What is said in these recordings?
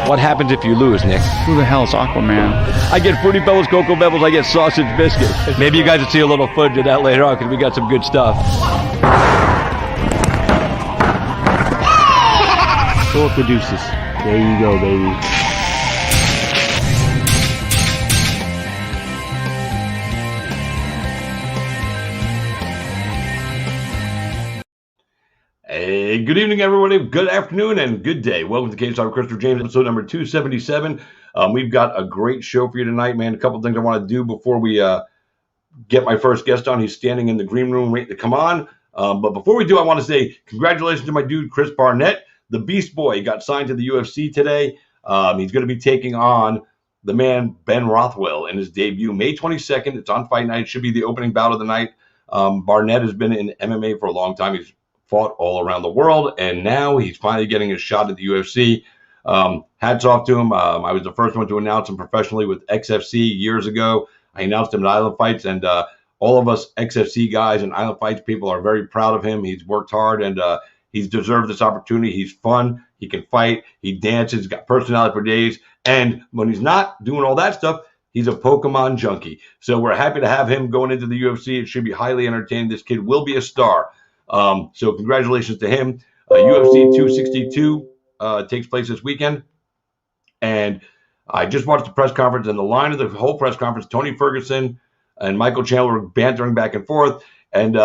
What happens if you lose, Nick? Who the hell is Aquaman? I get Fruity Pebbles, Cocoa Pebbles, I get sausage biscuits. Maybe you guys will see a little footage of that later on because we got some good stuff. Pull up the deuces. There you go, baby. Hey, good evening, everybody. Good afternoon and good day. Welcome to Cage Talk with Christopher Jaynes, episode number 277. We've got a great show for you tonight, man. A couple things I want to do before we get my first guest on. He's standing in the green room waiting to come on. But before we do, I want to say congratulations to my dude, Chris Barnett, the Beast Boy. He got signed to the UFC today. He's going to be taking on the man, Ben Rothwell, in his debut May 22nd. It's on Fight Night. It should be the opening bout of the night. Barnett has been in MMA for a long time. He's fought all around the world, and now he's finally getting his shot at the UFC. Hats off to him. I was the first one to announce him professionally with XFC years ago. I announced him at Island Fights, and all of us XFC guys and Island Fights people are very proud of him. He's worked hard, and he's deserved this opportunity. He's fun. He can fight. He dances. He's got personality for days. And when he's not doing all that stuff, he's a Pokemon junkie. So we're happy to have him going into the UFC. It should be highly entertaining. This kid will be a star. So congratulations to him. UFC 262 takes place this weekend. And I just watched the press conference, and the line of the whole press conference, Tony Ferguson and Michael Chandler were bantering back and forth. And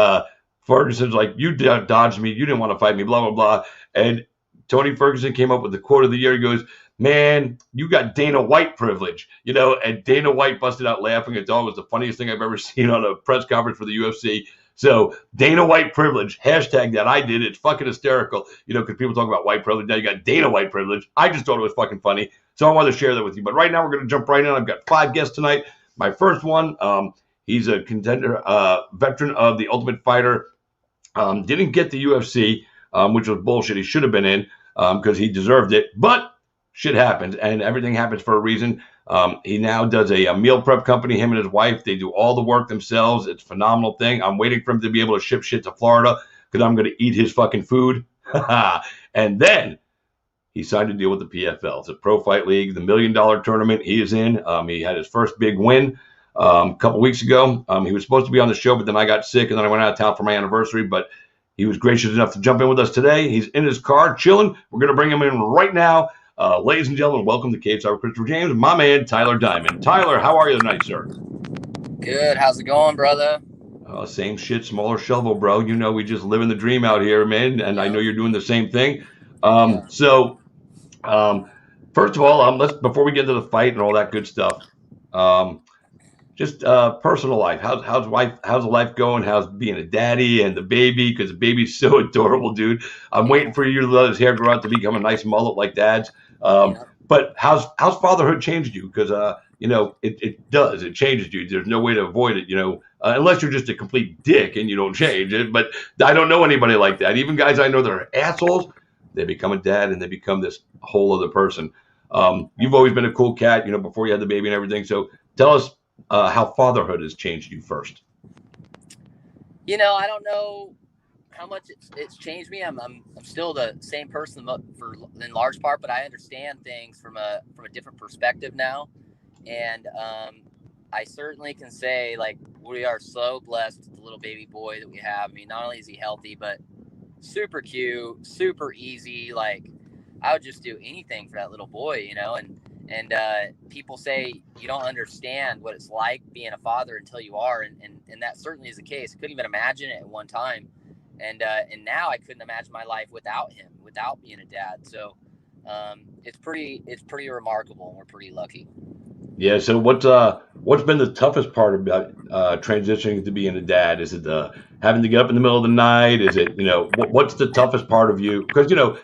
Ferguson's like, you dodged me. You didn't want to fight me, blah, blah, blah. And Tony Ferguson came up with the quote of the year. He goes, man, you got Dana White privilege. You know, and Dana White busted out laughing. It was the funniest thing I've ever seen on a press conference for the UFC. So Dana White privilege, hashtag that. I did. It's fucking hysterical, you know, because people talk about white privilege. Now you got Dana White privilege. I just thought it was fucking funny. So I wanted to share that with you. But right now we're going to jump right in. I've got 5 guests tonight. My first one, he's a contender, veteran of the Ultimate Fighter. Didn't get the UFC, which was bullshit. He should have been in because he deserved it. But shit happens, and everything happens for a reason. He now does a meal prep company, him and his wife. They do all the work themselves. It's a phenomenal thing. I'm waiting for him to be able to ship shit to Florida because I'm going to eat his fucking food. And then he signed a deal with the PFL. It's a pro fight league, the $1 million tournament he is in. He had his first big win a couple weeks ago. He was supposed to be on the show, but then I got sick, and then I went out of town for my anniversary. But he was gracious enough to jump in with us today. He's in his car, chilling. We're going to bring him in right now. Ladies and gentlemen, welcome to Cage Talk with Christopher Jaynes, my man, Tyler Diamond. Tyler, how are you tonight, sir? Good. How's it going, brother? Same shit, smaller shovel, bro. You know, we just living the dream out here, man, and I know you're doing the same thing. So, first of all, let's before we get into the fight and all that good stuff, just personal life. How's the life going? How's being a daddy and the baby? Because the baby's so adorable, dude. I'm waiting for you to let his hair grow out to become a nice mullet like Dad's. But how's fatherhood changed you? Because you know it does. It changes you. There's no way to avoid it. You know, unless you're just a complete dick and you don't change it. But I don't know anybody like that. Even guys I know that are assholes, they become a dad and they become this whole other person. You've always been a cool cat, you know, before you had the baby and everything. So tell us how fatherhood has changed you first. You know, I don't know how much it's changed me. I'm still the same person in large part, but I understand things from a different perspective now. And I certainly can say, like, we are so blessed with the little baby boy that we have. I mean, not only is he healthy, but super cute, super easy. Like, I would just do anything for that little boy, you know. And people say you don't understand what it's like being a father until you are, and that certainly is the case. I couldn't even imagine it at one time, and now I couldn't imagine my life without him, without being a dad. So it's pretty remarkable, and we're pretty lucky. Yeah. So what's been the toughest part about transitioning to being a dad? Is it having to get up in the middle of the night? Is it, you know, what's the toughest part of you? Because, you know,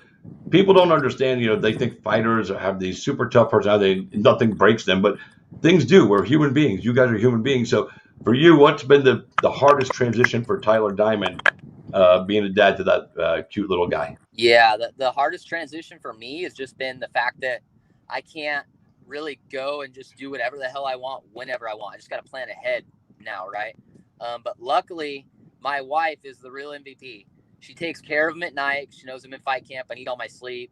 people don't understand, you know, they think fighters have these super tough personalities. Nothing breaks them, but things do. We're human beings. You guys are human beings. So for you, what's been the hardest transition for Tyler Diamond, being a dad to that cute little guy? Yeah, the hardest transition for me has just been the fact that I can't really go and just do whatever the hell I want whenever I want. I just got to plan ahead now, right? But luckily, my wife is the real MVP. She takes care of him at night. She knows I'm in fight camp. I need all my sleep.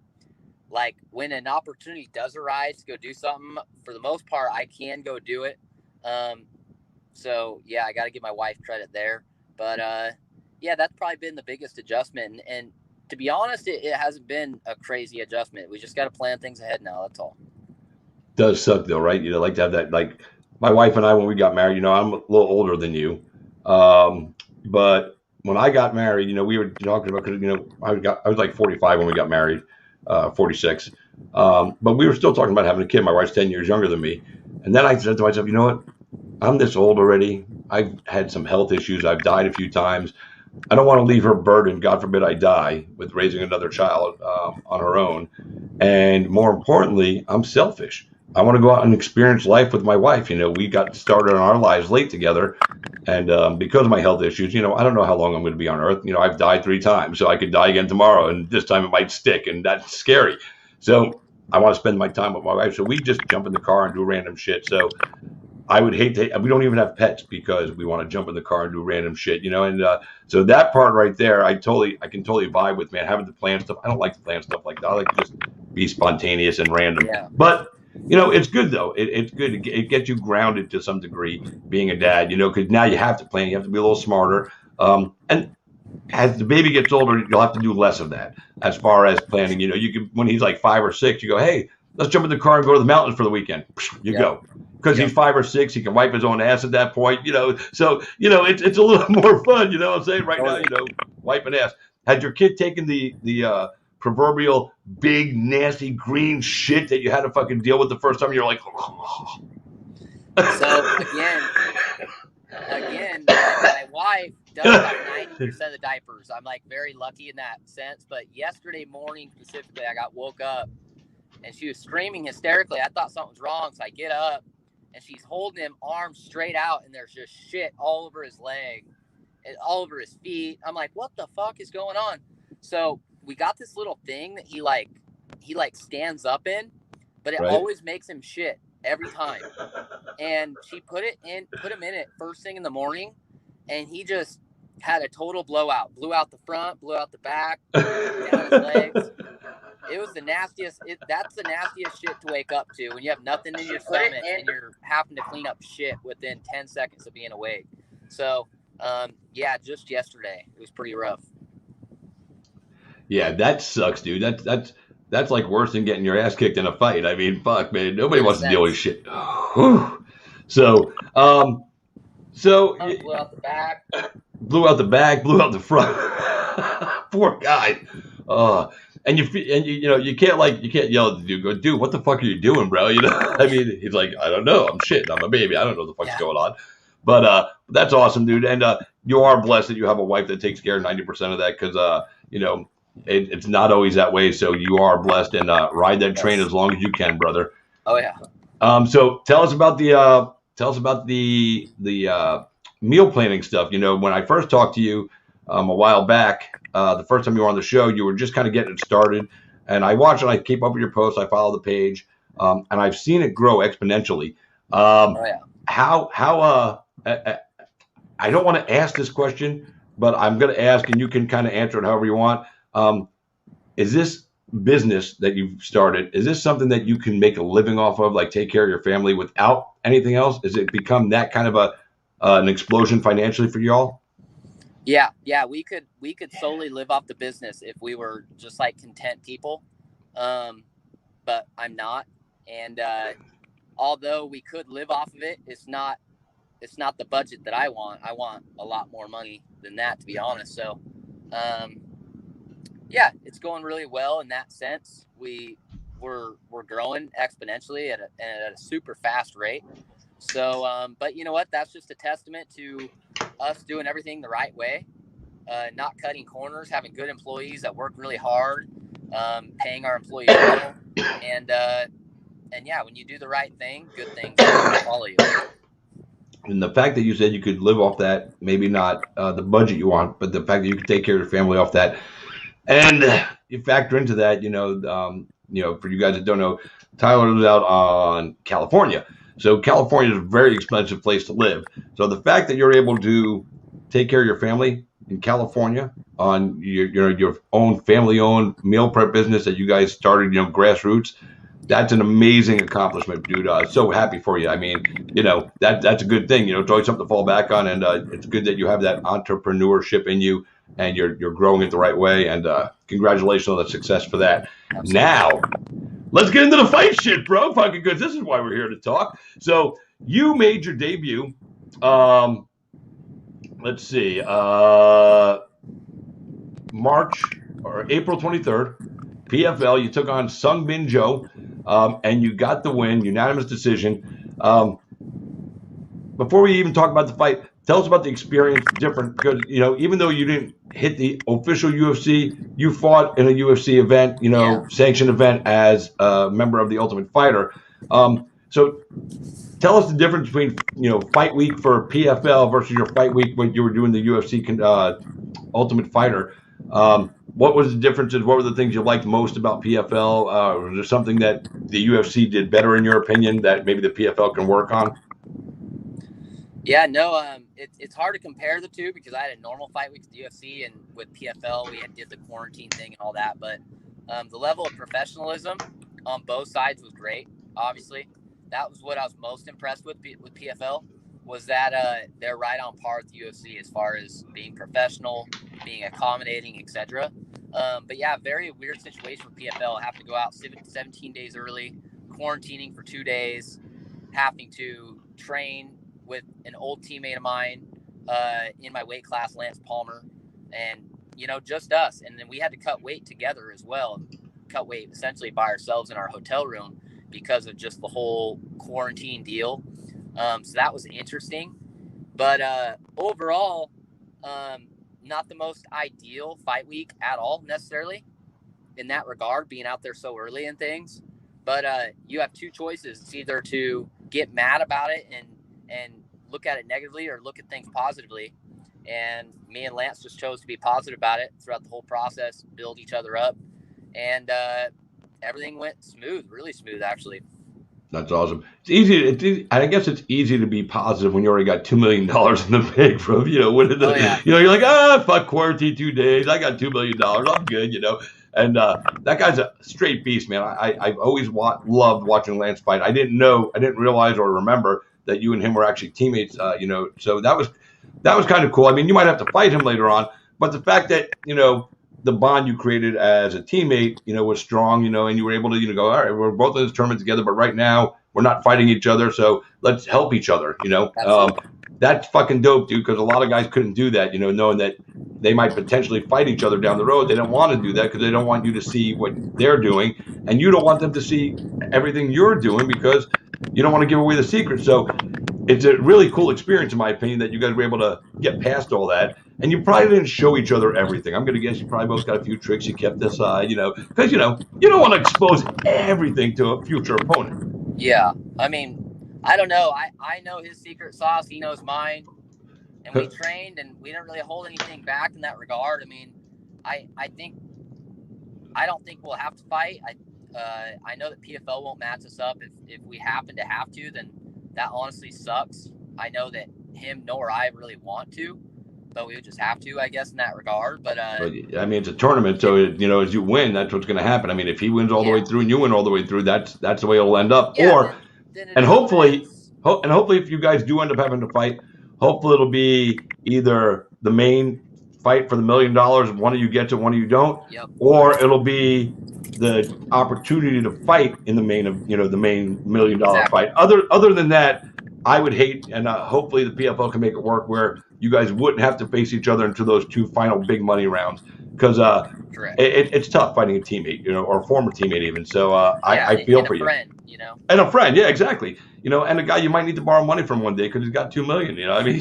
like when an opportunity does arise to go do something, for the most part, I can go do it. So yeah, I got to give my wife credit there. But yeah, that's probably been the biggest adjustment. And to be honest, it hasn't been a crazy adjustment. We just got to plan things ahead now. That's all. Does suck though, right? You know, like to have that. Like my wife and I, when we got married, you know, I'm a little older than you, but when I got married, you know, we were talking about, because you know, I was like 45 when we got married, 46, but we were still talking about having a kid. My wife's 10 years younger than me, and then I said to myself, you know what? I'm this old already. I've had some health issues. I've died a few times. I don't want to leave her burdened. God forbid I die with raising another child on her own. And more importantly, I'm selfish. I want to go out and experience life with my wife. You know, we got started on our lives late together. And because of my health issues, you know, I don't know how long I'm going to be on earth. You know, I've died 3 times, so I could die again tomorrow. And this time it might stick, and that's scary. So I want to spend my time with my wife. So we just jump in the car and do random shit. So I would hate to, we don't even have pets because we want to jump in the car and do random shit, you know? And so that part right there, I can totally vibe with, man, having to plan stuff. I don't like to plan stuff like that. I like to just be spontaneous and random. Yeah. But, you know, it's good though. It's good. It gets you grounded to some degree, being a dad, you know, because now you have to plan. You have to be a little smarter. And as the baby gets older, you'll have to do less of that as far as planning. You know, you can, when he's like 5 or 6, you go, hey, let's jump in the car and go to the mountains for the weekend. You go. Because he's 5 or 6, he can wipe his own ass at that point, you know. So, you know, it's a little more fun, you know what I'm saying? Right now, you know, wiping ass. Had your kid taken the proverbial big, nasty green shit that you had to fucking deal with the first time? You're like, oh. So, again, my wife does about 90% of the diapers. I'm like very lucky in that sense. But yesterday morning specifically, I got woke up and she was screaming hysterically. I thought something was wrong, so I get up. And she's holding him arms straight out, and there's just shit all over his leg and all over his feet. I'm like, what the fuck is going on? So we got this little thing that he stands up in, but it always makes him shit every time. And she put him in it first thing in the morning, and he just had a total blowout. Blew out the front, blew out the back, down his legs. It was the nastiest. That's the nastiest shit to wake up to when you have nothing in your stomach and you're having to clean up shit within 10 seconds of being awake. So, yeah, just yesterday, it was pretty rough. Yeah, that sucks, dude. That's like worse than getting your ass kicked in a fight. I mean, fuck, man. Nobody wants to deal with shit. So, blew out the back. Blew out the back, blew out the front. Poor guy. And you know, you can't yell at the dude, go, dude, what the fuck are you doing, bro? You know, I mean, he's like, I don't know. I'm shit. I'm a baby. I don't know what the fuck's going on. But that's awesome, dude. And you are blessed that you have a wife that takes care of 90% of that, because, you know, it's not always that way. So you are blessed, and ride that train as long as you can, brother. Oh, yeah. So tell us about the meal planning stuff. You know, when I first talked to you a while back, the first time you were on the show, you were just kind of getting it started. And I watch it. I keep up with your posts. I follow the page. And I've seen it grow exponentially. How I don't want to ask this question, but I'm going to ask, and you can kind of answer it however you want. Is this business that you've started, is this something that you can make a living off of, like take care of your family without anything else? Is it become that kind of an explosion financially for y'all? Yeah, we could solely live off the business if we were just like content people, but I'm not. And although we could live off of it, it's not the budget that I want. I want a lot more money than that, to be honest. So, yeah, it's going really well in that sense. We're growing exponentially at a super fast rate. So, but you know what? That's just a testament to us doing everything the right way, not cutting corners, having good employees that work really hard, paying our employees well, and yeah, when you do the right thing, good things follow you. And the fact that you said you could live off that, maybe not the budget you want, but the fact that you could take care of your family off that, and you factor into that, you know, for you guys that don't know, Tyler lives out on California. So California is a very expensive place to live. So the fact that you're able to take care of your family, in California on your own family-owned meal prep business that you guys started, grassroots. That's an amazing accomplishment, dude. So happy for you. I mean, that's a good thing. It's always something to fall back on, and it's good that you have that entrepreneurship in you, and you're growing it the right way. And congratulations on the success for that. Absolutely. Now, let's get into the fight shit, bro. Fucking good. This is why we're here to talk. So you made your debut. Let's see, March or April 23rd, PFL. You took on Sung Bin Jo, and you got the win, unanimous decision. Before we even talk about the fight, tell us about the experience. Different, because even though you didn't hit the official UFC, you fought in a UFC event, sanctioned event as a member of the Ultimate Fighter. So tell us the difference between fight week for PFL versus your fight week when you were doing the UFC Ultimate Fighter. What was the differences? What were the things you liked most about PFL? Was there something that the UFC did better in your opinion that maybe the PFL can work on? Yeah, no, it's hard to compare the two because I had a normal fight week with the UFC, and with PFL we did the quarantine thing and all that. But the level of professionalism on both sides was great. Obviously, that was what I was most impressed with PFL, was that they're right on par with the UFC as far as being professional, being accommodating, etc. But yeah, very weird situation with PFL. I have to go out 17 days early, quarantining for 2 days, having to train with an old teammate of mine in my weight class, Lance Palmer, and just us. And then we had to cut weight together as well, cut weight essentially by ourselves in our hotel room because of just the whole quarantine deal. So that was interesting, but overall, not the most ideal fight week at all necessarily in that regard, being out there so early and things. But you have two choices. It's either to get mad about it and look at it negatively, or look at things positively. And me and Lance just chose to be positive about it throughout the whole process, build each other up, and everything went smooth, really smooth actually. That's awesome. It's easy. I guess it's easy to be positive when you already got $2 million in the bank from winning the. You're like, fuck quarantine 2 days. I got $2 million. I'm good. And that guy's a straight beast, man. I've always loved watching Lance fight. I didn't realize or remember that you and him were actually teammates. So that was kind of cool. I mean, you might have to fight him later on, but the fact that the bond you created as a teammate, was strong, and you were able to, go, all right, we're both in this tournament together, but right now we're not fighting each other, so let's help each other, That's fucking dope, dude, because a lot of guys couldn't do that, knowing that they might potentially fight each other down the road. They don't want to do that because they don't want you to see what they're doing, and you don't want them to see everything you're doing because you don't want to give away the secret. So it's a really cool experience, in my opinion, that you guys were able to get past all that. And you probably didn't show each other everything. I'm going to guess you probably both got a few tricks you kept aside, because, you don't want to expose everything to a future opponent. Yeah. I mean, I don't know. I know his secret sauce. He knows mine. And we trained, and we didn't really hold anything back in that regard. I mean, I don't think we'll have to fight. I know that PFL won't match us up. If we happen to have to, then that honestly sucks. I know that him nor I really want to, but we would just have to, I guess, in that regard. But I mean, it's a tournament, so as you win, that's what's going to happen. I mean, if he wins all the way through and you win all the way through, that's the way it'll end up. Yeah, and hopefully, if you guys do end up having to fight, hopefully it'll be either the main fight for the $1 million, one of you gets it, one of you don't, or it'll be the opportunity to fight in the main of the main $1 million fight. Other than that, I would hate, and hopefully the PFL can make it work where you guys wouldn't have to face each other into those two final big money rounds, because it's tough fighting a teammate, or a former teamate even. So I feel for you. And a friend, yeah, exactly. And a guy you might need to borrow money from one day because he's got $2 million. I mean,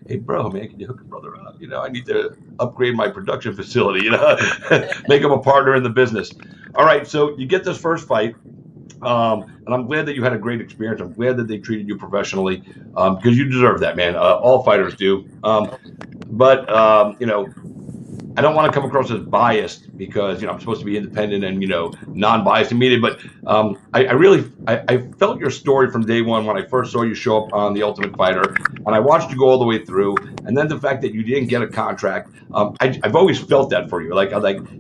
hey, bro, man, can you hook a brother up? I need to upgrade my production facility. Make him a partner in the business. All right, so you get this first fight. And I'm glad that you had a great experience. I'm glad that they treated you professionally, because you deserve that, man. All fighters do. But I don't want to come across as biased because, I'm supposed to be independent and, non-biased in media, but I felt your story from day one when I first saw you show up on The Ultimate Fighter, and I watched you go all the way through, and then the fact that you didn't get a contract. I've always felt that for you. Like,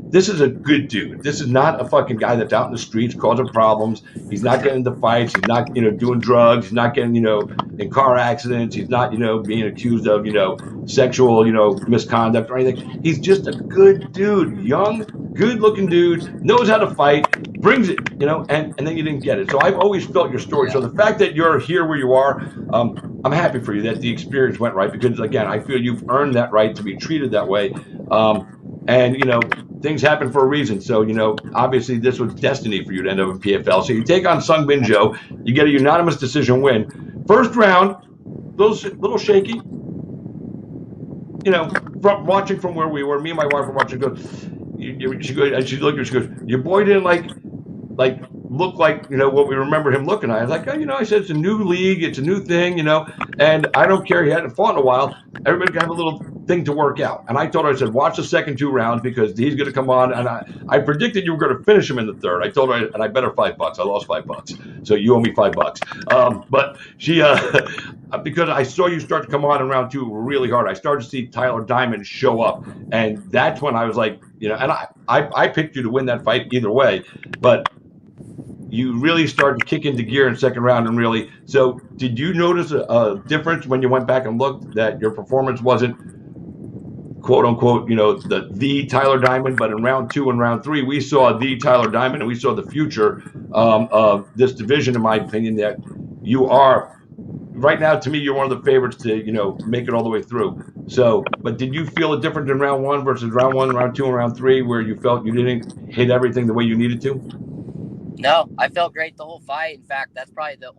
this is a good dude. This is not a fucking guy that's out in the streets causing problems. He's not getting into fights. He's not, doing drugs. He's not getting, in car accidents. He's not, being accused of, sexual, misconduct or anything. He's just a good dude, young, good-looking dude, knows how to fight, brings it, and then you didn't get it. So I've always felt your story. So the fact that you're here where you are, I'm happy for you that the experience went right because, again, I feel you've earned that right to be treated that way. And, things happen for a reason. So, obviously this was destiny for you to end up in PFL. So you take on Sung Bin Jo, you get a unanimous decision win. First round, little shaky. From watching from where we were, me and my wife were watching. She goes, your boy didn't look like what we remember him looking at. I was like, I said it's a new league, it's a new thing, and I don't care. He hadn't fought in a while. Everybody can have a little thing to work out. And I told her, I said, watch the second 2 rounds because he's going to come on. And I predicted you were going to finish him in the third. I told her, and I bet her $5. I lost $5, so you owe me $5. But she, because I saw you start to come on in round 2 really hard. I started to see Tyler Diamond show up, and that's when I was like, and I picked you to win that fight either way, but you really started to kick into gear in second round. And really, so did you notice a difference when you went back and looked that your performance wasn't quote unquote, the Tyler Diamond, but in round 2 and round 3, we saw the Tyler Diamond, and we saw the future of this division, in my opinion, that you are right now, to me, you're one of the favorites to, make it all the way through. So, but did you feel it different in round 1 versus round 1, round 2, and round 3, where you felt you didn't hit everything the way you needed to? No, I felt great the whole fight. In fact, that's probably the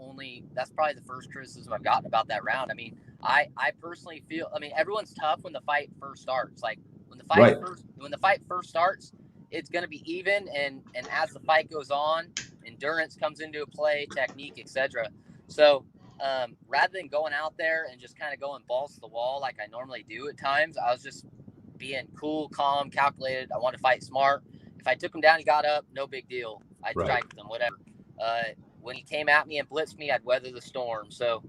first criticism I've gotten about that round. I mean, I personally feel, everyone's tough when the fight first starts. Like when the fight first starts, it's going to be even. And as the fight goes on, endurance comes into play, technique, etc. So rather than going out there and just kind of going balls to the wall like I normally do at times, I was just being cool, calm, calculated. I wanted to fight smart. If I took him down, he got up, no big deal. I'd strike them, whatever. When he came at me and blitzed me, I'd weather the storm. So,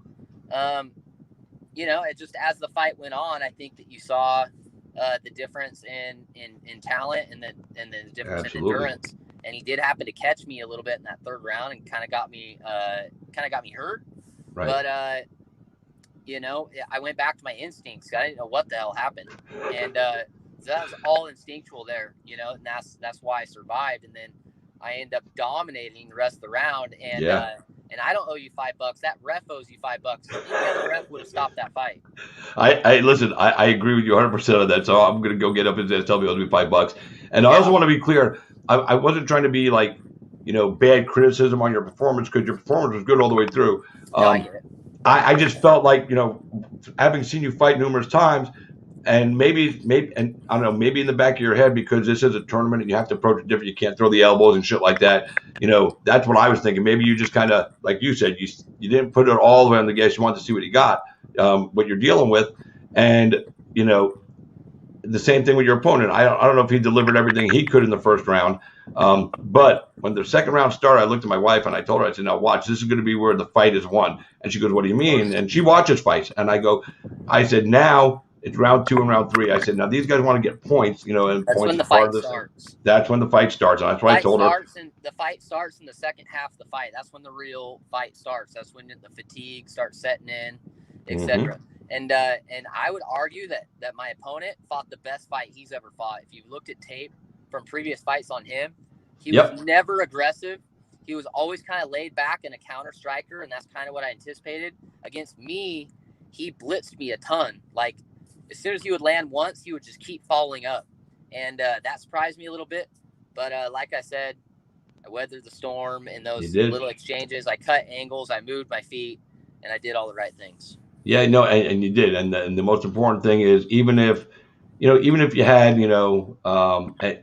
it just, as the fight went on, I think that you saw the difference in talent and the difference in endurance. And he did happen to catch me a little bit in that third round and kind of got me hurt. Right. But I went back to my instincts. I didn't know what the hell happened, and so that was all instinctual there. And that's why I survived. And then I end up dominating the rest of the round, and I don't owe you $5. That ref owes you $5. Any other ref would have stopped that fight. I listen. I agree with you 100% on that. So I'm gonna go get up and tell me it'll be $5. And I also want to be clear. I wasn't trying to be like, bad criticism on your performance because your performance was good all the way through. I get it. I just felt like having seen you fight numerous times. And maybe, and I don't know, maybe in the back of your head, because this is a tournament and you have to approach it different, you can't throw the elbows and shit like that. That's what I was thinking. Maybe you just kind of, like you said, you didn't put it all the way on the gas. You wanted to see what he got, what you're dealing with. And, the same thing with your opponent. I don't know if he delivered everything he could in the first round. But when the second round started, I looked at my wife and I told her, I said, now watch, this is going to be where the fight is won. And she goes, what do you mean? And she watches fights. And I said, now it's round 2 and round 3. I said, now these guys want to get points, and that's points when the fight starts. That's when the fight starts. And that's why I told her. The fight starts in the second half of the fight. That's when the real fight starts. That's when the fatigue starts setting in, etc. Mm-hmm. And I would argue that my opponent fought the best fight he's ever fought. If you looked at tape from previous fights on him, he was never aggressive. He was always kind of laid back and a counter striker, and that's kind of what I anticipated. Against me, he blitzed me a ton. Like, as soon as he would land once, he would just keep following up. And that surprised me a little bit. But like I said, I weathered the storm in those little exchanges. I cut angles, I moved my feet, and I did all the right things. Yeah, no, and you did. And the most important thing is, even if you had,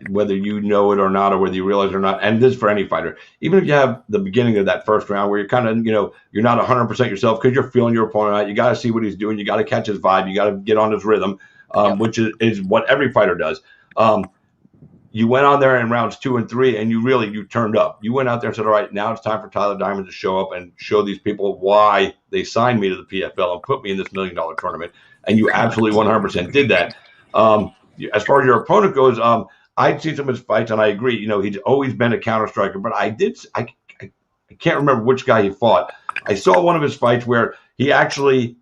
whether you know it or not, or whether you realize it or not, and this is for any fighter, even if you have the beginning of that first round where you're kind of, you're not 100% yourself because you're feeling your opponent out, you got to see what he's doing. You got to catch his vibe. You got to get on his rhythm, which is what every fighter does. You went on there in rounds 2 and 3, and you turned up. You went out there and said, all right, now it's time for Tyler Diamond to show up and show these people why they signed me to the PFL and put me in this $1 million tournament. And you absolutely 100% did that. As far as your opponent goes, I'd seen some of his fights, and I agree. He's always been a counter striker, but I can't remember which guy he fought. I saw one of his fights where he actually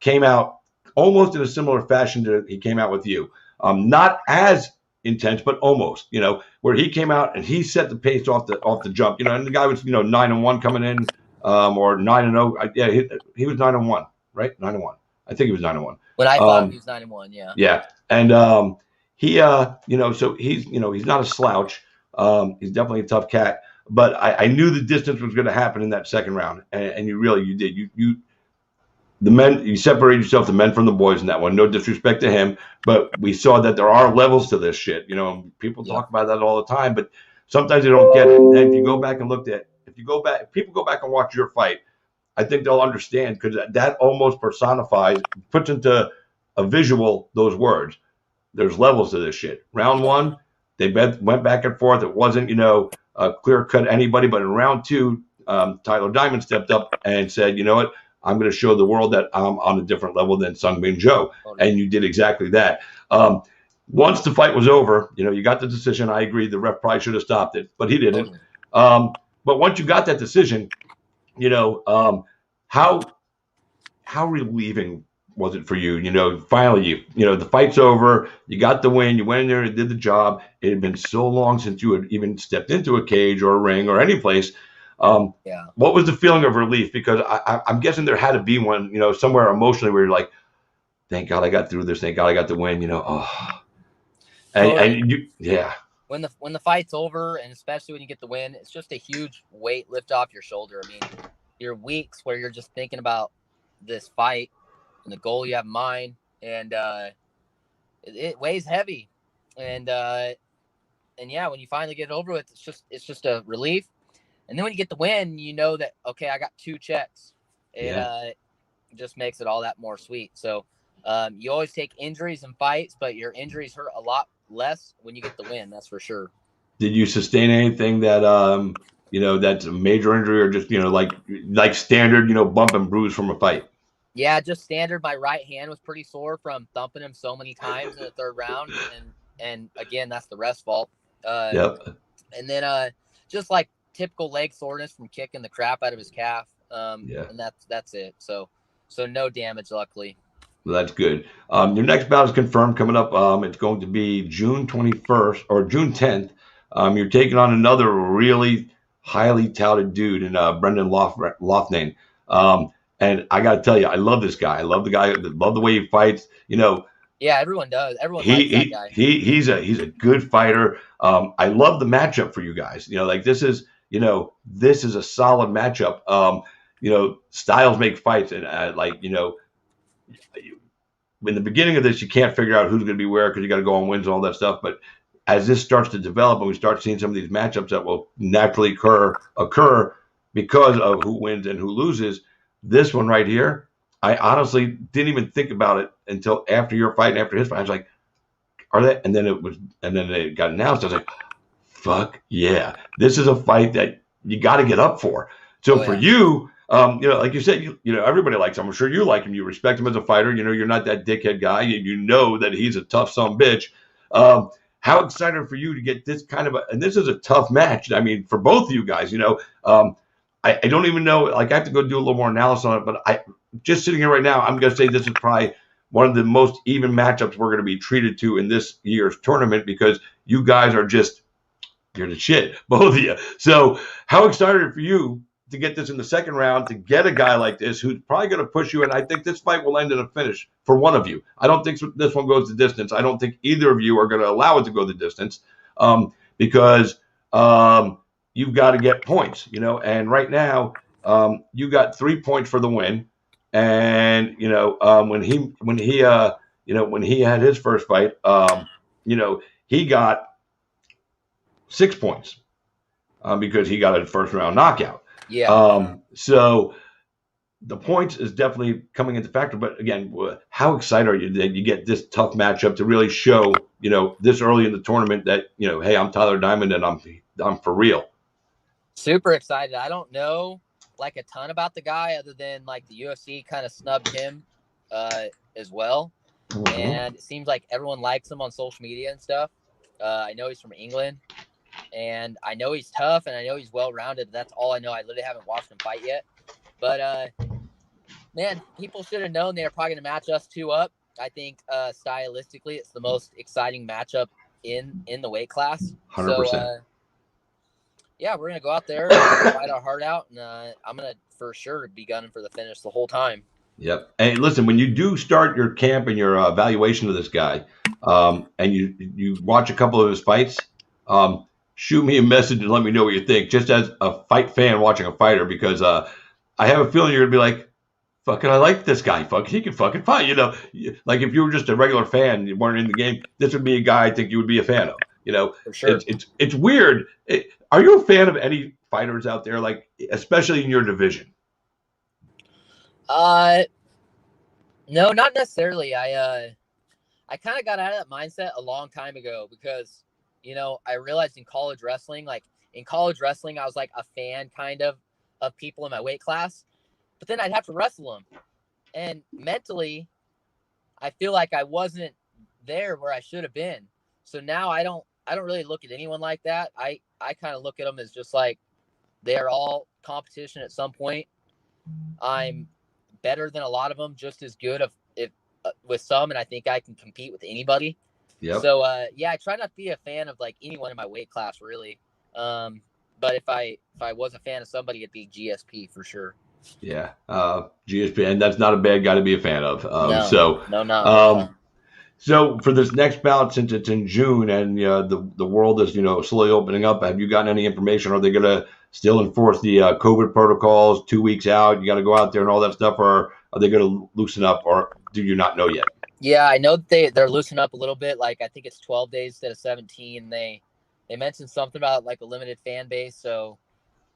came out almost in a similar fashion to he came out with you. Not as intense, but almost, where he came out and he set the pace off the jump, and the guy was, 9-1 coming in, or 9-0. Yeah, he was 9-1, right? 9-1. I think he was 9-1. When I thought he was 9-1, yeah. Yeah. And he, so he's not a slouch. He's definitely a tough cat, but I knew the distance was going to happen in that second round. And you did. You separated yourself, the men from the boys in that one. No disrespect to him, but we saw that there are levels to this shit. People talk about that all the time, but sometimes they don't get it. And then if people go back and watch your fight, I think they'll understand, because that almost personifies, puts into a visual those words. There's levels to this shit. Round 1, they went back and forth. It wasn't, a clear cut anybody, but in round 2, Tyler Diamond stepped up and said, you know what? I'm going to show the world that I'm on a different level than Sungmin Joe. And you did exactly that. Once the fight was over, you got the decision. I agree. The ref probably should have stopped it, but he didn't. But once you got that decision, how relieving was it for you? Finally, the fight's over. You got the win. You went in there and did the job. It had been so long since you had even stepped into a cage or a ring or any place. What was the feeling of relief? Because I'm guessing there had to be one, somewhere emotionally where you're like, thank God I got through this. Thank God I got the win. When the fight's over, and especially when you get the win, it's just a huge weight lift off your shoulder. I mean, your weeks where you're just thinking about this fight and the goal you have in mind, and it weighs heavy. And yeah, when you finally get it over with, it's just a relief. And then when you get the win, you know that, okay, I got 2 checks. It just makes it all that more sweet. So you always take injuries in fights, but your injuries hurt a lot less when you get the win. That's for sure. Did you sustain anything that, that's a major injury, or just, like standard, bump and bruise from a fight? Yeah, just standard. My right hand was pretty sore from thumping him so many times in the 3rd round. And again, that's the ref's fault. Yep. And then just like typical leg soreness from kicking the crap out of his calf. And that's it. So no damage, luckily. Well, that's good. Your next bout is confirmed coming up. It's going to be June 21st or June 10th. You're taking on another really highly touted dude in Brendan Loughnane. And I got to tell you, I love this guy. I love the guy. Love the way he fights. Yeah, everyone does. Everyone likes that guy. He's a good fighter. I love the matchup for you guys. This is a solid matchup. Styles make fights, and in the beginning of this, you can't figure out who's going to be where, because you got to go on wins and all that stuff. But as this starts to develop and we start seeing some of these matchups that will naturally occur because of who wins and who loses, this one right here, I honestly didn't even think about it until after your fight and after his fight. I was like, are they? And then it got announced. I was like, fuck yeah. This is a fight that you got to get up for. So for you, like you said, everybody likes him. I'm sure you like him. You respect him as a fighter. You're not that dickhead guy. You know that he's a tough son bitch. How excited for you to get this kind of and this is a tough match. I mean, for both of you guys, I don't even know, like, I have to go do a little more analysis on it, but just sitting here right now, I'm going to say this is probably one of the most even matchups we're going to be treated to in this year's tournament, because you guys are just, you're the shit, both of you. So how excited for you to get this in the second round, to get a guy like this who's probably going to push you, and I think this fight will end in a finish for one of you. I don't think this one goes the distance. I don't think either of you are going to allow it to go the distance, because you've got to get points, and right now you got 3 points for the win. And, when he had his first fight, he got 6 points because he got a first round knockout. Yeah. So the points is definitely coming into factor. But again, how excited are you that you get this tough matchup to really show, this early in the tournament that, hey, I'm Tyler Diamond and I'm for real. Super excited. I don't know like a ton about the guy other than like the UFC kind of snubbed him as well. Mm-hmm. And it seems like everyone likes him on social media and stuff. I know he's from England, and I know he's tough, and I know he's well-rounded. That's all I know. I literally haven't watched him fight yet. But, man, people should have known they were probably going to match us two up. I think stylistically it's the most exciting matchup in the weight class. 100%. So, yeah, we're going to go out there and fight our heart out, and I'm going to for sure be gunning for the finish the whole time. Yep. Hey, listen, when you do start your camp and your evaluation of this guy, and you watch a couple of his fights, shoot me a message and let me know what you think, just as a fight fan watching a fighter, because I have a feeling you're going to be like, fucking, I like this guy. Fuck, he can fucking fight. Like if you were just a regular fan, you weren't in the game, this would be a guy I think you would be a fan of. For sure. It's weird. Are you a fan of any fighters out there, like especially in your division? No, not necessarily. I kind of got out of that mindset a long time ago because, I realized in college wrestling, I was like a fan kind of people in my weight class, but then I'd have to wrestle them. And mentally, I feel like I wasn't there where I should have been. So now I don't really look at anyone like that. I kind of look at them as just like they're all competition at some point. I'm better than a lot of them, just as good with some, and I think I can compete with anybody. Yep. So I try not to be a fan of like anyone in my weight class really. But if I was a fan of somebody, it'd be GSP for sure. Yeah, GSP, and that's not a bad guy to be a fan of. No. So for this next bout, since it's in June and the world is slowly opening up, have you gotten any information? Are they going to still enforce the COVID protocols 2 weeks out? You got to go out there and all that stuff, or are they going to loosen up, or do you not know yet? Yeah, I know they're loosening up a little bit. Like I think it's 12 days instead of 17. They mentioned something about like a limited fan base, so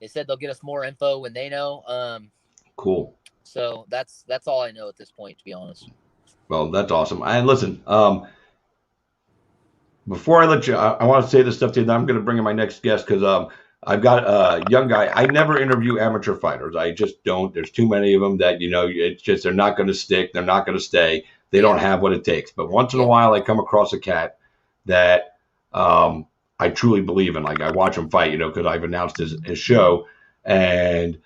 they said they'll get us more info when they know. Cool. So that's all I know at this point, to be honest. Well, that's awesome. And listen, before I let you, I want to say this stuff to you. Then I'm going to bring in my next guest because I've got a young guy. I never interview amateur fighters. I just don't. There's too many of them that, it's just they're not going to stick. They're not going to stay. They don't have what it takes. But once in a while, I come across a cat that I truly believe in. Like I watch him fight, because I've announced his show. And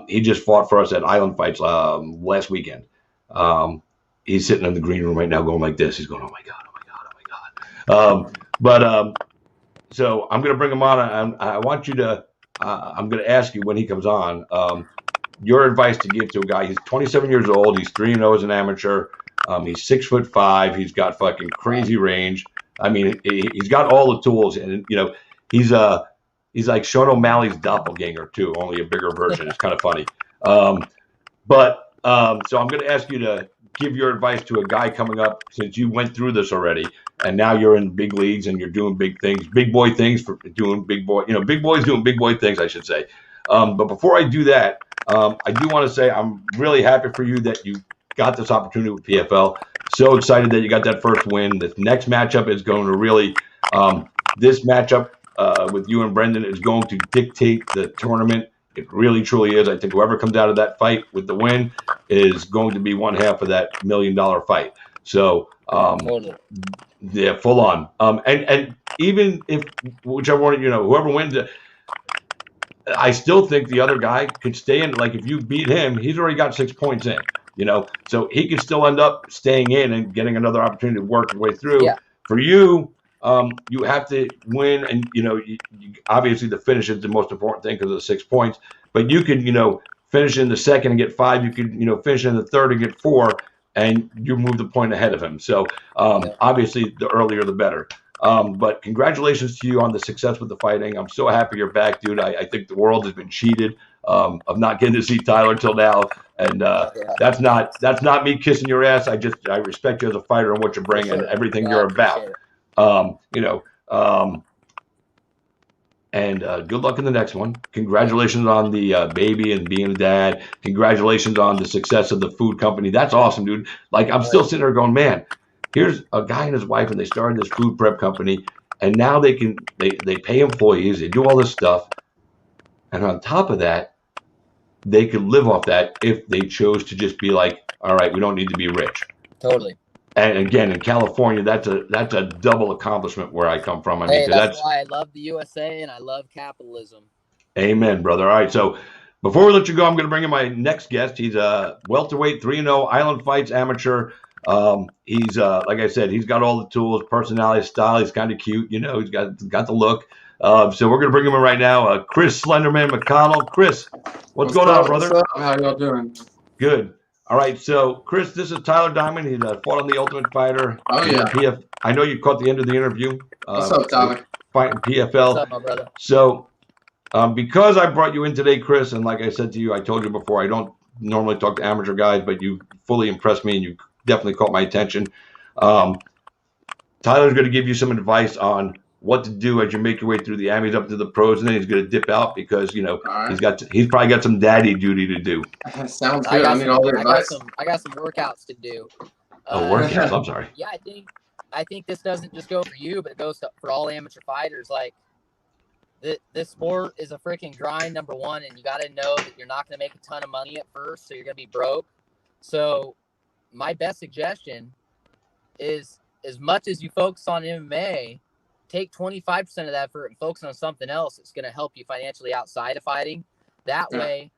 he just fought for us at Island Fights last weekend. He's sitting in the green room right now going like this. He's going, oh, my God, oh, my God. So I'm going to bring him on. I want you to I'm going to ask you when he comes on your advice to give to a guy. He's 27 years old. He's 3-0 as an amateur. He's 6'5". He's got fucking crazy range. I mean, he's got all the tools. And, he's like Sean O'Malley's doppelganger, too, only a bigger version. It's kind of funny. So I'm going to ask you to give your advice to a guy coming up, since you went through this already, and now you're in big leagues and you're doing big things, big boy things for doing big boy, big boys doing big boy things, I should say. But before I do that, I do want to say I'm really happy for you that you got this opportunity with PFL. So excited that you got that first win. This next matchup is going to really, this matchup with you and Brendan is going to dictate the tournament. It really, truly is. I think whoever comes out of that fight with the win is going to be one half of that $1 million fight. So, yeah, full on. And even if whichever one, whoever wins it, I still think the other guy could stay in. Like if you beat him, he's already got 6 points in, so he could still end up staying in and getting another opportunity to work his way through. Yeah. For you, you have to win, and obviously the finish is the most important thing because of the 6 points. But you could finish in the second and get 5. You could finish in the third and get 4, and you move the point ahead of him. So obviously the earlier the better. But congratulations to you on the success with the fighting. I'm so happy you're back, dude. I think the world has been cheated of not getting to see Tyler till now, and that's not me kissing your ass. I respect you as a fighter and what you bring and everything you're about. And and good luck in the next one. Congratulations on the baby and being a dad. Congratulations on the success of the food company. That's awesome, dude. Like, I'm still sitting there going, man, here's a guy and his wife, and they started this food prep company, and now they pay employees, they do all this stuff, and on top of that, they could live off that if they chose to just be like, all right, we don't need to be rich. Totally. And again, in California, that's a double accomplishment where I come from. I mean, Hey, that's why I love the USA and I love capitalism. Amen, brother. All right, so before we let you go, I'm going to bring in my next guest. He's a welterweight, 3-0 Island Fights amateur. He's like I said, he's got all the tools, personality, style. He's kind of cute, you know. He's got the look. So we're going to bring him in right now. Chris Slenderman McConnell. Chris, what's going on, brother? What's up? How y'all doing? Good. All right, so Chris, this is Tyler Diamond. He's fought on the Ultimate Fighter. Oh yeah. I know you caught the end of the interview. What's up, Tyler? Fighting PFL. What's up, my brother? So, because I brought you in today, Chris, and like I said to you, I told you before, I don't normally talk to amateur guys, but you fully impressed me, and you definitely caught my attention. Tyler's going to give you some advice on what to do as you make your way through the Amis up to the pros, and then he's going to dip out because, you know, he's probably got some daddy duty to do. Sounds good. I need all the advice. I got some workouts to do. Workouts. I'm sorry. Yeah, I think this doesn't just go for you, but it goes for all amateur fighters. Like, this sport is a freaking grind, number one, and you got to know that you're not going to make a ton of money at first, so you're going to be broke. So my best suggestion is, as much as you focus on MMA, take 25% of that effort and focus on something else that's going to help you financially outside of fighting. That way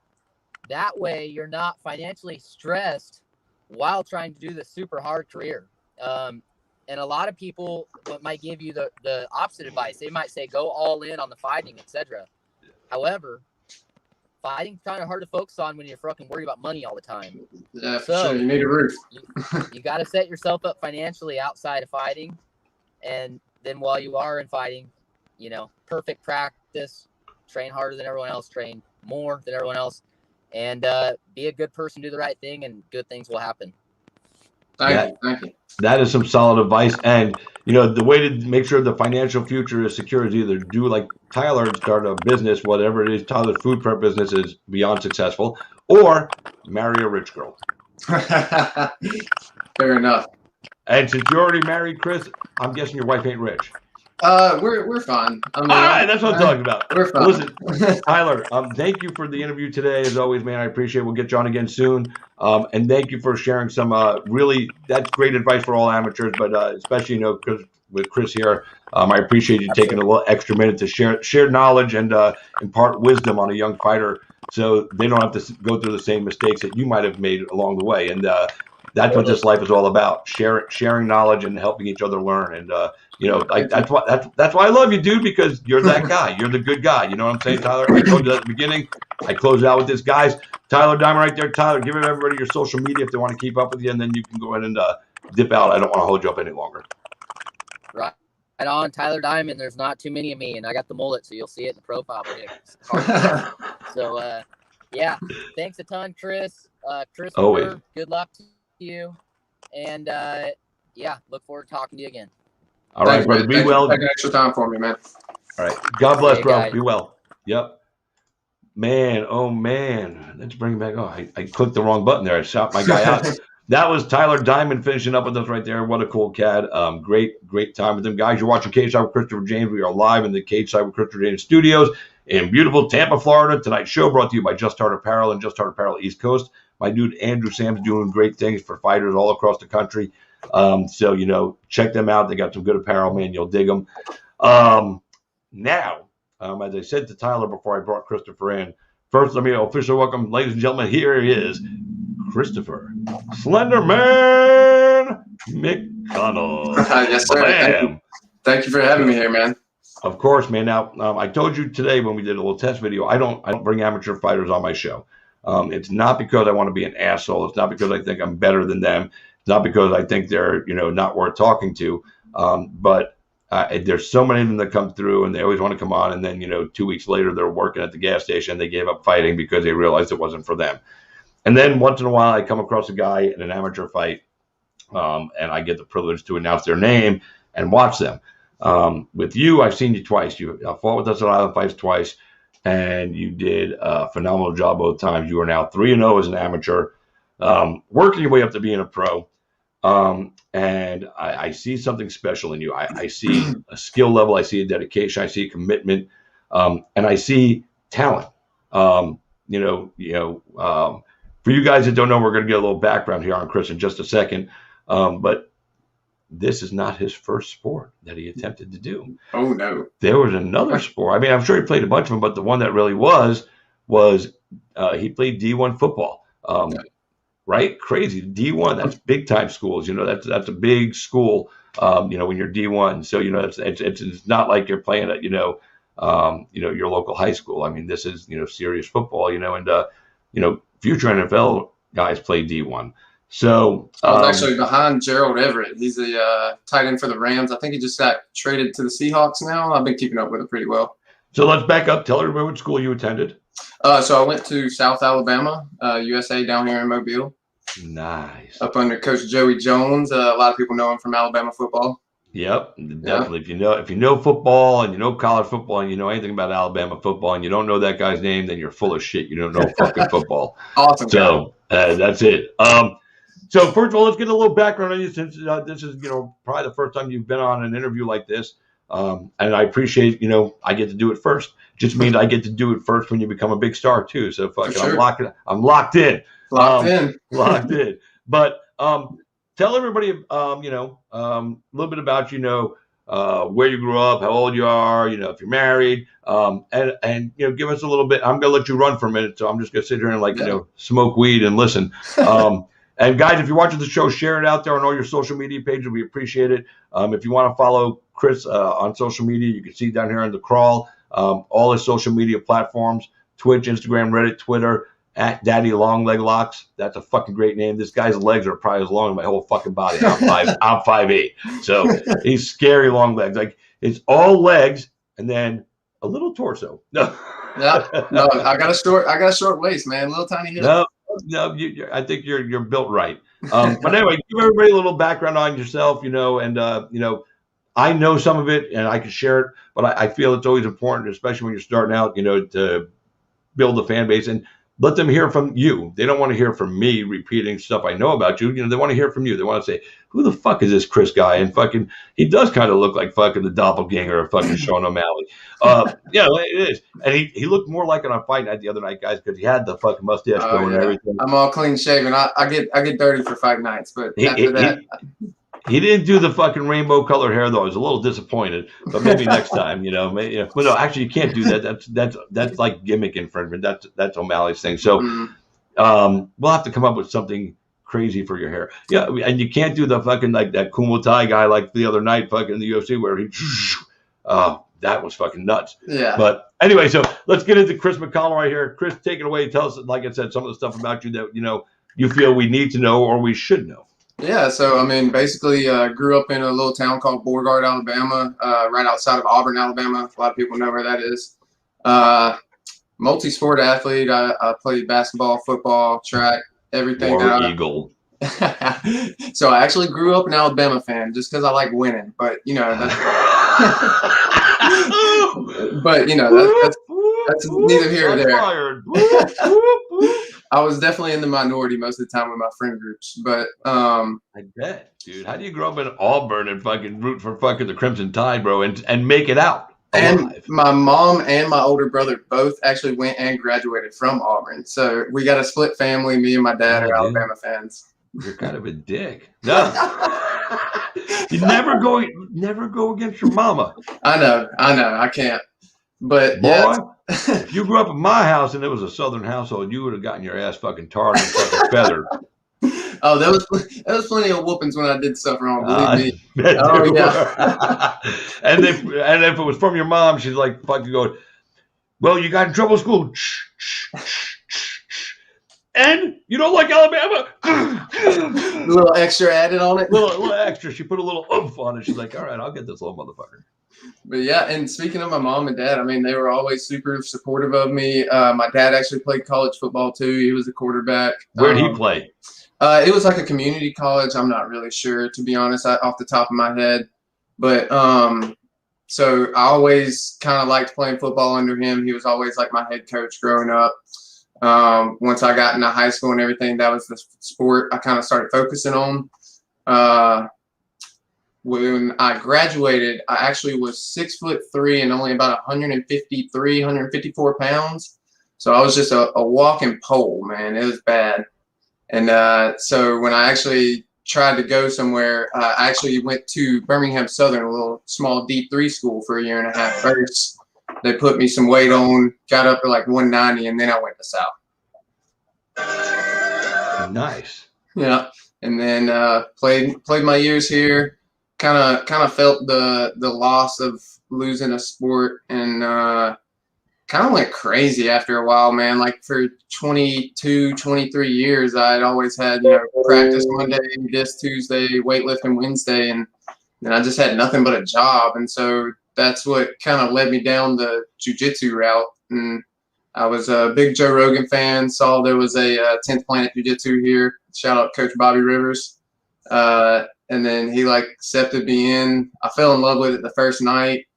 you're not financially stressed while trying to do this super hard career. And a lot of people might give you the opposite advice. They might say, go all in on the fighting, etc. However, fighting's kind of hard to focus on when you're fucking worried about money all the time. Yeah, so sure. You need a roof. you got to set yourself up financially outside of fighting. And then while you are in fighting, you know, perfect practice, train harder than everyone else, train more than everyone else, and be a good person, do the right thing, and good things will happen. Thank you. That is some solid advice. And, you know, the way to make sure the financial future is secure is either do like Tyler and start a business, whatever it is, Tyler's food prep business is beyond successful, or marry a rich girl. Fair enough. And since you're already married, Chris, I'm guessing your wife ain't rich. We're fine. I mean, all right, that's what I'm talking about. We're fine. Listen, Tyler, thank you for the interview today. As always, man, I appreciate it. We'll get you on again soon. And thank you for sharing some that's great advice for all amateurs, but especially, you know, because with Chris here, I appreciate you taking a little extra minute to share knowledge and impart wisdom on a young fighter so they don't have to go through the same mistakes that you might have made along the way. And that's what this life is all about: sharing knowledge and helping each other learn. And you know, like that's why I love you, dude, because you're that guy. You're the good guy. You know what I'm saying, Tyler? I told you that at the beginning. I close out with this, guys. Tyler Diamond right there. Tyler, give everybody your social media if they want to keep up with you, and then you can go ahead and dip out. I don't want to hold you up any longer. Right on, Tyler Diamond. There's not too many of me, and I got the mullet, so you'll see it in the profile pic. So, yeah, thanks a ton, Chris. Christopher, good luck to you, and yeah, look forward to talking to you again. All right, brother. Be well. Taking extra time for me, man. All right. God bless, bro. Guys. Be well. Yep. Man, oh man. Let's bring him back. Oh, I clicked the wrong button there. I shot my guy out. That was Tyler Diamond finishing up with us right there. What a cool cat. Great time with them. Guys, you're watching Cage Side with Christopher Jaynes. We are live in the Cage Side with Christopher Jaynes studios in beautiful Tampa, Florida. Tonight's show brought to you by Just Heart Apparel and Just Heart Apparel East Coast. My dude Andrew Sam's doing great things for fighters all across the country. So, you know, check them out. They got some good apparel, man. You'll dig them. Now, as I said to Tyler before I brought Christopher in, first, let me officially welcome, ladies and gentlemen, here he is, Christopher Slenderman McConnell. Yes, sir. Thank you for having me here, man. Of course, man. Now, I told you today when we did a little test video, I don't bring amateur fighters on my show. It's not because I want to be an asshole. It's not because I think I'm better than them. It's not because I think they're, you know, not worth talking to. But there's so many of them that come through and they always want to come on. And then, you know, 2 weeks later, they're working at the gas station. They gave up fighting because they realized it wasn't for them. And then once in a while, I come across a guy in an amateur fight and I get the privilege to announce their name and watch them. With you, I've seen you twice. You fought with us at Island Fights twice, and you did a phenomenal job both times. You are now 3-0 as an amateur, working your way up to being a pro. And I see something special in you. I see a skill level. I see a dedication. I see a commitment, and I see talent. For you guys that don't know, we're going to get a little background here on Chris in just a second. But this is not his first sport that he attempted to do. Oh, no. There was another sport. I mean, I'm sure he played a bunch of them, but the one that really was he played D1 football. Right? Crazy. D1, that's big time schools. That's a big school, when you're D1. So, it's not like you're playing at, your local high school. I mean, this is, serious football, and future NFL guys play D1. So I was actually behind Gerald Everett. He's the tight end for the Rams. I think he just got traded to the Seahawks now. I've been keeping up with him pretty well. So let's back up. Tell everybody what school you attended. So I went to South Alabama, USA, down here in Mobile. Nice. Up under Coach Joey Jones. A lot of people know him from Alabama football. Yep, definitely. Yeah. If you know football and you know college football and you know anything about Alabama football and you don't know that guy's name, then you're full of shit. You don't know fucking football. Awesome. So that's it. So first of all, let's get a little background on you since this is probably the first time you've been on an interview like this. And I appreciate I get to do it first. Just means I get to do it first when you become a big star too. So fucking sure. I'm locked in. Locked in. But tell everybody a little bit about where you grew up, how old you are, if you're married, and give us a little bit. I'm gonna let you run for a minute, so I'm just gonna sit here and smoke weed and listen. And guys, if you're watching the show, share it out there on all your social media pages. We appreciate it. If you want to follow Chris on social media, you can see down here in the crawl all his social media platforms: Twitch, Instagram, Reddit, Twitter. At Daddy Long Leg Locks. That's a fucking great name. This guy's legs are probably as long as my whole fucking body. I'm 5'8". So he's scary long legs. Like it's all legs and then a little torso. No, I got a short waist, man. Little tiny hips. No, I think you're built right. But anyway, give everybody a little background on yourself, and I know some of it and I can share it, but I feel it's always important, especially when you're starting out, to build a fan base and let them hear from you. They don't want to hear from me repeating stuff I know about you. They want to hear from you. They want to say, who the fuck is this Chris guy? And fucking, he does kind of look like fucking the doppelganger of fucking Sean O'Malley. It is. And he looked more like it on Fight Night the other night, guys, because he had the fucking mustache going and everything. I'm all clean shaven. I get dirty for Fight Nights, but after that. He didn't do the fucking rainbow colored hair though. I was a little disappointed, but maybe next time, Well, no, actually, you can't do that. That's like gimmick infringement. That's O'Malley's thing. So, we'll have to come up with something crazy for your hair. Yeah, and you can't do the fucking like that Kumo Tai guy like the other night, fucking in the UFC where he. That was fucking nuts. Yeah. But anyway, so let's get into Chris McConnell right here. Chris, take it away. Tell us, like I said, some of the stuff about you that you feel we need to know or we should know. Yeah, so I mean, basically, grew up in a little town called Beauregard, Alabama, right outside of Auburn, Alabama. A lot of people know where that is. Multi-sport athlete. I played basketball, football, track, everything. War Eagle. So I actually grew up an Alabama fan just because I like winning. But that's that's neither here nor there. I was definitely in the minority most of the time with my friend groups, but I bet, dude. How do you grow up in Auburn and fucking root for fucking the Crimson Tide, bro, and make it out alive? And my mom and my older brother both actually went and graduated from Auburn, so we got a split family. Me and my dad are Alabama fans. You're kind of a dick. No, you never go against your mama. I know, I can't. But boy, yeah. If you grew up in my house and it was a Southern household, you would have gotten your ass fucking tarred and fucking feathered. Oh, there was plenty of whoopings when I did stuff wrong. Believe me. Oh yeah. and if it was from your mom, she's like fucking going, well, you got in trouble at school. And you don't like Alabama? A little extra added on it. Little extra. She put a little oomph on it. She's like, all right, I'll get this little motherfucker. But yeah, and speaking of my mom and dad, I mean, they were always super supportive of me. My dad actually played college football too. He was a quarterback. Where'd he play? It was like a community college. I'm not really sure, to be honest, off the top of my head. But So I always kind of liked playing football under him. He was always like my head coach growing up. Once I got into high school and everything, that was the sport I kind of started focusing on. When I graduated, I actually was 6'3" and only about 153, 154 pounds. So I was just a walking pole, man. It was bad. And so when I actually tried to go somewhere, I actually went to Birmingham Southern, a little small D3 school for a year and a half first. They put me some weight on, got up to like 190, and then I went to South. Nice. Yeah. And then played my years here. Kind of felt the loss of losing a sport, and kind of went crazy after a while, man. Like for 22, 23 years, I'd always had, practice Monday, this Tuesday, weightlifting Wednesday, and I just had nothing but a job. And so that's what kind of led me down the jiu-jitsu route. And I was a big Joe Rogan fan, saw there was a 10th Planet Jiu-Jitsu here. Shout out Coach Bobby Rivers. And then he accepted me in. I fell in love with it the first night.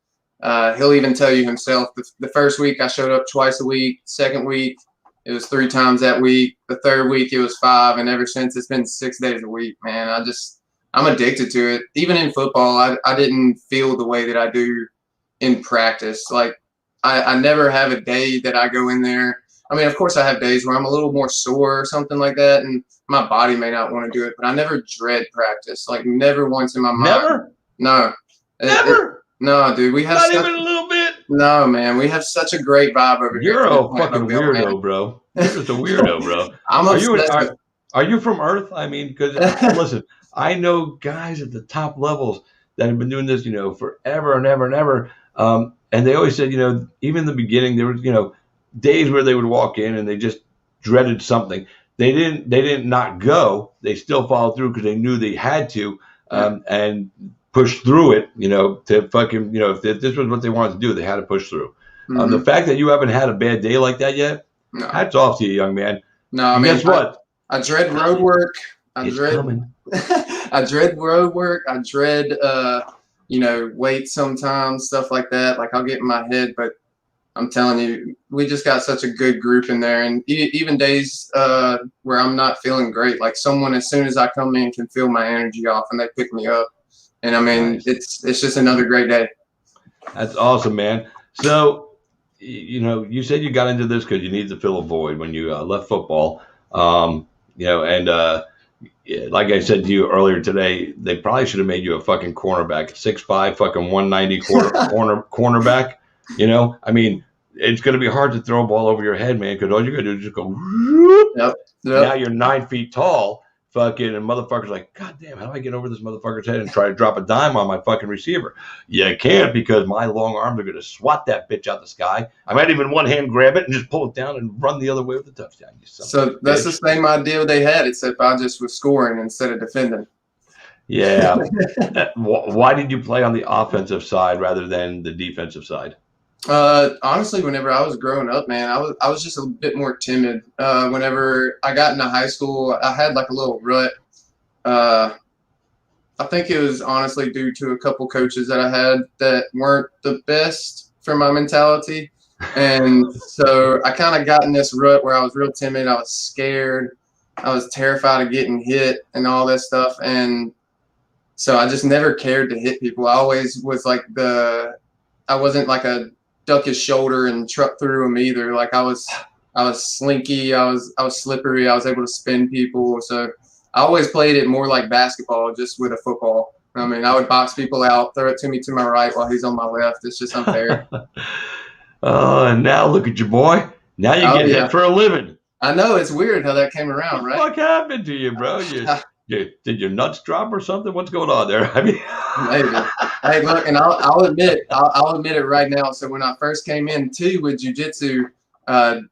He'll even tell you himself. The first week I showed up twice a week. Second week it was 3 times that week. The third week it was 5, and ever since it's been 6 days a week. Man, I'm addicted to it. Even in football, I didn't feel the way that I do in practice. Like I never have a day that I go in there. I mean, of course I have days where I'm a little more sore or something like that, and my body may not want to do it, but I never dread practice. Like never once in my mind. Never? No. Never? No, dude. We have Not even a little bit? No, man. We have such a great vibe over here. You're a fucking weirdo, bro. You're just a weirdo, bro. Are you from Earth? I mean, because listen, I know guys at the top levels that have been doing this, forever and ever and ever. And they always said, even in the beginning, there was, days where they would walk in and they just dreaded something. They didn't not go. They still followed through because they knew they had to, and push through it, to fucking, if this was what they wanted to do, they had to push through. Mm-hmm. The fact that you haven't had a bad day like that yet, hats off to you, young man. No, I mean, guess what? I dread road work. I dread road work. I dread, weight sometimes, stuff like that. Like I'll get in my head, but I'm telling you, we just got such a good group in there. And even days where I'm not feeling great, like someone, as soon as I come in, can feel my energy off and they pick me up. And I mean, nice. It's just another great day. That's awesome, man. So, you said you got into this because you needed to fill a void when you left football. Like I said to you earlier today, they probably should have made you a fucking cornerback, 6'5", fucking 190 cornerback. I mean, it's going to be hard to throw a ball over your head, man, because all you're going to do is just go. Yep. Now you're 9 feet tall. Fucking, and motherfuckers like, God damn, how do I get over this motherfucker's head and try to drop a dime on my fucking receiver? You can't, because my long arms are going to swat that bitch out the sky. I might even one hand grab it and just pull it down and run the other way with the touchdown. So that's the same idea they had, except I just was scoring instead of defending. Yeah. Why did you play on the offensive side rather than the defensive side? Honestly, whenever I was growing up, man, I was just a bit more timid. Whenever I got into high school, I had like a little rut. I think it was honestly due to a couple coaches that I had that weren't the best for my mentality. And so I kind of got in this rut where I was real timid. I was scared. I was terrified of getting hit and all that stuff. And so I just never cared to hit people. I always was like I wasn't like a duck his shoulder and truck through him either. Like I was slinky. I was slippery. I was able to spin people. So I always played it more like basketball, just with a football. I mean, I would box people out, throw it to me to my right while he's on my left. It's just unfair. And now look at you, boy. Now you get hit for a living. I know, it's weird how that came around, right? What happened to you, bro? Did your nuts drop or something? What's going on there? I mean, maybe. Hey, look, and I'll admit it right now. So when I first came in too with jiu-jitsu,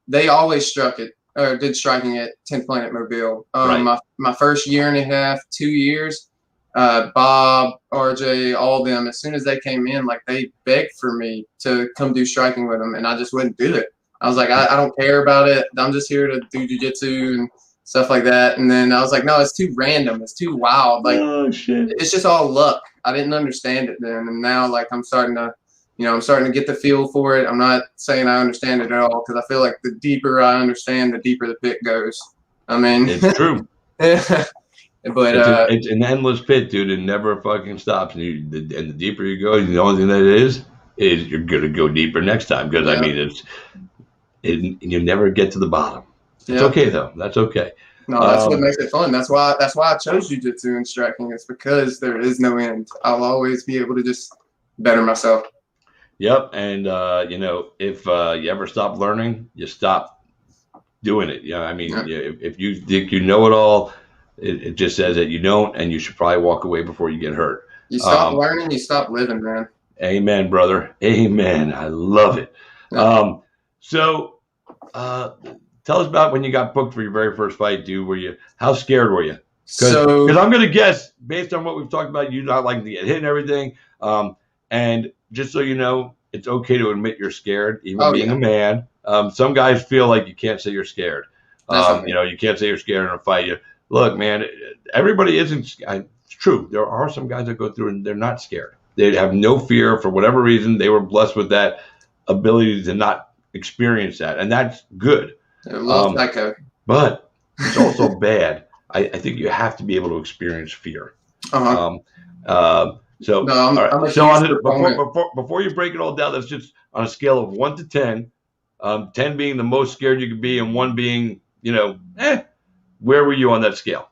they always did striking at 10th Planet Mobile. Right. My first year and a half, 2 years, Bob, RJ, all of them, as soon as they came in, like they begged for me to come do striking with them, and I just wouldn't do it. I was like, I don't care about it. I'm just here to do jiu-jitsu and stuff like that. And then I was like, no, it's too random. It's too wild. Like, oh, shit. It's just all luck. I didn't understand it then. And now, like, I'm starting to I'm starting to get the feel for it. I'm not saying I understand it at all, because I feel like the deeper I understand, the deeper the pit goes. I mean, It's true. but It's an endless pit, dude. It never fucking stops. And the deeper you go, the only thing that is you're gonna go deeper next time. Because I mean, you never get to the bottom. It's okay though. That's okay. No, that's what makes it fun. That's why I chose jiu-jitsu and striking. It's because there is no end. I'll always be able to just better myself. Yep. And if you ever stop learning, you stop doing it. I mean, if you think you know it all, it just says that you don't, and you should probably walk away before you get hurt. You stop learning, you stop living, man. Amen, brother. Amen. I love it. Yeah. Tell us about when you got booked for your very first fight, dude. How scared were you? Because So I'm going to guess, based on what we've talked about, you not liking to get hit and everything. And just so you know, it's okay to admit you're scared, even being a man. Some guys feel like you can't say you're scared. You can't say you're scared in a fight. Look, man, everybody isn't. It's true. There are some guys that go through and they're not scared. They have no fear for whatever reason. They were blessed with that ability to not experience that, and that's good. But it's also bad. I think you have to be able to experience fear. Uh-huh. Before you break it all down, let's just on a scale of 1 to 10, 10 being the most scared you could be, and 1 being, where were you on that scale?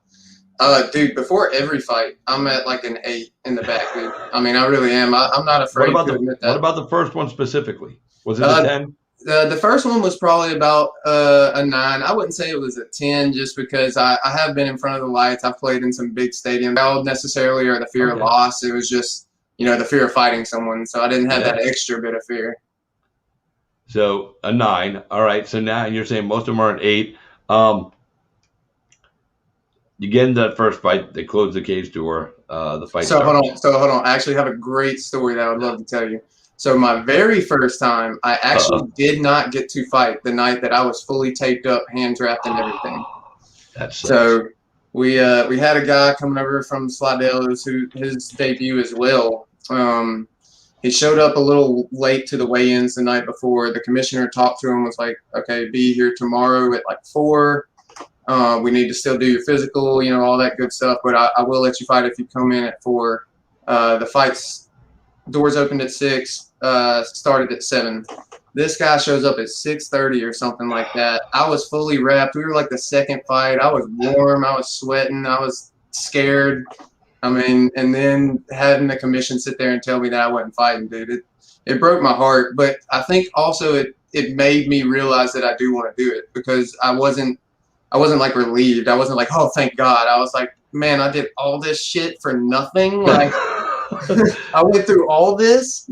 Dude, before every fight, I'm at like an 8 in the back, dude. I mean, I really am. I'm not afraid to admit that. What about the first one specifically? Was it a 10? The first one was probably about a 9. I wouldn't say it was a 10, just because I have been in front of the lights. I've played in some big stadiums. I don't necessarily or the fear of loss. It was just, the fear of fighting someone. So I didn't have that extra bit of fear. So a 9. All right. So now you're saying most of them are an 8. You get into that first fight. They close the cage door. The fight. So hold on. I actually have a great story that I would love to tell you. So my very first time, I actually did not get to fight the night that I was fully taped up, hands wrapped, and everything. So we had a guy coming over from Slidell's who his debut as well. He showed up a little late to the weigh-ins the night before. The commissioner talked to him, was like, "Okay, be here tomorrow at like 4. We need to still do your physical, all that good stuff. But I will let you fight if you come in at 4. The fight's doors opened at 6, started at 7. This guy shows up at 6:30 or something like that. I was fully wrapped. We were like the second fight. I was warm. I was sweating. I was scared. I mean, and then having the commission sit there and tell me that I wasn't fighting, dude, it broke my heart. But I think also it made me realize that I do want to do it, because I wasn't like relieved. I wasn't like, oh, thank God. I was like, man, I did all this shit for nothing. Like, I went through all this.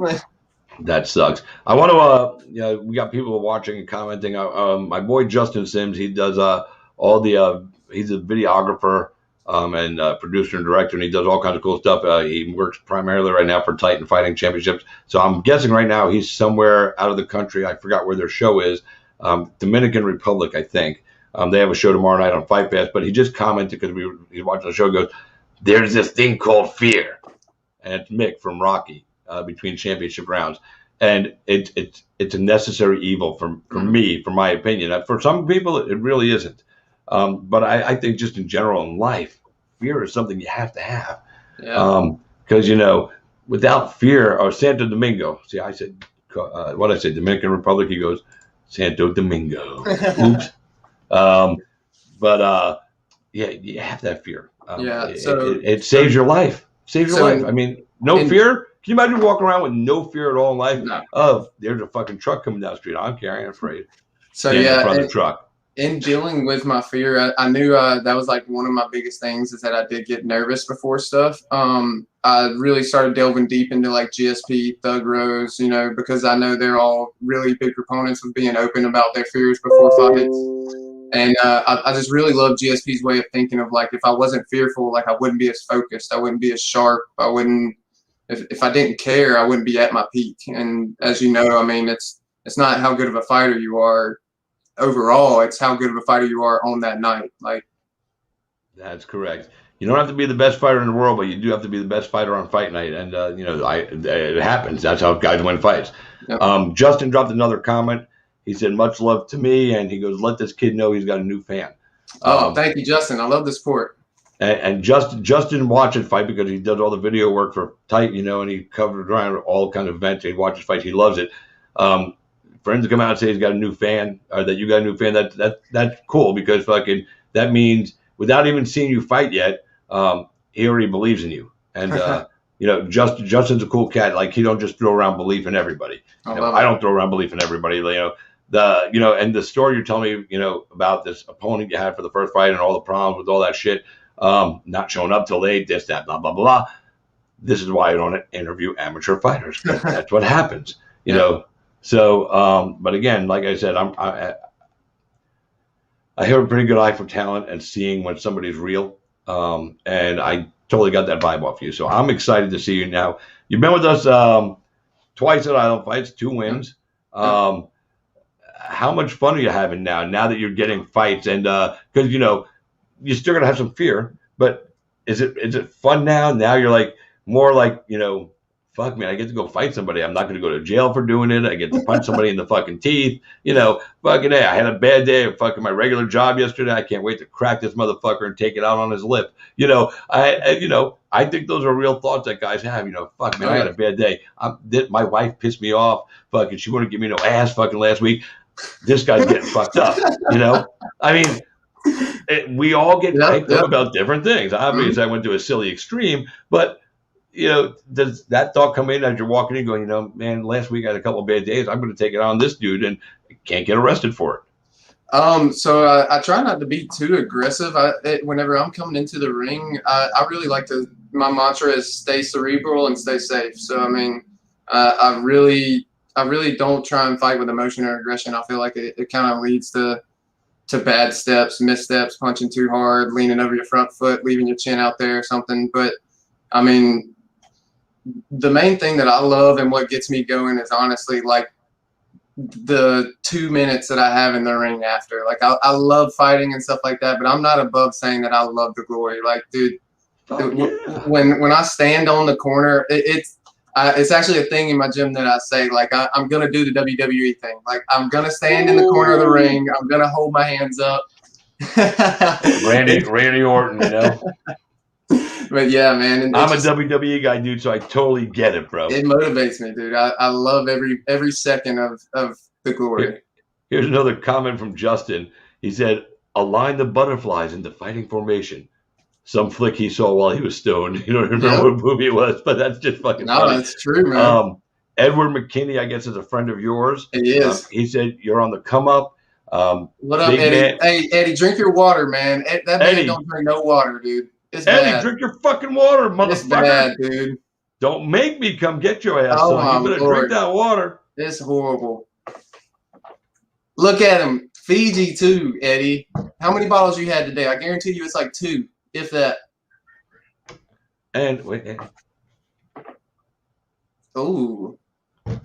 That sucks. I want to, we got people watching and commenting. My boy Justin Sims, he does he's a videographer and producer and director, and he does all kinds of cool stuff. He works primarily right now for Titan Fighting Championships. So I'm guessing right now he's somewhere out of the country. I forgot where their show is. Dominican Republic, I think. They have a show tomorrow night on Fight Pass, but he just commented because he's watching the show. Goes, there's this thing called fear, and it's Mick from Rocky between championship rounds, and it's a necessary evil for me, for my opinion. For some people, it really isn't, but I think just in general in life, fear is something you have to have. Because without fear, or Santo Domingo. See, I said what I said, Dominican Republic. He goes Santo Domingo. Oops. Yeah, you have that fear. It saves your life. Saves your life. I mean, fear. Can you imagine walking around with no fear at all in life? No. Oh, there's a fucking truck coming down the street. I don't care. I ain't afraid. So in front of the truck. In dealing with my fear, I knew that was like one of my biggest things, is that I did get nervous before stuff. I really started delving deep into like GSP, Thug Rose, because I know they're all really big proponents of being open about their fears before fights. And I just really love GSP's way of thinking of, like, if I wasn't fearful, like, I wouldn't be as focused. I wouldn't be as sharp. I wouldn't, if I didn't care, I wouldn't be at my peak. And as you know, I mean, it's not how good of a fighter you are overall. It's how good of a fighter you are on that night. Like, that's correct. you don't have to be the best fighter in the world, but you do have to be the best fighter on fight night. And it happens. That's how guys win fights. Yep. Justin dropped another comment. He said, "Much love to me," and he goes, "Let this kid know he's got a new fan." Thank you, Justin. I love the sport. And Justin watches fight because he does all the video work for Tight, and he covers around all kind of events. He watches fights. He loves it. Friends come out and say he's got a new fan, or that you got a new fan. That's cool, because fucking that means without even seeing you fight yet, he already believes in you. And Justin's a cool cat. Like, he don't just throw around belief in everybody. I don't throw around belief in everybody. And the story you're telling me, about this opponent you had for the first fight and all the problems with all that shit. Not showing up till late, this, that, blah, blah, blah. This is why I don't interview amateur fighters. That's what happens, know. So, but again, like I said, I have a pretty good eye for talent and seeing when somebody's real. And I totally got that vibe off you. So I'm excited to see you now. You've been with us twice at Island Fights, 2 wins. How much fun are you having now that you're getting fights? And because you're still gonna have some fear, but is it fun now? Now you're like more like, fuck man, I get to go fight somebody. I'm not gonna go to jail for doing it. I get to punch somebody in the fucking teeth. Fucking hey, I had a bad day of fucking my regular job yesterday. I can't wait to crack this motherfucker and take it out on his lip. I think those are real thoughts that guys have. Fuck man, I had a bad day. My wife pissed me off. Fucking, she wouldn't give me no ass fucking last week. This guy's getting fucked up. I mean. We all get hyped up about different things. Obviously, I went to a silly extreme, but does that thought come in as you're walking in, going, man, last week I had a couple of bad days. I'm going to take it on this dude and can't get arrested for it. So I try not to be too aggressive. Whenever I'm coming into the ring, I really like to. My mantra is stay cerebral and stay safe. So I mean, I really don't try and fight with emotion or aggression. I feel like it kind of leads to bad steps, missteps, punching too hard, leaning over your front foot, leaving your chin out there or something. But I mean, the main thing that I love and what gets me going is honestly like the 2 minutes that I have in the ring after. Like I love fighting and stuff like that, but I'm not above saying that I love the glory. Like, dude, when I stand on the corner, it's actually a thing in my gym that I say, like, I'm going to do the WWE thing. Like, I'm going to stand in the corner of the ring. I'm going to hold my hands up. Randy Orton, But, yeah, man. I'm a WWE guy, dude, so I totally get it, bro. It motivates me, dude. I love every second of the glory. Here's another comment from Justin. He said, align the butterflies into fighting formation. Some flick he saw while he was stoned. You don't remember what movie it was, but that's just fucking funny. That's true, man. Edward McKinney, I guess, is a friend of yours. He is. He said, you're on the come up. What up, Eddie? Hey, Eddie, drink your water, man. That man don't drink no water, dude. It's Eddie, bad. Drink your fucking water, motherfucker. It's bad, dude. Don't make me come get your ass, son. You better drink that water. It's horrible. Look at him. Fiji, too, Eddie. How many bottles you had today? I guarantee you it's like 2. If that. And wait. Ooh.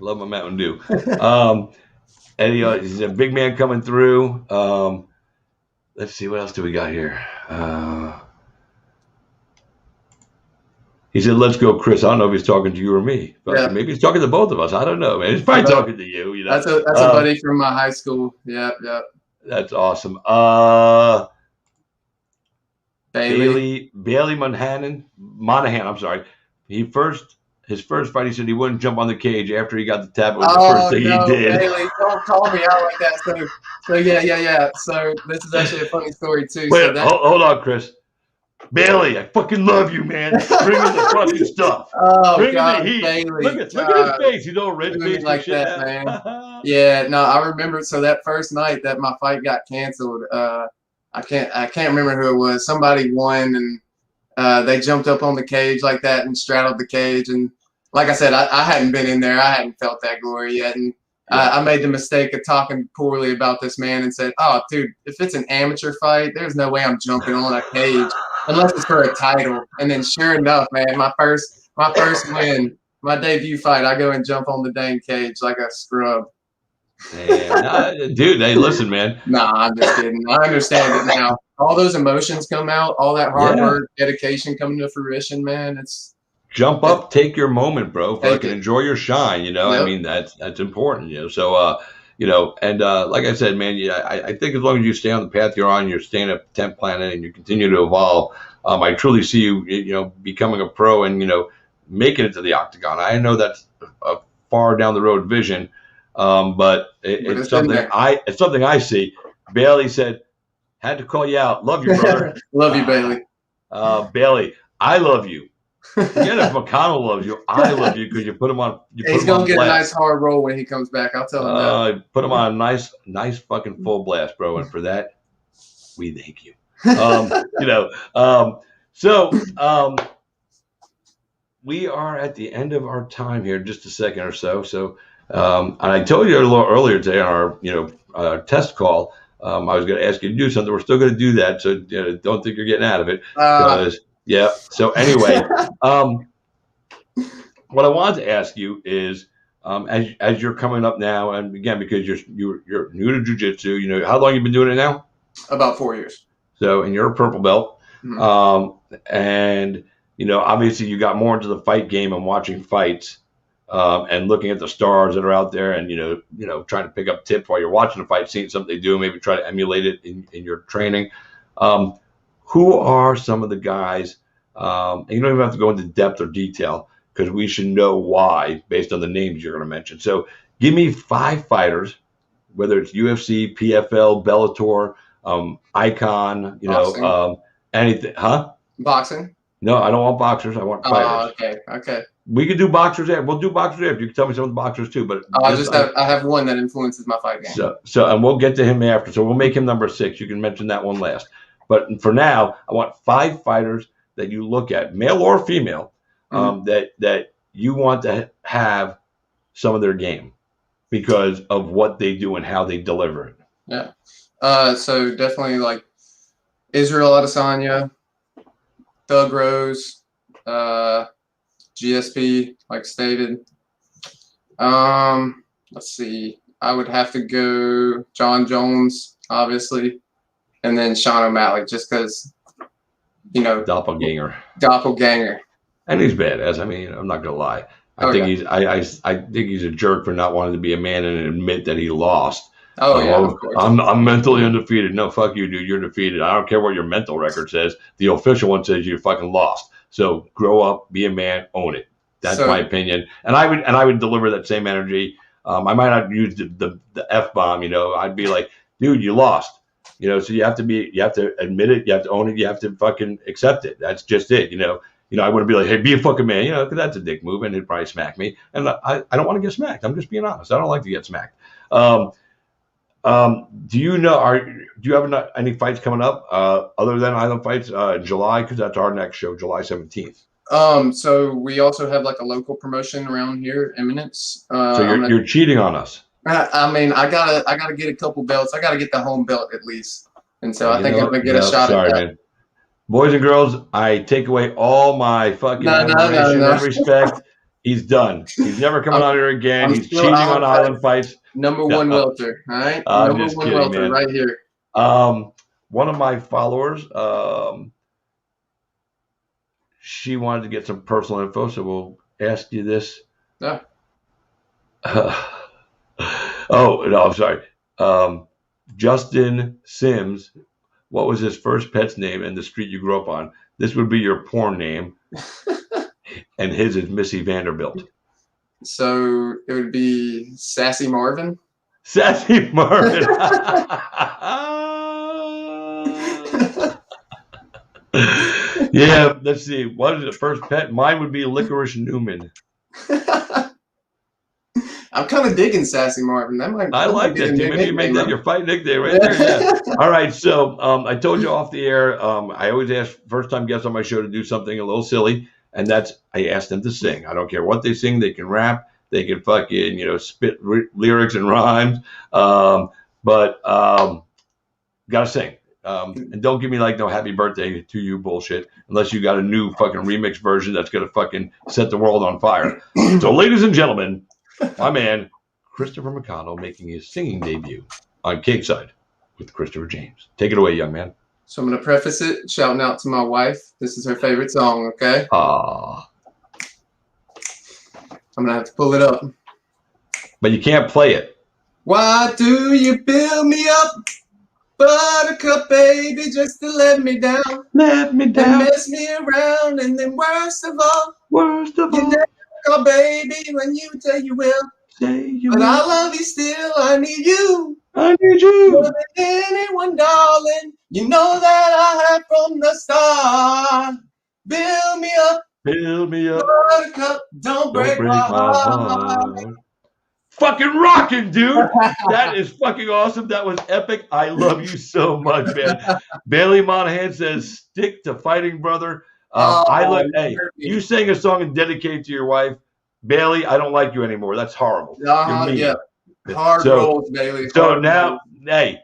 Love my Mountain Dew. Eddie, he's a big man coming through. Let's see, what else do we got here? He said, let's go, Chris. I don't know if he's talking to you or me. But maybe he's talking to both of us. I don't know, man. He's probably talking to you. That's a buddy from my high school. Yep. That's awesome. Bailey Monahan. I'm sorry. His first fight, he said he wouldn't jump on the cage after he got the tap. It was the first thing he did. Bailey, don't call me out like that. So yeah. So this is actually a funny story too. Wait, hold on, Chris. Bailey, I fucking love you, man. Bring me the fucking stuff. Bring God, me the heat. Bailey, look at his face. He's all red face like that, man. Yeah, no, I remember. So that first night that my fight got canceled, I can't remember who it was. Somebody won, and they jumped up on the cage like that and straddled the cage. And like I said, I hadn't been in there. I hadn't felt that glory yet. And I made the mistake of talking poorly about this man and said, oh, dude, if it's an amateur fight, there's no way I'm jumping on a cage unless it's for a title. And then sure enough, man, my first win, my debut fight, I go and jump on the dang cage like a scrub. Man, dude, hey, listen, man. Nah, I'm just kidding. I understand it now. All those emotions come out, all that hard work, dedication coming to fruition, man. Jump up, take your moment, bro. Take Fucking it. enjoy your shine. I Yep. mean, that's important. So and like I said, man, I think as long as you stay on the path you're on, you're staying at 10th Planet, and you continue to evolve, I truly see you, becoming a pro and making it to the octagon. I know that's a far down the road vision, but it's something I see. Bailey said, had to call you out. Love you, brother. Love you, Bailey. Bailey, I love you. Again, if McConnell loves you, I love you because you put him on. He's gonna get a nice hard roll when he comes back. I'll tell him that. Put him on a nice fucking full blast, bro. And for that, we thank you. We are at the end of our time here, just a second or so. So, and I told you a little earlier today on our test call, I was going to ask you to do something. We're still going to do that, so don't think you're getting out of it. Yeah. So anyway, what I wanted to ask you is, as you're coming up now, and again because you're new to jiu-jitsu, how long you been doing it now? About 4 years. So, and you're a purple belt, and obviously you got more into the fight game and watching fights, and looking at the stars that are out there, and trying to pick up tips while you're watching the fight, seeing something they do, maybe try to emulate it in your training. Who are some of the guys, and you don't even have to go into depth or detail because we should know why based on the names you're going to mention. So give me 5 fighters, whether it's UFC, PFL, Bellator, Icon, anything. Huh? Boxing? No, I don't want boxers. I want fighters. Okay. We could do boxers there. We'll do boxers there. You can tell me some of the boxers too. But I have one that influences my fight game. So and we'll get to him after. So we'll make him number 6. You can mention that one last. But for now, I want 5 fighters that you look at, male or female, that you want to have some of their game because of what they do and how they deliver it. Yeah. So definitely like Israel Adesanya, Thug Rose, GSP, like stated. Let's see. I would have to go John Jones, obviously. And then Sean O'Malley, just because, Doppelganger. And he's badass. I mean, I'm not gonna lie. I think he's a jerk for not wanting to be a man and admit that he lost. Of course. I'm mentally undefeated. No, fuck you, dude. You're defeated. I don't care what your mental record says. The official one says you fucking lost. So grow up, be a man, own it. That's my opinion. And I would deliver that same energy. I might not use the F-bomb. I'd be like, dude, you lost. So you have to admit it, you have to own it, you have to fucking accept it. That's just it. I wouldn't be like, hey, be a fucking man, because that's a dick move, and he'd probably smack me. And I don't want to get smacked. I'm just being honest. I don't like to get smacked. Do you have any fights coming up other than Island Fights in July? Because that's our next show, July 17th. So we also have like a local promotion around here, Eminence. So you're cheating on us. I mean, I gotta get a couple belts. I gotta get the home belt at least, and so I think I'm gonna get a shot at that. Man. Boys and girls, I take away all my fucking admiration and respect. He's done. He's never coming out here again. He's cheating on Island Fights. Number 1 welter, all right. I'm just kidding, welter, man. Right here. One of my followers, she wanted to get some personal info, so we'll ask you this. Yeah. Oh, no, I'm sorry. Justin Sims, what was his first pet's name and the street you grew up on? This would be your porn name. And his is Missy Vanderbilt. So it would be Sassy Marvin? Sassy Marvin. Yeah, let's see. What is the first pet? Mine would be Licorice Newman. I'm kind of digging Sassy Marvin. I like that, dude. Maybe you make that your fight nickname right there. Yeah. All right. So I told you off the air, I always ask first-time guests on my show to do something a little silly, and that's I ask them to sing. I don't care what they sing. They can rap. They can fucking spit lyrics and rhymes. But gotta sing. And don't give me like no happy birthday to you bullshit unless you got a new fucking remix version that's gonna fucking set the world on fire. So, ladies and gentlemen, my man, Christopher McConnell making his singing debut on Kingside with Christopher Jaynes. Take it away, young man. So I'm going to preface it, shouting out to my wife. This is her favorite song, okay? Ah. I'm going to have to pull it up. But you can't play it. Why do you build me up, buttercup baby, just to let me down? Let me And down. mess me around, and then worst of all, Worst of you all, never call baby when you say you will. say you But will. I love you still, I need you. I need you. More than anyone, darling. You know that I have from the start. Build me up, Build me up. buttercup, don't break my heart. Fucking rocking, dude. That is fucking awesome. That was epic. I love you so much, man. Bailey Monahan says, stick to fighting, brother. Hey, you sang a song and dedicated to your wife. Bailey, I don't like you anymore. That's horrible. Yeah. Hard rolls, Bailey. So now, hey,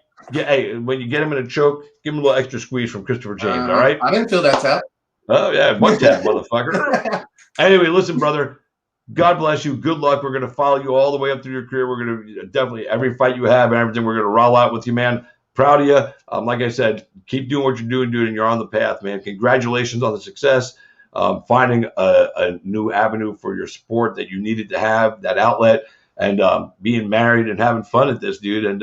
when you get him in a choke, give him a little extra squeeze from Christopher Jaynes, all right? I didn't feel that tap. Oh, yeah, one tap, motherfucker. Anyway, listen, brother. God bless you. Good luck. We're going to follow you all the way up through your career. We're going to definitely, every fight you have and everything, we're going to roll out with you, man. Proud of you. Like I said, keep doing what you're doing, dude, and you're on the path, man. Congratulations on the success. Finding a new avenue for your sport that you needed to have, that outlet, and being married and having fun at this, dude. And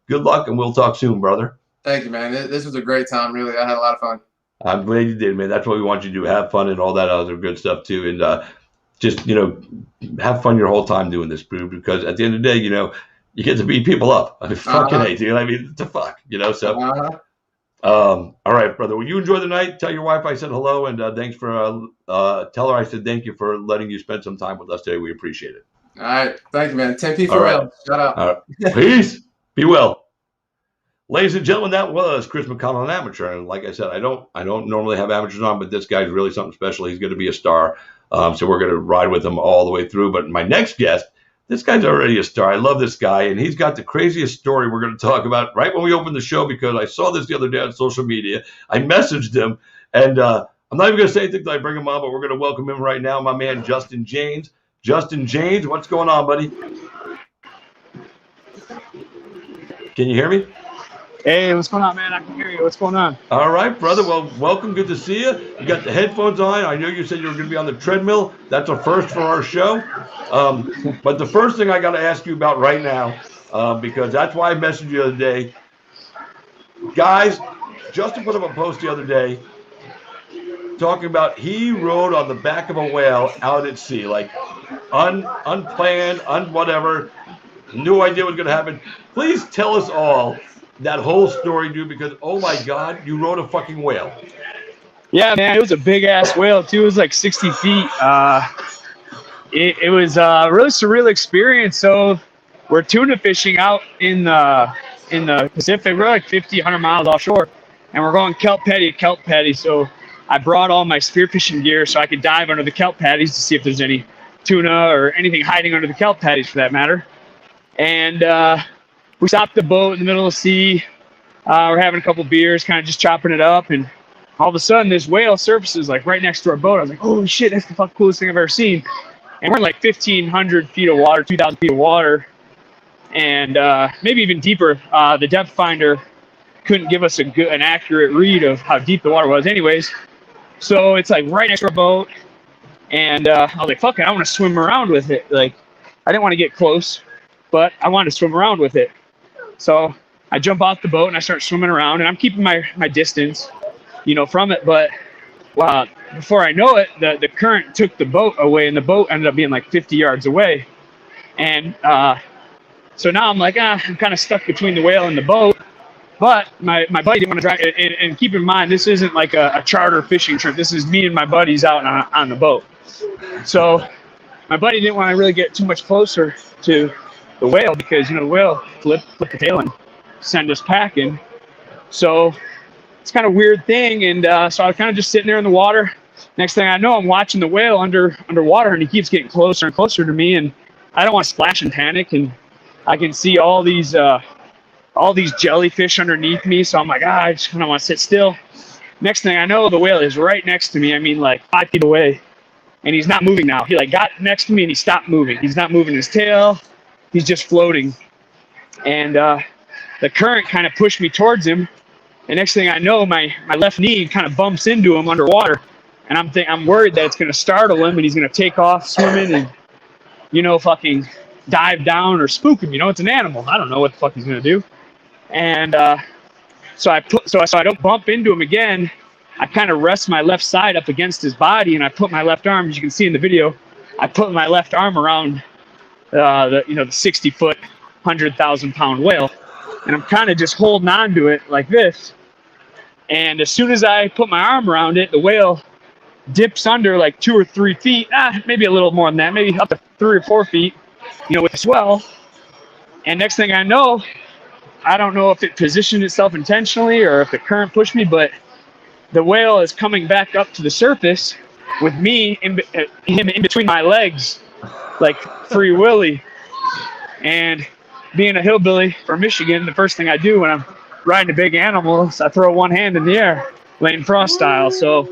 good luck, and we'll talk soon, brother. Thank you, man. This was a great time, really. I had a lot of fun. I'm glad you did, man. That's what we want you to do. Have fun and all that other good stuff, too. And just, have fun your whole time doing this, dude, because at the end of the day, you get to beat people up. I mean, fucking hate, dude. I mean, it's a fuck, so. All right, brother. Well, you enjoy the night. Tell your wife I said hello, and thanks for tell her I said thank you for letting you spend some time with us today. We appreciate it. All right. Thank you, man. 10P for real. Shout out. All right. Peace. Be well. Ladies and gentlemen, that was Chris McConnell, an amateur. And like I said, I don't normally have amateurs on, but this guy's really something special. He's going to be a star. So we're going to ride with him all the way through. But my next guest, this guy's already a star. I love this guy, and he's got the craziest story we're going to talk about right when we open the show, because I saw this the other day on social media. I messaged him, and I'm not even going to say anything until I bring him on, but we're going to welcome him right now, my man Justin Jaynes. Justin Jaynes, what's going on, buddy? Can you hear me? Hey, what's going on, man? I can hear you. What's going on? All right, brother. Well, welcome. Good to see you. You got the headphones on. I know you said you were going to be on the treadmill. That's a first for our show. But the first thing I got to ask you about right now, because that's why I messaged you the other day. Guys, Justin put up a post the other day talking about he rode on the back of a whale out at sea, like unplanned, whatever. No idea what's going to happen. Please tell us all that whole story, dude, because, oh, my God, you rode a fucking whale. Yeah, man, it was a big-ass whale, too. It was like 60 feet. It was a really surreal experience. So we're tuna fishing out in the Pacific. We're like 50, 100 miles offshore, and we're going kelp patty. So I brought all my spearfishing gear so I could dive under the kelp patties to see if there's any tuna or anything hiding under the kelp patties, for that matter. And we stopped the boat in the middle of the sea. We're having a couple beers, kind of just chopping it up, and all of a sudden this whale surfaces like right next to our boat. I was like, holy shit, that's the coolest thing I've ever seen. And we're in like 1,500 feet of water, 2,000 feet of water, and maybe even deeper. The depth finder couldn't give us an accurate read of how deep the water was anyways. So it's like right next to our boat, and I was like, fuck it, I want to swim around with it. Like, I didn't want to get close, but I wanted to swim around with it. So I jump off the boat and I start swimming around, and I'm keeping my distance, from it. But before I know it, the current took the boat away, and the boat ended up being like 50 yards away. And so now I'm like, I'm kind of stuck between the whale and the boat. But my buddy didn't want to drive. And keep in mind, this isn't like a charter fishing trip. This is me and my buddies out on the boat. So my buddy didn't want to really get too much closer to the whale, because the whale flip the tail and send us packing. So it's kind of a weird thing. And so I was kind of just sitting there in the water. Next thing I know, I'm watching the whale underwater, and he keeps getting closer and closer to me. And I don't want to splash and panic. And I can see all these jellyfish underneath me. So I'm like, I just kind of want to sit still. Next thing I know, the whale is right next to me. I mean, like 5 feet away. And he's not moving now. He got next to me and he stopped moving. He's not moving his tail. He's just floating. And the current kind of pushed me towards him. And next thing I know, my left knee kind of bumps into him underwater. And I'm worried that it's going to startle him and he's going to take off swimming and, you know, fucking dive down or spook him. You know, it's an animal. I don't know what the fuck he's going to do. And so I don't bump into him again. I kind of rest my left side up against his body, and I put my left arm, as you can see in the video, I put my left arm around the 60-foot, 100,000-pound whale, and I'm kind of just holding on to it like this. And as soon as I put my arm around it, the whale dips under like 2 or 3 feet, maybe a little more than that, maybe up to 3 or 4 feet, with the swell. And next thing I know, I don't know if it positioned itself intentionally or if the current pushed me, but the whale is coming back up to the surface with me him in between my legs, like Free Willy. And being a hillbilly from Michigan, the first thing I do when I'm riding a big animal is I throw one hand in the air, Lane Frost style. So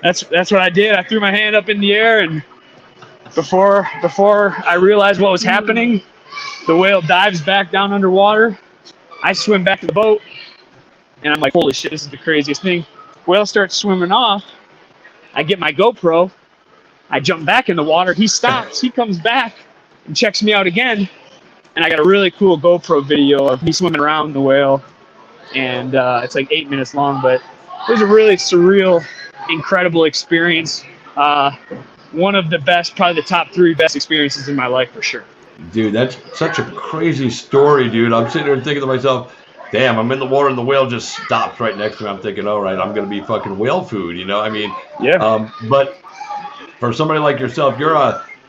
that's what I did. I threw my hand up in the air, and before I realized what was happening, the whale dives back down underwater. I swim back to the boat, and I'm like, holy shit, this is the craziest thing. Whale starts swimming off. I get my GoPro. I jump back in the water. He stops. He comes back and checks me out again. And I got a really cool GoPro video of me swimming around the whale. And it's like 8 minutes long, but it was a really surreal, incredible experience. One of the best, probably the top 3 best experiences in my life for sure. Dude, that's such a crazy story, dude. I'm sitting there thinking to myself, damn, I'm in the water and the whale just stops right next to me. I'm thinking, all right, I'm going to be fucking whale food, I mean, yeah. But for somebody like yourself,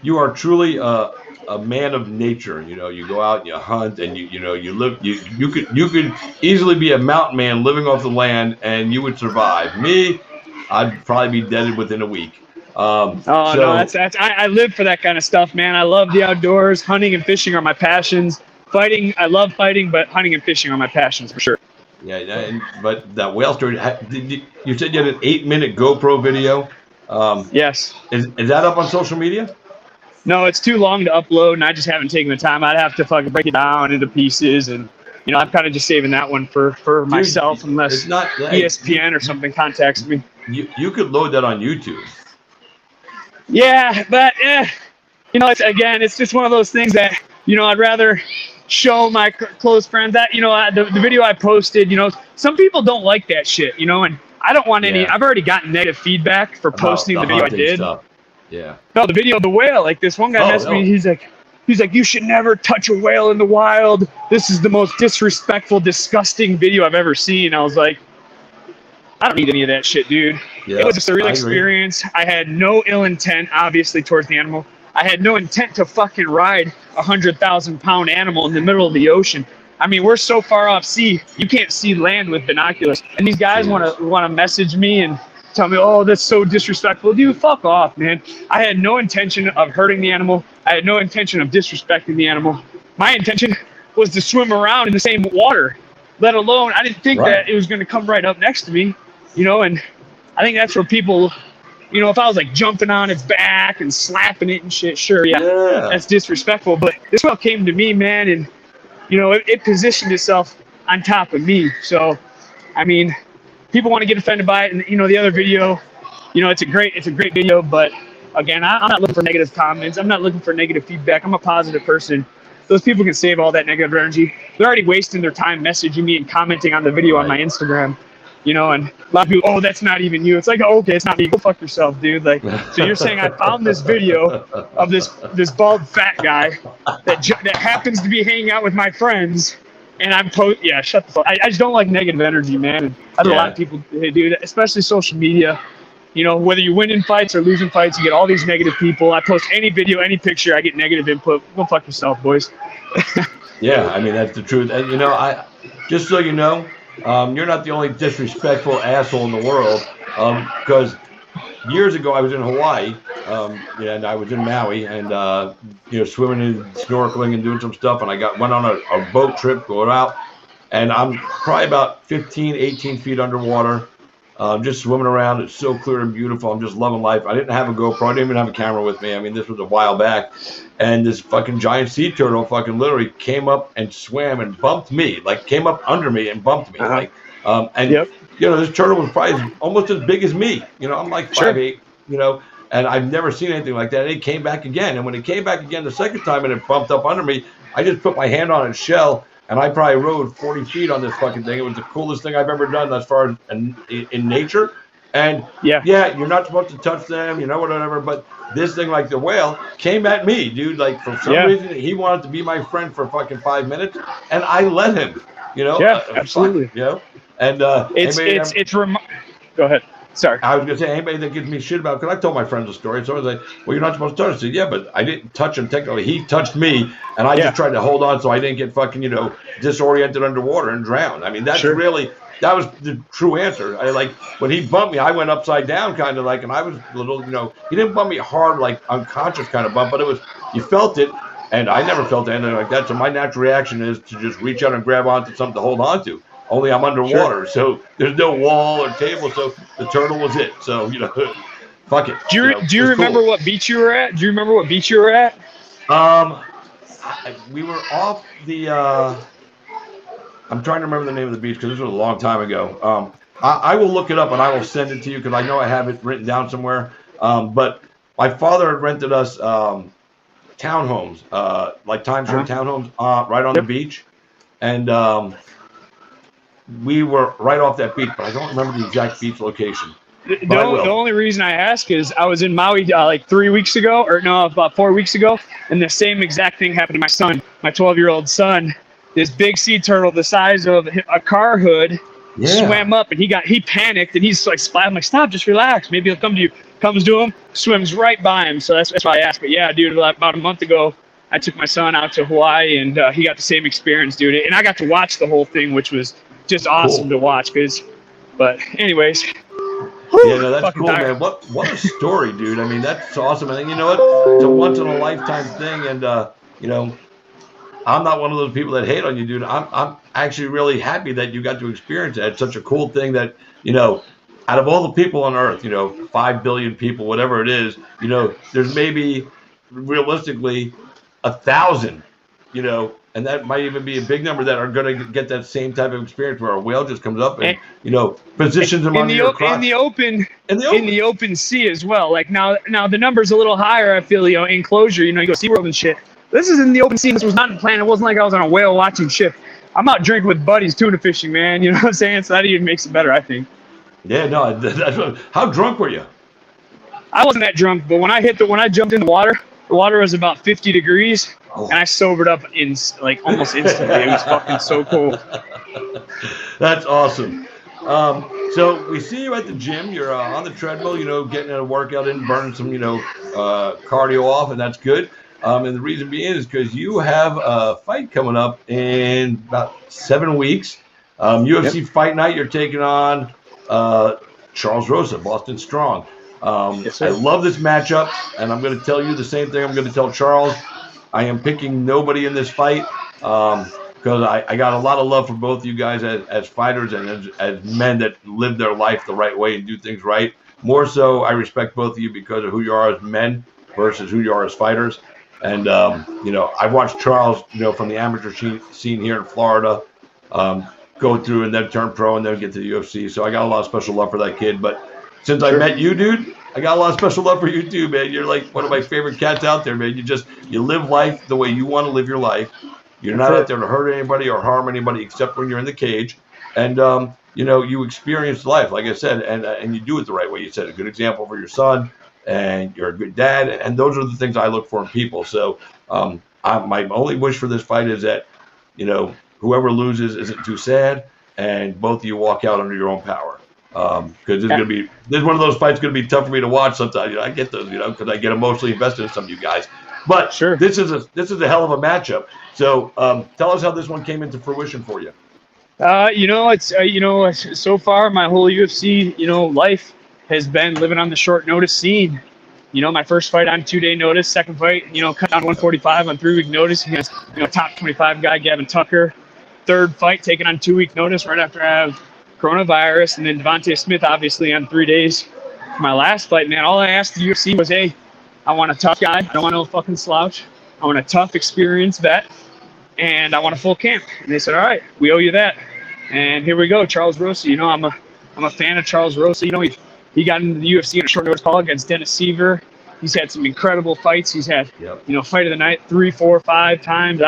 you are truly a man of nature. You go out and you hunt, and you live. You could easily be a mountain man living off the land, and you would survive. Me, I'd probably be dead within a week. No, that's I live for that kind of stuff, man. I love the outdoors. Hunting and fishing are my passions. Fighting, I love fighting, but hunting and fishing are my passions for sure. Yeah, but that whale story, you said you had an 8-minute GoPro video. Yes. Is that up on social media? No, it's too long to upload, and I just haven't taken the time. I'd have to fucking break it down into pieces, and I'm kind of just saving that one for myself, unless ESPN or something contacts me. You could load that on YouTube. Yeah, but it's just one of those things that I'd rather show my close friends that the video I posted. Some people don't like that shit. And I don't want any. I've already gotten negative feedback for posting the video I did. Stuff. Yeah. No, the video of the whale. Like this one guy messaged me. He's like, you should never touch a whale in the wild. This is the most disrespectful, disgusting video I've ever seen. I was like, I don't need any of that shit, dude. Yeah, it was a surreal experience. I had no ill intent, obviously, towards the animal. I had no intent to fucking ride a 100,000-pound animal in the middle of the ocean. I mean, we're so far off sea, you can't see land with binoculars. And these guys want to message me and tell me, oh, that's so disrespectful. Dude, fuck off, man. I had no intention of hurting the animal. I had no intention of disrespecting the animal. My intention was to swim around in the same water, let alone, I didn't think that it was going to come right up next to me, and I think that's where people, if I was like jumping on its back and slapping it and shit, sure, that's disrespectful. But this whale came to me, man, and, it positioned itself on top of me. So, I mean, people want to get offended by it. And, the other video, it's a great video. But, again, I'm not looking for negative comments. I'm not looking for negative feedback. I'm a positive person. Those people can save all that negative energy. They're already wasting their time messaging me and commenting on the video on my Instagram. And a lot of people, oh, that's not even you. It's like, oh, okay, it's not me. Go fuck yourself, dude. Like, so you're saying I found this video of this bald fat guy that happens to be hanging out with my friends, and I'm shut the fuck. I just don't like negative energy, man. And I know a lot of people do that, especially social media. Whether you win in fights or losing fights, you get all these negative people. I post any video, any picture, I get negative input. Go fuck yourself, boys. Yeah, I mean, that's the truth. And, I just so you know, you're not the only disrespectful asshole in the world, because years ago I was in Hawaii, and I was in Maui, and swimming and snorkeling and doing some stuff, and I went on a boat trip going out, and I'm probably about 15, 18 feet underwater, just swimming around. It's so clear and beautiful. I'm just loving life. I didn't have a GoPro. I didn't even have a camera with me. I mean, this was a while back. And this fucking giant sea turtle fucking literally came up and swam and bumped me, like came up under me and bumped me. Like, you know, this turtle was probably almost as big as me. You know, I'm like 5'8", you know, and I've never seen anything like that. And it came back again. And when it came back again the second time and it bumped up under me, I just put my hand on its shell. And I probably rode 40 feet on this fucking thing. It was the coolest thing I've ever done as far as in nature. And yeah, you're not supposed to touch them, you know, whatever. But this thing, like the whale, came at me, dude. Like for some reason, he wanted to be my friend for fucking 5 minutes, and I let him. You know, absolutely. You know, and go ahead. Sorry. I was gonna say, anybody that gives me shit about, because I told my friends the story, so I was like, well, you're not supposed to touch. I said, yeah, but I didn't touch him technically. He touched me, and I just tried to hold on so I didn't get fucking, you know, disoriented underwater and drown. I mean, that's really, that was the true answer. I like, when he bumped me, I went upside down kind of like, and I was a little, you know, he didn't bump me hard, like unconscious kind of bump, but it was, you felt it, and I never felt anything like that. So my natural reaction is to just reach out and grab onto something to hold on to. Only I'm underwater, so there's no wall or table, so the turtle was it. So, you know, fuck it. Do you remember what beach you were at? Do you remember what beach you were at? We were off the, I'm trying to remember the name of the beach because this was a long time ago. I will look it up and I will send it to you because I know I have it written down somewhere. But my father had rented us townhomes, like timeshare townhomes right on the beach. And we were right off that beach, but I don't remember the exact beach location. The only reason I ask is I was in Maui like 3 weeks ago, or no, about 4 weeks ago, and the same exact thing happened to my son, my 12-year-old son. This big sea turtle the size of a car hood swam up, and he panicked, and he's like, I'm like, stop, just relax, maybe he'll come to you. Comes to him, swims right by him. So that's why I asked. But yeah, dude, about a month ago, I took my son out to Hawaii, and he got the same experience, dude. And I got to watch the whole thing, which was just awesome to watch. But anyways. Yeah, no, that's cool, man. What a story, dude. I mean, that's awesome. And you know what? It's a once in a lifetime thing. And you know, I'm not one of those people that hate on you, dude. I'm actually really happy that you got to experience that. It's such a cool thing that, you know, out of all the people on Earth, you know, 5 billion people, whatever it is, you know, there's maybe realistically 1,000, you know, and that might even be a big number that are going to get that same type of experience where a whale just comes up and you know, positions them under your crotch. In the open sea as well. Like now the number's a little higher. I feel, you know, in closure, you know, you go SeaWorld and shit. This is in the open sea. This was not planned. It wasn't like I was on a whale watching ship. I'm out drinking with buddies, tuna fishing, man. You know what I'm saying? So that even makes it better, I think. Yeah, no, that's what. How drunk were you? I wasn't that drunk, but when I jumped in the water was about 50 degrees. And I sobered up in like almost instantly. It was fucking so cool. That's awesome. So we see you at the gym. You're on the treadmill, you know, getting a workout in, burning some, you know, cardio off, and that's good. And the reason being is because you have a fight coming up in about 7 weeks. UFC Fight Night. You're taking on Charles Rosa, Boston Strong. Yes, I love this matchup, and I'm going to tell you the same thing I'm going to tell Charles. I am picking nobody in this fight because I got a lot of love for both you guys as fighters and as men that live their life the right way and do things right. More so, I respect both of you because of who you are as men versus who you are as fighters. And, you know, I've watched Charles, you know, from the amateur scene here in Florida go through and then turn pro and then get to the UFC. So I got a lot of special love for that kid. But since I met you, dude, I got a lot of special love for you too, man. You're like one of my favorite cats out there, man. You live life the way you want to live your life. You're not out there to hurt anybody or harm anybody except when you're in the cage. And, you know, you experience life, like I said, and you do it the right way. You set a good example for your son, and you're a good dad. And those are the things I look for in people. So my only wish for this fight is that, you know, whoever loses isn't too sad, and both of you walk out under your own power. Because this one of those fights going to be tough for me to watch sometimes. You know, I get those, you know, because I get emotionally invested in some of you guys. But this is a hell of a matchup. So tell us how this one came into fruition for you. You know, it's you know, so far my whole UFC, you know, life has been living on the short notice scene. You know, my first fight on 2-day notice, second fight, you know, cut down 145 on 3-week notice against, you know, top 25 guy Gavin Tucker. Third fight taken on 2-week notice right after I have coronavirus, and then Devontae Smith obviously on 3 days for my last fight, man. All I asked the UFC was, hey, I want a tough guy. I don't want no fucking slouch. I want a tough, experienced vet, and I want a full camp. And they said, all right, we owe you that. And here we go, Charles Rosa. You know, I'm a fan of Charles Rosa. You know, he got into the UFC in a short notice call against Dennis Seaver. He's had some incredible fights. He's had, you know, fight of the night 3, 4, 5 times.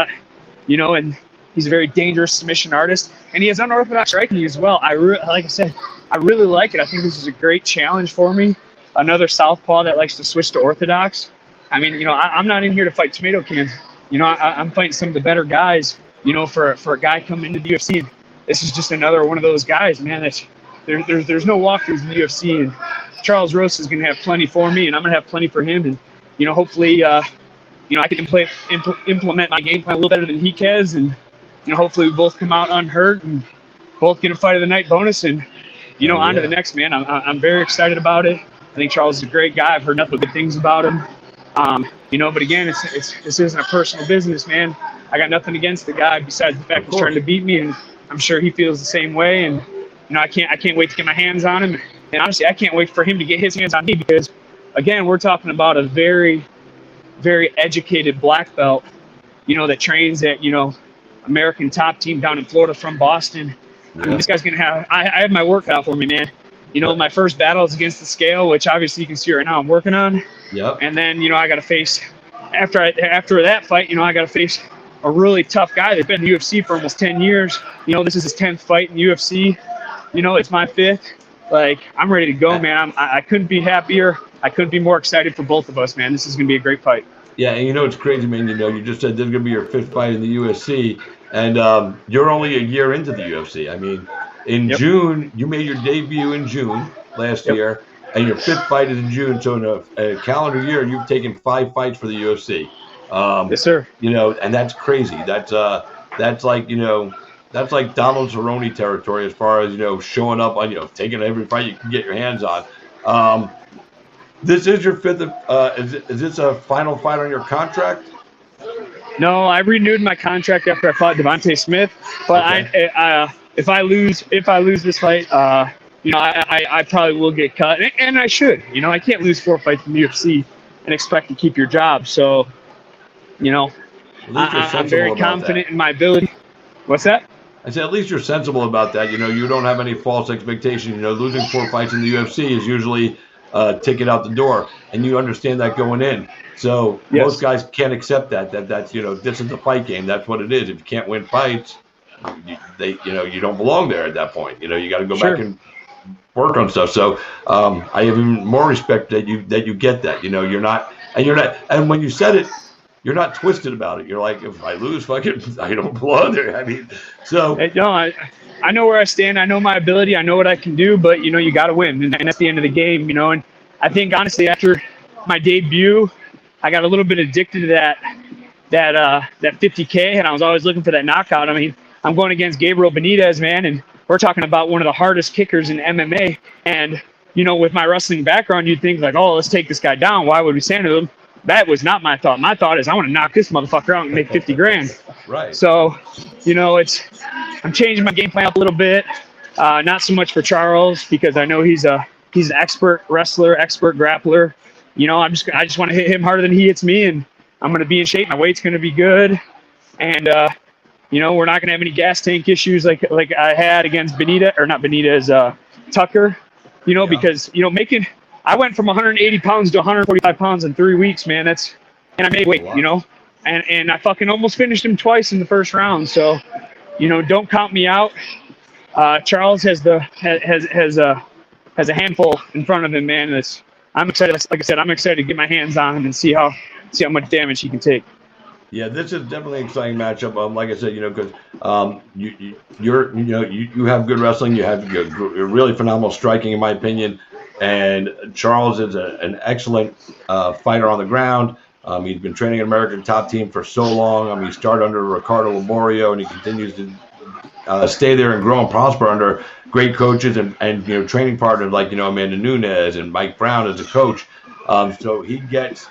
You know, and he's a very dangerous submission artist, and he has unorthodox striking as well. Like I said, I really like it. I think this is a great challenge for me. Another southpaw that likes to switch to orthodox. I mean, you know, I'm not in here to fight tomato cans. You know, I'm fighting some of the better guys. You know, for a guy coming into the UFC, and this is just another one of those guys, man. That there's no walkthroughs in the UFC, and Charles Rosa is going to have plenty for me, and I'm going to have plenty for him. And you know, hopefully, you know, I can implement my game plan a little better than he can, and you know, hopefully we both come out unhurt and both get a fight of the night bonus, and you know, on to the next, man. I'm very excited about it. I think Charles is a great guy. I've heard nothing but good things about him. You know, but again, this isn't a personal business, man. I got nothing against the guy besides the fact he's trying to beat me, and I'm sure he feels the same way. And you know, I can't wait to get my hands on him. And honestly, I can't wait for him to get his hands on me, because again, we're talking about a very, very educated black belt, you know, that trains at, you know, American top team down in Florida from Boston. I mean, this guy's going to have, I have my work cut out for me, man. You know, my first battle is against the scale, which obviously you can see right now I'm working on. Yep. And then, you know, I got to face, after that fight, you know, I got to face a really tough guy that's been in the UFC for almost 10 years. You know, this is his 10th fight in the UFC. You know, it's my 5th. Like, I'm ready to go, man. I couldn't be happier. I couldn't be more excited for both of us, man. This is going to be a great fight. Yeah, and you know, it's crazy, man. You know, you just said this is going to be your 5th fight in the UFC, and you're only a year into the UFC. I mean, in June, you made your debut in June last year, and your 5th fight is in June. So in a calendar year, you've taken 5 fights for the UFC. Yes, sir. You know, and that's crazy. That's like, you know, that's like Donald Cerrone territory as far as, you know, showing up on, you know, taking every fight you can get your hands on. This is your 5th. Is this a final fight on your contract? No, I renewed my contract after I fought Devontae Smith. But if I lose this fight, you know, I probably will get cut, and I should. You know, I can't lose 4 fights in the UFC and expect to keep your job. So, you know, I'm very confident in my ability. What's that? I said, at least you're sensible about that. You know, you don't have any false expectation. You know, losing 4 fights in the UFC is usually ticket out the door, and you understand that going in. So most guys can't accept that's, you know, this is the fight game. That's what it is. If you can't win fights, you know, you don't belong there at that point. You know, you got to go back and work on stuff. So I have even more respect that you get that. You know, you're not, and when you said it, you're not twisted about it. You're like, if I lose, fucking, I don't belong there. I mean, so. No, I know where I stand. I know my ability. I know what I can do. But, you know, you got to win. And that's the end of the game, you know. And I think, honestly, after my debut, I got a little bit addicted to that 50K. And I was always looking for that knockout. I mean, I'm going against Gabriel Benitez, man. And we're talking about one of the hardest kickers in MMA. And, you know, with my wrestling background, you'd think, like, oh, let's take this guy down. Why would we stand to him? That was not my thought. My thought is I want to knock this motherfucker out and make 50 grand. Right. So, you know, I'm changing my game plan up a little bit. Not so much for Charles, because I know he's an expert wrestler, expert grappler. You know, I just want to hit him harder than he hits me, and I'm going to be in shape. My weight's going to be good. And, you know, we're not going to have any gas tank issues like I had against Tucker, you know, because, you know, I went from 180 pounds to 145 pounds in 3 weeks, man. And I made weight, you know, and I fucking almost finished him twice in the first round. So, you know, don't count me out. Charles has a handful in front of him, man. I'm excited. Like I said, I'm excited to get my hands on him and see how much damage he can take. Yeah, this is definitely an exciting matchup. Like I said, you know, because you have good wrestling, you have really phenomenal striking, in my opinion. And Charles is an excellent fighter on the ground. He's been training at American top team for so long. He started under Ricardo Laborio, and he continues to stay there and grow and prosper under great coaches and you know, training partners like, you know, Amanda Nunes and Mike Brown as a coach. So he gets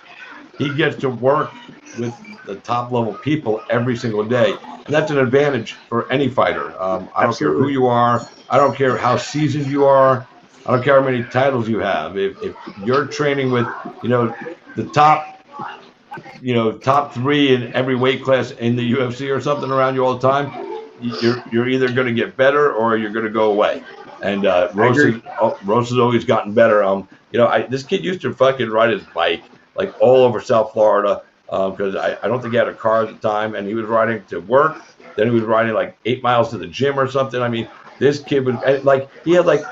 to work with the top level people every single day. and that's an advantage for any fighter. I don't care who Absolutely. you are. I don't care how seasoned you are. I don't care how many titles you have. If you're training with, the top 3 in every weight class in the UFC or something around you all the time, you're either going to get better or you're going to go away. And Rosa's always gotten better. This kid used to fucking ride his bike like all over South Florida because I don't think he had a car at the time, and he was riding to work. Then he was riding like 8 miles to the gym or something. I mean, this kid was like, he had like,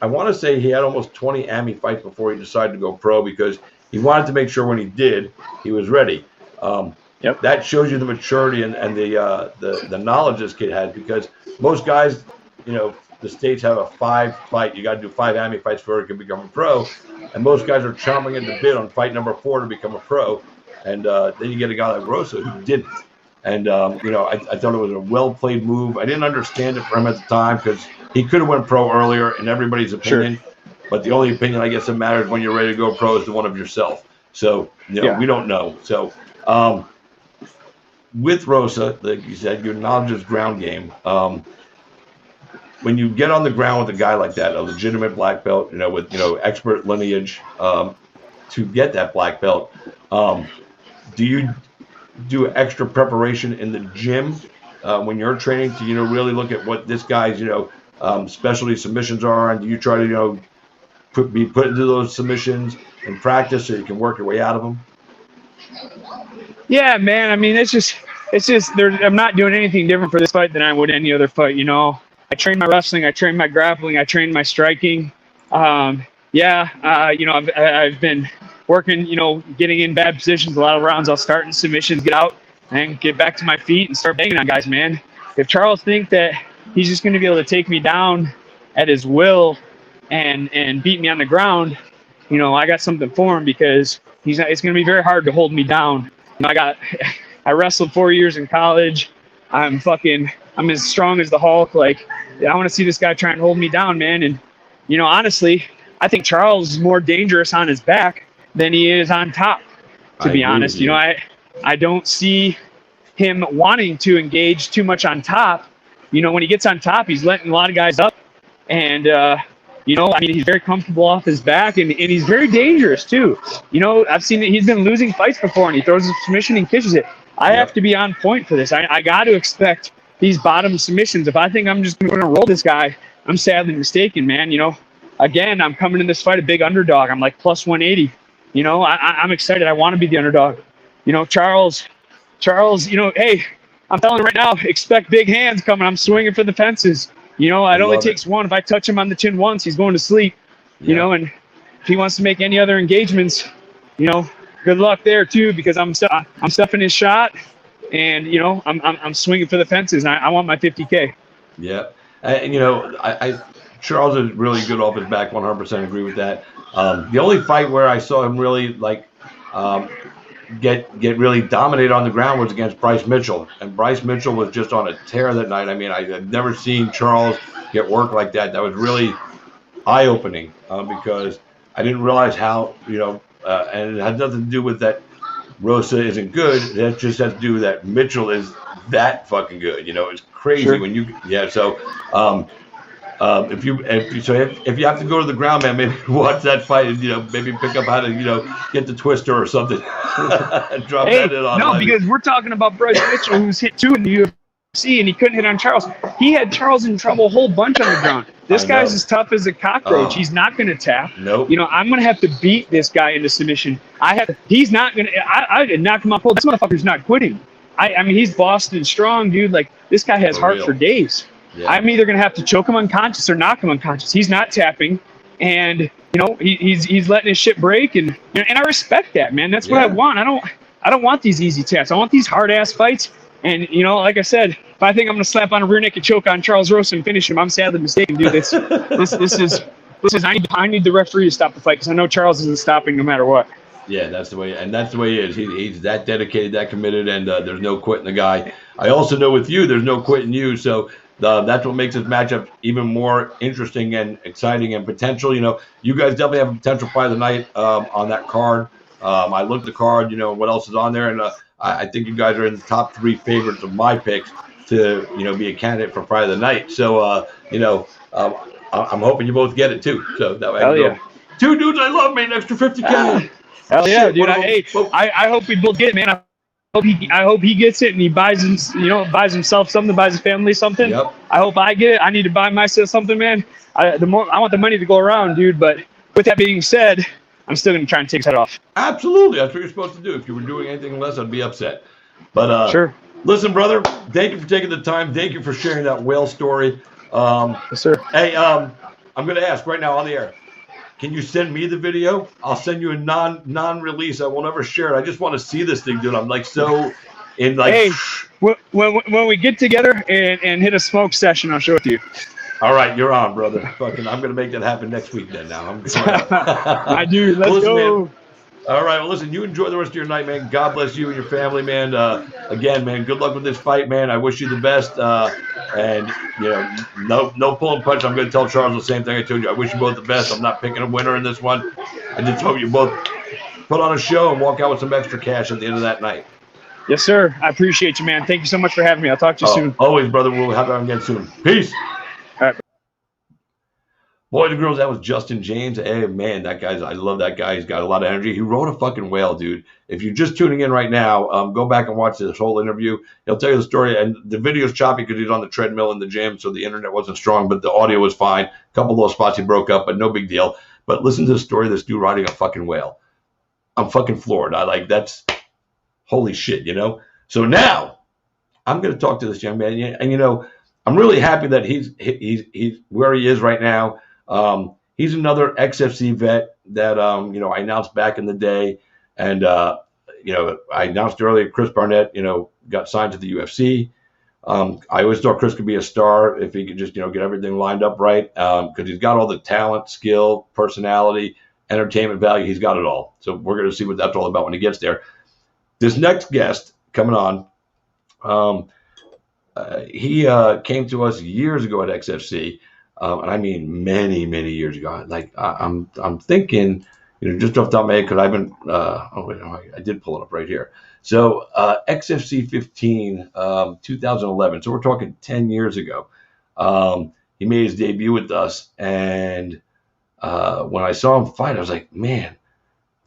I want to say he had almost 20 AMI fights before he decided to go pro because he wanted to make sure when he did, he was ready. That shows you the maturity and the knowledge this kid had, because most guys, the states have a 5-fight. You got to do 5 AMI fights before you can become a pro, and most guys are chomping at the bit on fight number 4 to become a pro. And then you get a guy like Rosa who didn't. And I thought it was a well-played move. I didn't understand it for him at the time because he could have went pro earlier in everybody's opinion. Sure. But the only opinion I guess that matters when you're ready to go pro is the one of yourself. So we don't know. So with Rosa, like you said, your knowledge is ground game. When you get on the ground with a guy like that, a legitimate black belt, with expert lineage, to get that black belt, do you do extra preparation in the gym when you're training to really look at what this guy's specialty submissions are, and do you try to be put into those submissions in practice so you can work your way out of them? Yeah, man. I mean, it's just I'm not doing anything different for this fight than I would any other fight. I train my wrestling, I train my grappling, I train my striking. I've been working, getting in bad positions. A lot of rounds I'll start in submissions, get out, and get back to my feet and start banging on guys, man. If Charles thinks that he's just going to be able to take me down at his will and beat me on the ground, I got something for him, because it's going to be very hard to hold me down. I wrestled 4 years in college. I'm as strong as the Hulk. Like, I want to see this guy try and hold me down, man. And, honestly, I think Charles is more dangerous on his back than he is on top, to be honest. I don't see him wanting to engage too much on top. When he gets on top, he's letting a lot of guys up. And, he's very comfortable off his back, and he's very dangerous, too. I've seen that he's been losing fights before, and he throws a submission and kisses it. I have to be on point for this. I got to expect these bottom submissions. If I think I'm just going to roll this guy, I'm sadly mistaken, man. Again, I'm coming in this fight a big underdog. I'm like plus 180. I'm excited. I want to be the underdog. Charles, hey, I'm telling you right now, expect big hands coming. I'm swinging for the fences. It only takes one. If I touch him on the chin once, he's going to sleep. And if he wants to make any other engagements, good luck there too, because I'm stuffing his shot, and I'm swinging for the fences. And I want my 50K. Yeah, Charles is really good off his back. 100% agree with that. The only fight where I saw him really get really dominated on the ground was against Bryce Mitchell, and Bryce Mitchell was just on a tear that night. I mean, I've never seen Charles get work like that. That was really eye-opening because I didn't realize how, and it had nothing to do with that Rosa isn't good. That just has to do with that Mitchell is that fucking good. It's crazy. Sure. When if you have to go to the ground, man, maybe watch that fight and maybe pick up how to get the twister or something. Drop that in on. No, because we're talking about Bryce Mitchell, who's hit 2 in the UFC, and he couldn't hit on Charles. He had Charles in trouble a whole bunch on the ground. This guy's as tough as a cockroach. He's not going to tap. Nope. I'm going to have to beat this guy into submission. He's not going to. I knock him out cold. This motherfucker's not quitting. I mean, he's Boston strong, dude. Like, this guy has heart for days. Yeah. I'm either going to have to choke him unconscious or knock him unconscious. He's not tapping, and he's letting his shit break, and I respect that, man. That's what I want. I don't want these easy taps. I want these hard ass fights. And like I said, if I think I'm going to slap on a rear naked choke on Charles Rosa and finish him, I'm sadly mistaken, dude. This is I need the referee to stop the fight, because I know Charles isn't stopping no matter what. Yeah, that's the way, and that's the way he is. He's that dedicated, that committed, and there's no quitting the guy. I also know with you, there's no quitting you. So. That's what makes this matchup even more interesting and exciting and potential. You guys definitely have a potential fight of the night on that card. I looked at the card, what else is on there, and I think you guys are in the top 3 favorites of my picks to, be a candidate for Friday the night. So, I'm hoping you both get it too. So that way I can go, 2 dudes I love made an extra 50K. Hell yeah, Shit, dude! well, I hope we both get it, man. I hope he gets it and he buys buys himself something, buys his family something. Yep. I hope I get it. I need to buy myself something, man. I want the money to go around, dude. But with that being said, I'm still gonna try and take his head off. Absolutely, that's what you're supposed to do. If you were doing anything less, I'd be upset. But sure. Listen, brother, thank you for taking the time. Thank you for sharing that whale story. Yes, sir. Hey, I'm going to ask right now on the air. Can you send me the video? I'll send you a non-release. I won't ever share it. I just want to see this thing, dude. I'm like so in like. Hey, when we get together and hit a smoke session, I'll show it to you. All right, you're on, brother. Fucking, I'm going to make that happen next week then. Now I do. Let's go. Man. All right, well, listen, you enjoy the rest of your night, man. God bless you and your family, man. Again, man, good luck with this fight, man. I wish you the best. And, no pulling punch. I'm going to tell Charles the same thing I told you. I wish you both the best. I'm not picking a winner in this one. I just hope you both put on a show and walk out with some extra cash at the end of that night. Yes, sir. I appreciate you, man. Thank you so much for having me. I'll talk to you soon. Always, brother. We'll have you on again soon. Peace. All right. Boys and girls, that was Justin Jaynes. Hey, man, I love that guy. He's got a lot of energy. He wrote a fucking whale, dude. If you're just tuning in right now, go back and watch this whole interview. He'll tell you the story. And the video's choppy because he's on the treadmill in the gym, so the internet wasn't strong, but the audio was fine. A couple little spots he broke up, but no big deal. But listen to the story of this dude riding a fucking whale. I'm fucking floored. That's holy shit, So now I'm going to talk to this young man. And, I'm really happy that he's where he is right now. He's another XFC vet that, I announced back in the day. And, I announced earlier, Chris Barnett, got signed to the UFC. I always thought Chris could be a star if he could just, get everything lined up right. Because he's got all the talent, skill, personality, entertainment value. He's got it all. So we're going to see what that's all about when he gets there. This next guest coming on, he came to us years ago at XFC. And I mean many, many years ago. Like I'm thinking, just off the top of my head, because I've been. I did pull it up right here. So XFC 15, 2011. So we're talking 10 years ago. He made his debut with us, and when I saw him fight, I was like, man,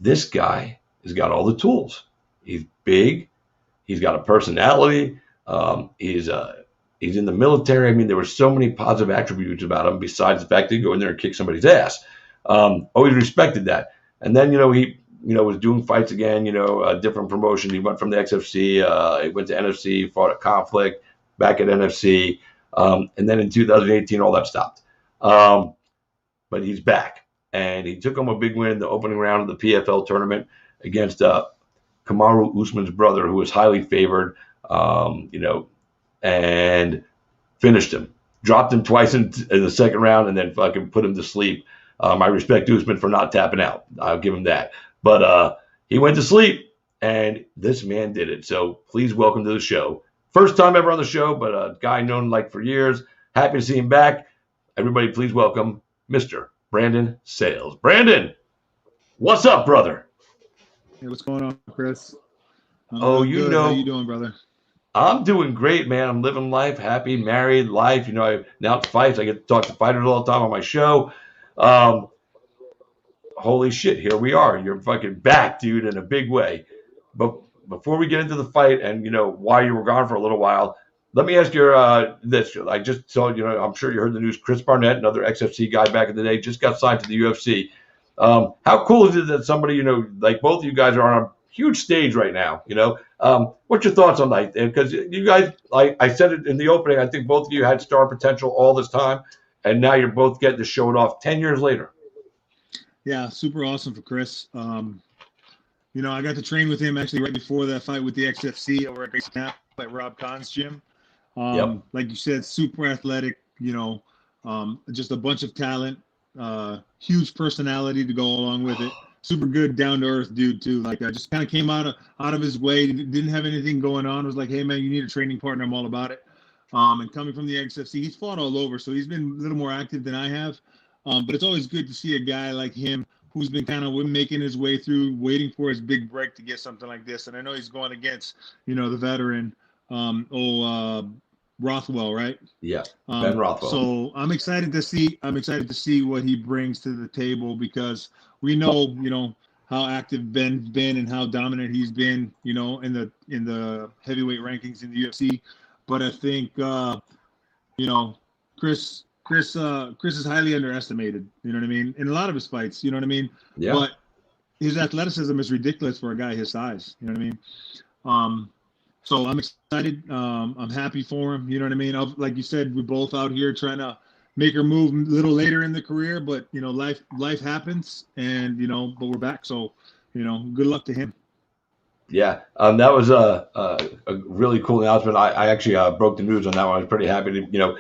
this guy has got all the tools. He's big. He's got a personality. He's in the military. I mean, there were so many positive attributes about him besides the fact that he'd go in there and kick somebody's ass. Always respected that. And then, he, was doing fights again, different promotions. He went from the XFC, he went to NFC, fought a Conflict, back at NFC. And then in 2018, all that stopped. But he's back. And he took home a big win in the opening round of the PFL tournament against Kamaru Usman's brother, who was highly favored, and finished him. Dropped him twice in the second round and then fucking put him to sleep. I respect Usman for not tapping out. I'll give him that. But he went to sleep, and this man did it. So please welcome to the show. First time ever on the show, but a guy known like for years. Happy to see him back. Everybody, please welcome Mr. Brandon Sayles. Brandon, what's up, brother? Hey, what's going on, Chris? How you doing, brother? I'm doing great, man. I'm living life, happy, married life. I announce fights. I get to talk to fighters all the time on my show. Holy shit, here we are. You're fucking back, dude, in a big way. But before we get into the fight and, why you were gone for a little while, let me ask you this. I just told you, I'm sure you heard the news. Chris Barnett, another XFC guy back in the day, just got signed to the UFC. How cool is it that somebody, like both of you guys are on a huge stage right now, what's your thoughts on that? Because you guys, like I said it in the opening, I think both of you had star potential all this time, and now you're both getting to show it off 10 years later. Yeah, super awesome for Chris. I got to train with him actually right before that fight with the XFC over at Gracie Camp at Rob Kahn's gym. Yep. Like you said, super athletic, just a bunch of talent, huge personality to go along with it. Super good, down to earth dude too. Like just kind of came out of his way. Didn't have anything going on. Was like, hey man, you need a training partner. I'm all about it. And coming from the XFC, he's fought all over, so he's been a little more active than I have. But it's always good to see a guy like him who's been kind of making his way through, waiting for his big break to get something like this. And I know he's going against, the veteran, Rothwell, right? Yeah, Ben Rothwell. So I'm excited to see what he brings to the table, because we know, how active Ben's been and how dominant he's been, in the heavyweight rankings in the UFC. But I think, Chris is highly underestimated. You know what I mean? In a lot of his fights, you know what I mean? Yeah. But his athleticism is ridiculous for a guy his size. You know what I mean? So I'm excited. I'm happy for him. You know what I mean? Like you said, we're both out here trying to make her move a little later in the career, but life happens, and but we're back. So good luck to him. Yeah, that was a really cool announcement. I actually broke the news on that one. I was pretty happy to,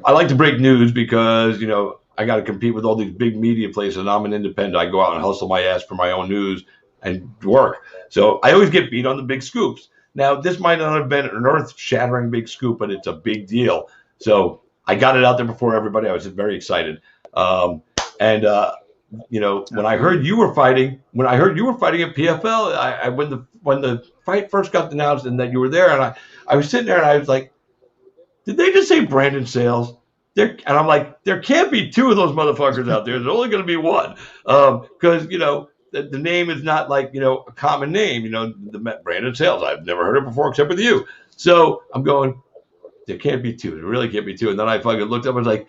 I like to break news because, I got to compete with all these big media places, and I'm an independent. I go out and hustle my ass for my own news and work. So I always get beat on the big scoops. Now, this might not have been an earth-shattering big scoop, but it's a big deal. So I got it out there before everybody. I was very excited. When I heard you were fighting at PFL, when the fight first got announced and that you were there, and I was sitting there and I was like, did they just say Brandon Sayles? And I'm like, there can't be two of those motherfuckers out there. There's only going to be one, because the name is not like a common name. The Brandon Sayles. I've never heard it before except with you. So I'm going, there can't be two. There really can't be two. And then I fucking looked up and was like,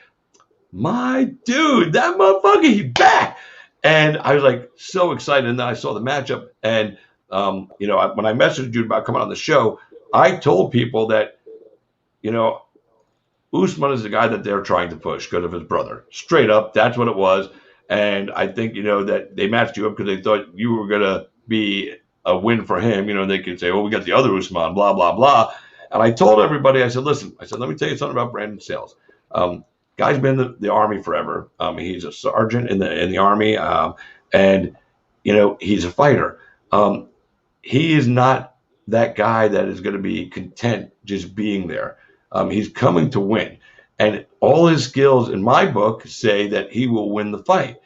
my dude, that motherfucker, he's back. And I was like so excited. And then I saw the matchup. And, when I messaged you about coming on the show, I told people that, Usman is the guy that they're trying to push because of his brother. Straight up, that's what it was. And I think, that they matched you up because they thought you were going to be a win for him. They could say, oh, we got the other Usman, blah, blah, blah. And I told everybody, I said, listen, let me tell you something about Brandon Sayles. Guy's been in the Army forever. He's a sergeant in the Army, and he's a fighter. He is not that guy that is going to be content just being there. He's coming to win, and all his skills in my book say that he will win the fight.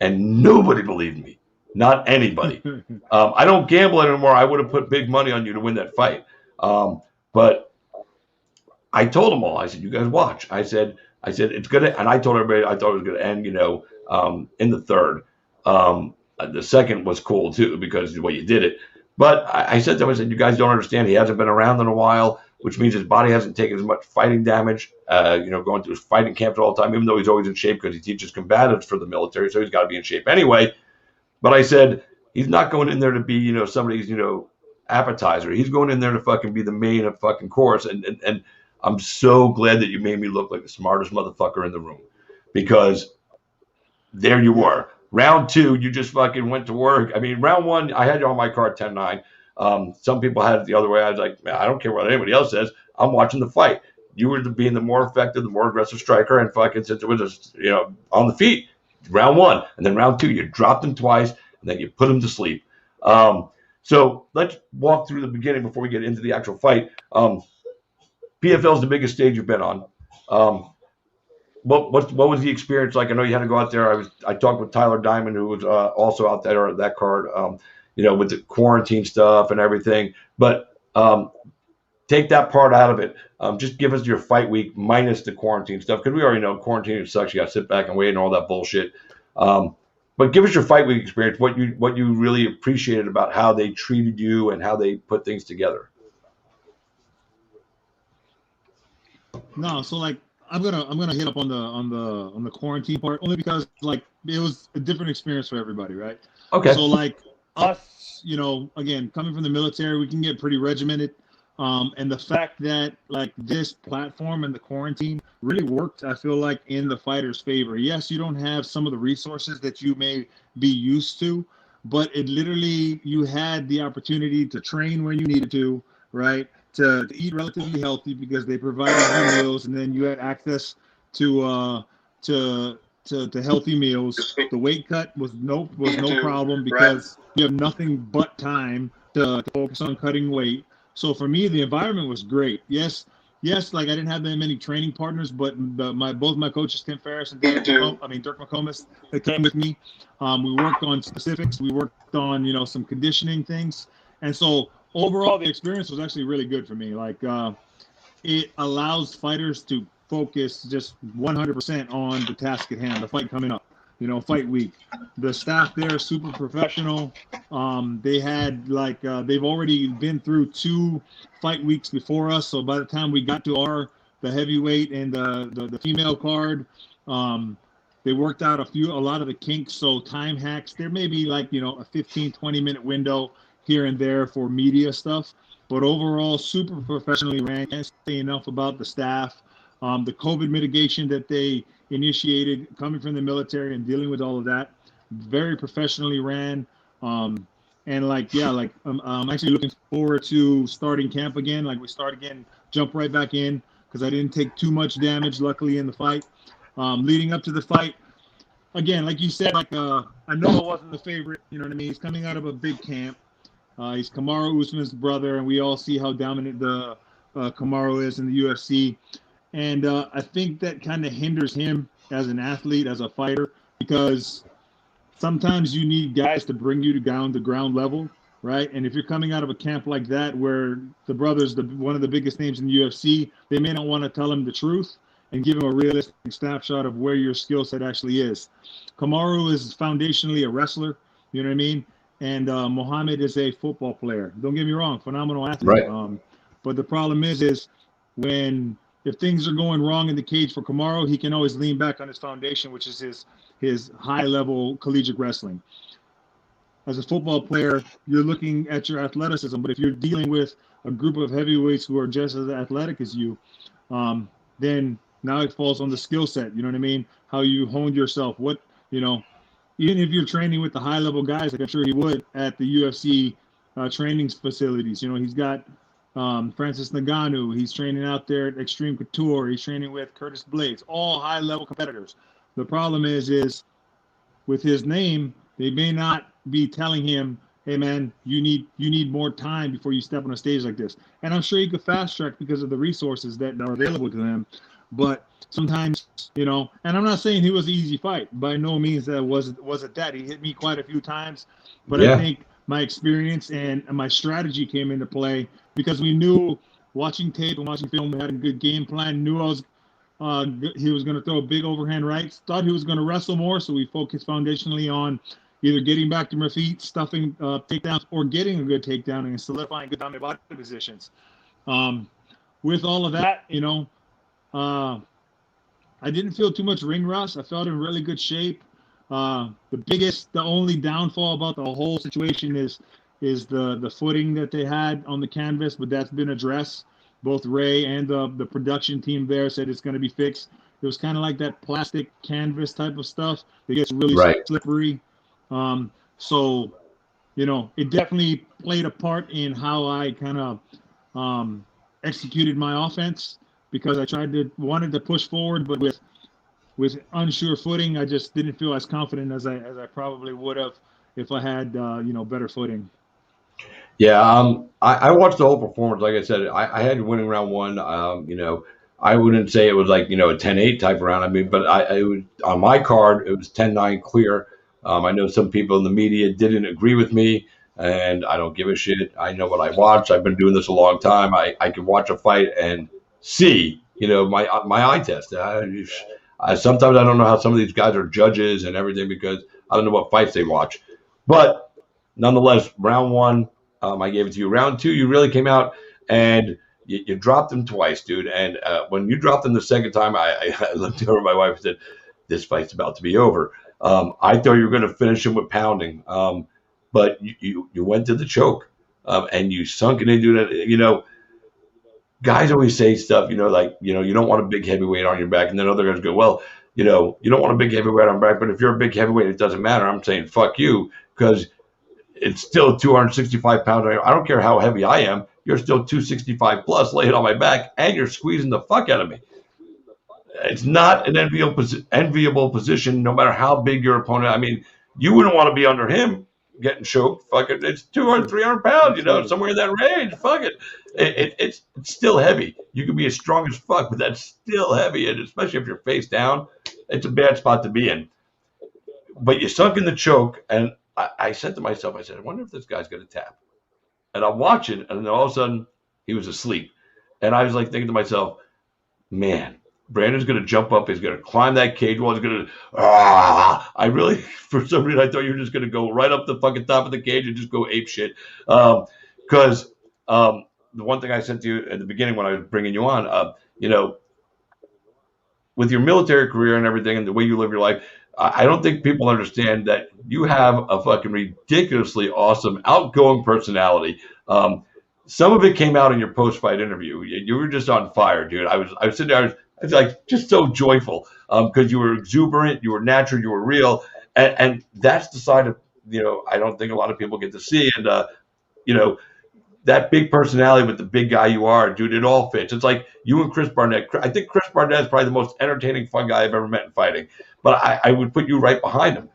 And nobody believed me, not anybody. I don't gamble anymore. I would have put big money on you to win that fight. But I told them all. I said, you guys watch. I said it's gonna, and I told everybody I thought it was gonna end, in the third. The second was cool too because the way you did it. But I said to him, you guys don't understand. He hasn't been around in a while, which means his body hasn't taken as much fighting damage. Going through his fighting camps all the time, even though he's always in shape because he teaches combatives for the military, so he's got to be in shape anyway. But I said he's not going in there to be, somebody's, appetizer. He's going in there to fucking be the main of fucking course. And I'm so glad that you made me look like the smartest motherfucker in the room, because there you were. Round two, you just fucking went to work. I mean, round one, I had you on my card 10-9. Some people had it the other way. I was like, man, I don't care what anybody else says. I'm watching the fight. You were being the more effective, the more aggressive striker, and fucking since it was just, on the feet, round one. And then round two, you dropped him twice, and then you put him to sleep. So let's walk through the beginning before we get into the actual fight. PFL is the biggest stage you've been on. What was the experience like? I know you had to go out there. I talked with Tyler Diamond, who was also out there at that card, with the quarantine stuff and everything. But take that part out of it. Just give us your fight week minus the quarantine stuff, because we already know quarantine sucks. You got to sit back and wait and all that bullshit. But give us your fight week experience. What you really appreciated about how they treated you and how they put things together. No, so like I'm gonna hit up on the quarantine part, only because like it was a different experience for everybody, right? Okay. So like us, again, coming from the military, we can get pretty regimented. And the fact that like this platform and the quarantine really worked, I feel like, in the fighter's favor. Yes, you don't have some of the resources that you may be used to, but it literally, you had the opportunity to train when you needed to, right? To eat relatively healthy because they provided you meals, and then you had access to healthy meals. The weight cut was no problem because you have nothing but time to focus on cutting weight. So for me, the environment was great. Yes, yes, like I didn't have that many training partners, but both my coaches, Tim Ferriss and Dirk McComas, that came with me. We worked on specifics. We worked on, some conditioning things. And so overall, the experience was actually really good for me. Like, it allows fighters to focus just 100% on the task at hand, the fight coming up, fight week. The staff there is super professional. They had they've already been through 2 fight weeks before us. So by the time we got to the heavyweight and the female card, they worked out a lot of the kinks. So time hacks, there may be a 15-20 minute window here and there for media stuff. But overall, super professionally ran. Can't say enough about the staff. The COVID mitigation that they initiated coming from the military and dealing with all of that, very professionally ran. I'm actually looking forward to starting camp again. Like we start again, jump right back in because I didn't take too much damage, luckily, in the fight. Leading up to the fight, again, like you said, I know it wasn't the favorite. You know what I mean? He's coming out of a big camp. He's Kamaru Usman's brother, and we all see how dominant the Kamaru is in the UFC. And I think that kind of hinders him as an athlete, as a fighter, because sometimes you need guys to bring you down to ground level, right? And if you're coming out of a camp like that where the brother's one of the biggest names in the UFC, they may not want to tell him the truth and give him a realistic snapshot of where your skill set actually is. Kamaru is foundationally a wrestler, you know what I mean? And Mohammed is a football player. Don't get me wrong, phenomenal athlete. Right. But the problem is if things are going wrong in the cage for Kamaru, he can always lean back on his foundation, which is his high-level collegiate wrestling. As a football player, you're looking at your athleticism, but if you're dealing with a group of heavyweights who are just as athletic as you, then now it falls on the skill set. You know what I mean? How you honed yourself. Even if you're training with the high-level guys, like I'm sure he would at the UFC training facilities. He's got Francis Ngannou. He's training out there at Extreme Couture. He's training with Curtis Blades, all high-level competitors. The problem is with his name, they may not be telling him, hey, man, you need more time before you step on a stage like this. And I'm sure he could fast-track because of the resources that are available to him. But sometimes, and I'm not saying he was an easy fight. By no means was it that. He hit me quite a few times. But yeah. I think my experience and my strategy came into play because we knew watching tape and watching film, we had a good game plan, knew he was going to throw a big overhand right, thought he was going to wrestle more, so we focused foundationally on either getting back to my feet, stuffing takedowns, or getting a good takedown and solidifying good dominant body positions. With all of that, I didn't feel too much ring rust. I felt in really good shape. The only downfall about the whole situation is the footing that they had on the canvas, but that's been addressed. Both Ray and the production team there said it's going to be fixed. It was kind of like that plastic canvas type of stuff. It gets really slippery. So, it definitely played a part in how I kind of executed my offense because I wanted to push forward, but with unsure footing, I just didn't feel as confident as I probably would have if I had better footing. Yeah, I watched the whole performance. Like I said, I had winning round 1. I wouldn't say it was like a 10-8 type round. I mean, but it was, on my card, it was 10-9 clear. I know some people in the media didn't agree with me, and I don't give a shit. I know what I watch. I've been doing this a long time. I can watch a fight and see, my eye test. Sometimes I don't know how some of these guys are judges and everything because I don't know what fights they watch. But nonetheless, round 1, I gave it to you. Round 2, you really came out and you dropped him twice, dude. And when you dropped him the second time, I looked over at my wife and said, this fight's about to be over. I thought you were going to finish him with pounding. But you went to the choke and you sunk it into that. Guys always say stuff, you don't want a big heavyweight on your back. And then other guys go, well, you don't want a big heavyweight on your back. But if you're a big heavyweight, it doesn't matter. I'm saying, fuck you, because it's still 265 pounds. I don't care how heavy I am. You're still 265 plus, lay it on my back, and you're squeezing the fuck out of me. It's not an enviable position, no matter how big your opponent. I mean, you wouldn't want to be under him, getting choked, fuck it, it's 200, 300 pounds, you know, somewhere in that range. Fuck it. It's still heavy. You can be as strong as fuck, but that's still heavy, and especially if you're face down, it's a bad spot to be in. But you sunk in the choke, and I said to myself, I said, I wonder if this guy's going to tap. And I'm watching, and then all of a sudden, he was asleep. And I was like thinking to myself, man, Brandon's going to jump up. He's going to climb that cage wall. He's going to, I really, for some reason, I thought you were just going to go right up the fucking top of the cage and just go ape shit. Because the one thing I said to you at the beginning when I was bringing you on, you know, with your military career and everything and the way you live your life, I don't think people understand that you have a fucking ridiculously awesome, outgoing personality. Some of it came out in your post-fight interview. You were just on fire, dude. I was sitting there, I was like just so joyful because you were exuberant, you were natural, you were real, and that's the side of, you know, I don't think a lot of people get to see. And you know, that big personality with the big guy you are, dude, it all fits. It's like you and Chris Barnett. I think Chris Barnett is probably the most entertaining, fun guy I've ever met in fighting. But I would put you right behind him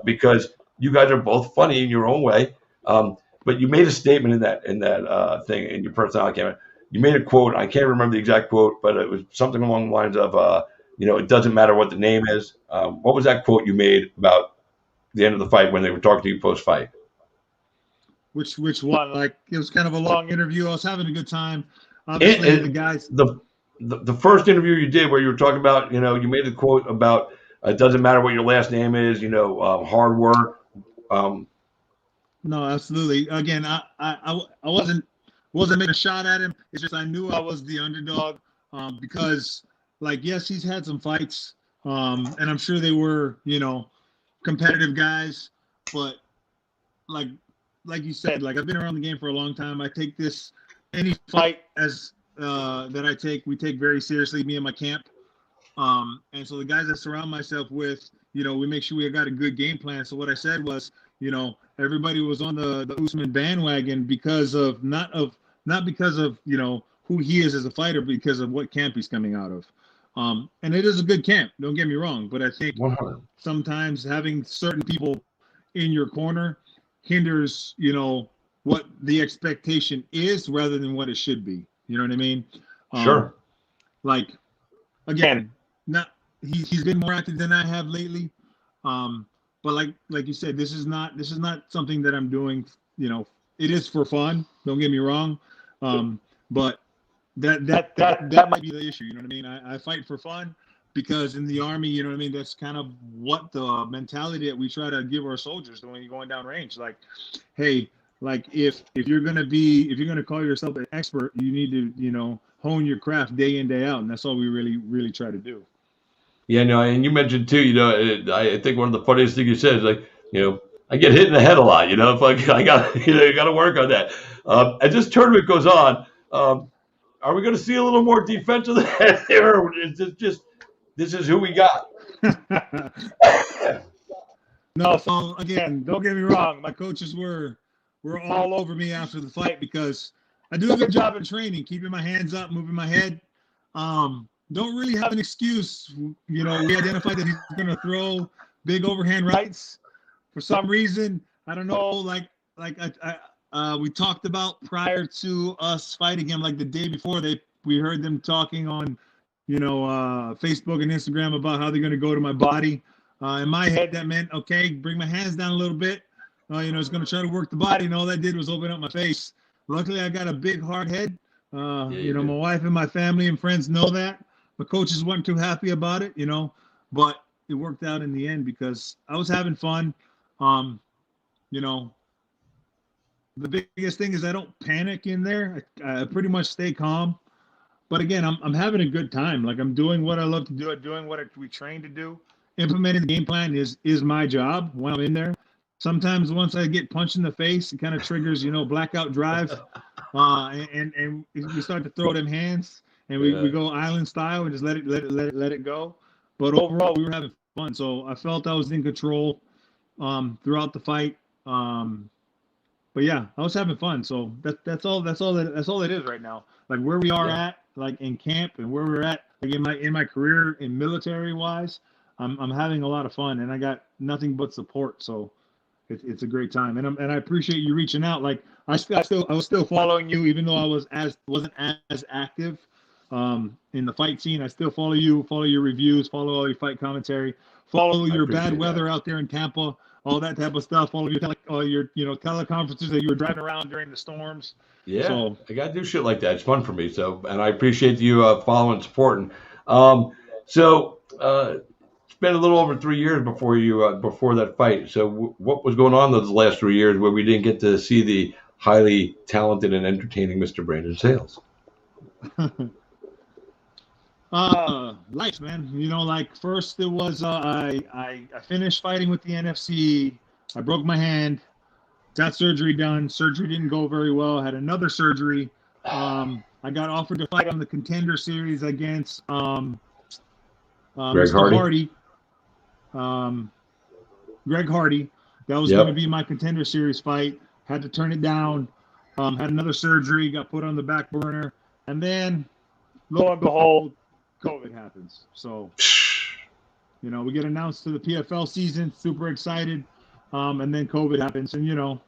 because you guys are both funny in your own way. But you made a statement in that thing in your personality. You made a quote. I can't remember the exact quote, but it was something along the lines of, you know, it doesn't matter what the name is. What was that quote you made about the end of the fight when they were talking to you post-fight? Which one? Like, it was kind of a long interview. I was having a good time. Obviously, the guys. The first interview you did where you were talking about, you know, you made a quote about it doesn't matter what your last name is, you know, hard work. No, absolutely. Again, I wasn't making a shot at him. It's just I knew I was the underdog because, like, yes, he's had some fights, and I'm sure they were, you know, competitive guys. But like you said, like, I've been around the game for a long time. I take any fight as we take very seriously, me and my camp. And so the guys I surround myself with, you know, we make sure we got a good game plan. So what I said was, you know, everybody was on the Usman bandwagon because of not because of, you know, who he is as a fighter, but because of what camp he's coming out of. And it is a good camp, don't get me wrong, but I think sometimes having certain people in your corner hinders, you know, what the expectation is rather than what it should be. You know what I mean? Sure. Like, again, he's been more active than I have lately. But like you said, this is not something that I'm doing, you know, it is for fun. Don't get me wrong. But that might be the issue. You know what I mean? I fight for fun because in the Army, you know what I mean? That's kind of what the mentality that we try to give our soldiers when you're going down range. Like, hey, like if you're going to call yourself an expert, you need to, you know, hone your craft day in, day out. And that's all we really, really try to do. Yeah, no, and you mentioned too, you know, I think one of the funniest things you said is like, you know, I get hit in the head a lot, you know, if I got, you know, you got to work on that. As this tournament goes on, are we going to see a little more defensive there, or is this is who we got? No, so again, don't get me wrong. My coaches were all over me after the fight because I do a good job in training, keeping my hands up, moving my head. Don't really have an excuse. You know, we identified that he's going to throw big overhand rights for some reason. I don't know. Like we talked about prior to us fighting him, like the day before, we heard them talking on, you know, Facebook and Instagram about how they're going to go to my body. In my head, that meant, okay, bring my hands down a little bit. You know, it's going to try to work the body, and all that did was open up my face. Luckily, I got a big hard head. You know, my wife and my family and friends know that. My coaches weren't too happy about it, you know, but it worked out in the end because I was having fun. You know, the biggest thing is I don't panic in there. I pretty much stay calm. But again, I'm having a good time. Like, I'm doing what I love to do. I'm doing what we train to do. Implementing the game plan is my job when I'm in there. Sometimes once I get punched in the face, it kind of triggers, you know, blackout drive. And we start to throw them hands. And we go island style and just let it go. But overall, we were having fun. So I felt I was in control throughout the fight. But yeah, I was having fun. So that's all it is right now. Like where we are at, like in camp, and where we're at, like in my career, in military wise, I'm having a lot of fun, and I got nothing but support. So it's a great time, and I appreciate you reaching out. Like I was still following you, even though I wasn't as active in the fight scene. I still follow you, follow your reviews, follow all your fight commentary, follow your bad weather out there in Tampa, all that type of stuff. Follow your teleconferences that you were driving around during the storms. Yeah, so, I got to do shit like that. It's fun for me. So, and I appreciate you following and supporting. It's been a little over 3 years before that fight. So, what was going on those last 3 years where we didn't get to see the highly talented and entertaining Mr. Brandon Sayles? Life, man. Like first it was I finished fighting with the NFC. I broke my hand. Got surgery done. Surgery didn't go very well. Had another surgery. I got offered to fight on the Contender Series against Greg Mr. Hardy. Greg Hardy. That was going to be my Contender Series fight. Had to turn it down. Had another surgery. Got put on the back burner. And then, lo and behold, COVID happens. So, we get announced to the PFL season. Super excited. And then COVID happens. And,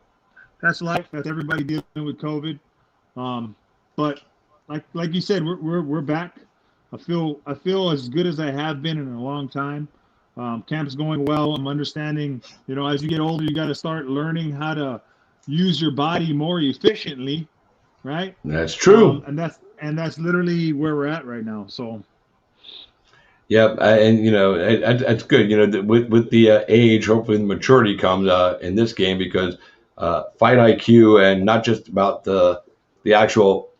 that's life. That's everybody dealing with COVID. But like you said, we're back. I feel as good as I have been in a long time. Camp's going well. I'm understanding, as you get older, you got to start learning how to use your body more efficiently, right? That's true. And that's literally where we're at right now. So. Yep, and that's good. With the age, hopefully the maturity comes in this game because fight IQ and not just about the actual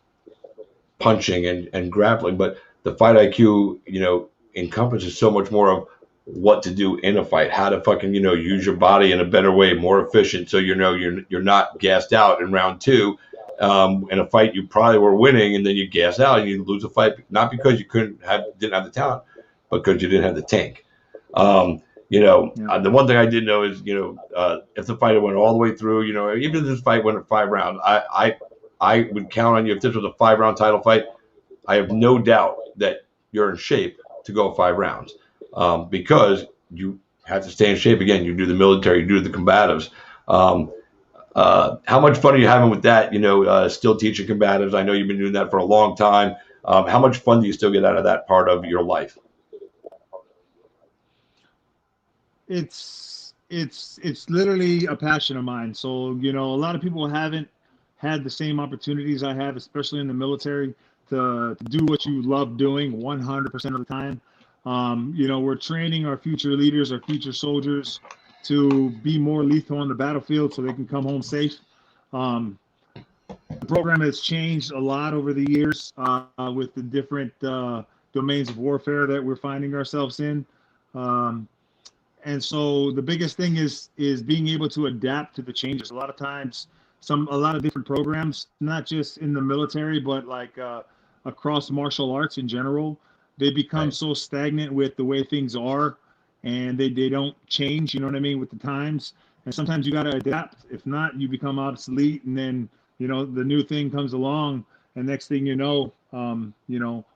punching and grappling, but the fight IQ, encompasses so much more of what to do in a fight, how to fucking use your body in a better way, more efficient, so you're not gassed out in round two. In a fight you probably were winning and then you gas out and you lose a fight, not because you didn't have the talent, but because you didn't have the tank. The one thing I did know is, if the fight went all the way through, even if this fight went at 5 rounds, I would count on you. If this was a 5-round title fight, I have no doubt that you're in shape to go 5 rounds, because you have to stay in shape. Again, you do the military, you do the combatives. How much fun are you having with that? Still teaching combatives. I know you've been doing that for a long time. How much fun do you still get out of that part of your life? It's literally a passion of mine. So, a lot of people haven't had the same opportunities I have, especially in the military, to do what you love doing 100% of the time. We're training our future leaders, our future soldiers to be more lethal on the battlefield so they can come home safe. The program has changed a lot over the years with the different domains of warfare that we're finding ourselves in. And so the biggest thing is being able to adapt to the changes. A lot of times, a lot of different programs, not just in the military, but like across martial arts in general, they become so stagnant with the way things are, and they don't change, with the times. And sometimes you got to adapt. If not, you become obsolete, and then, the new thing comes along, and next thing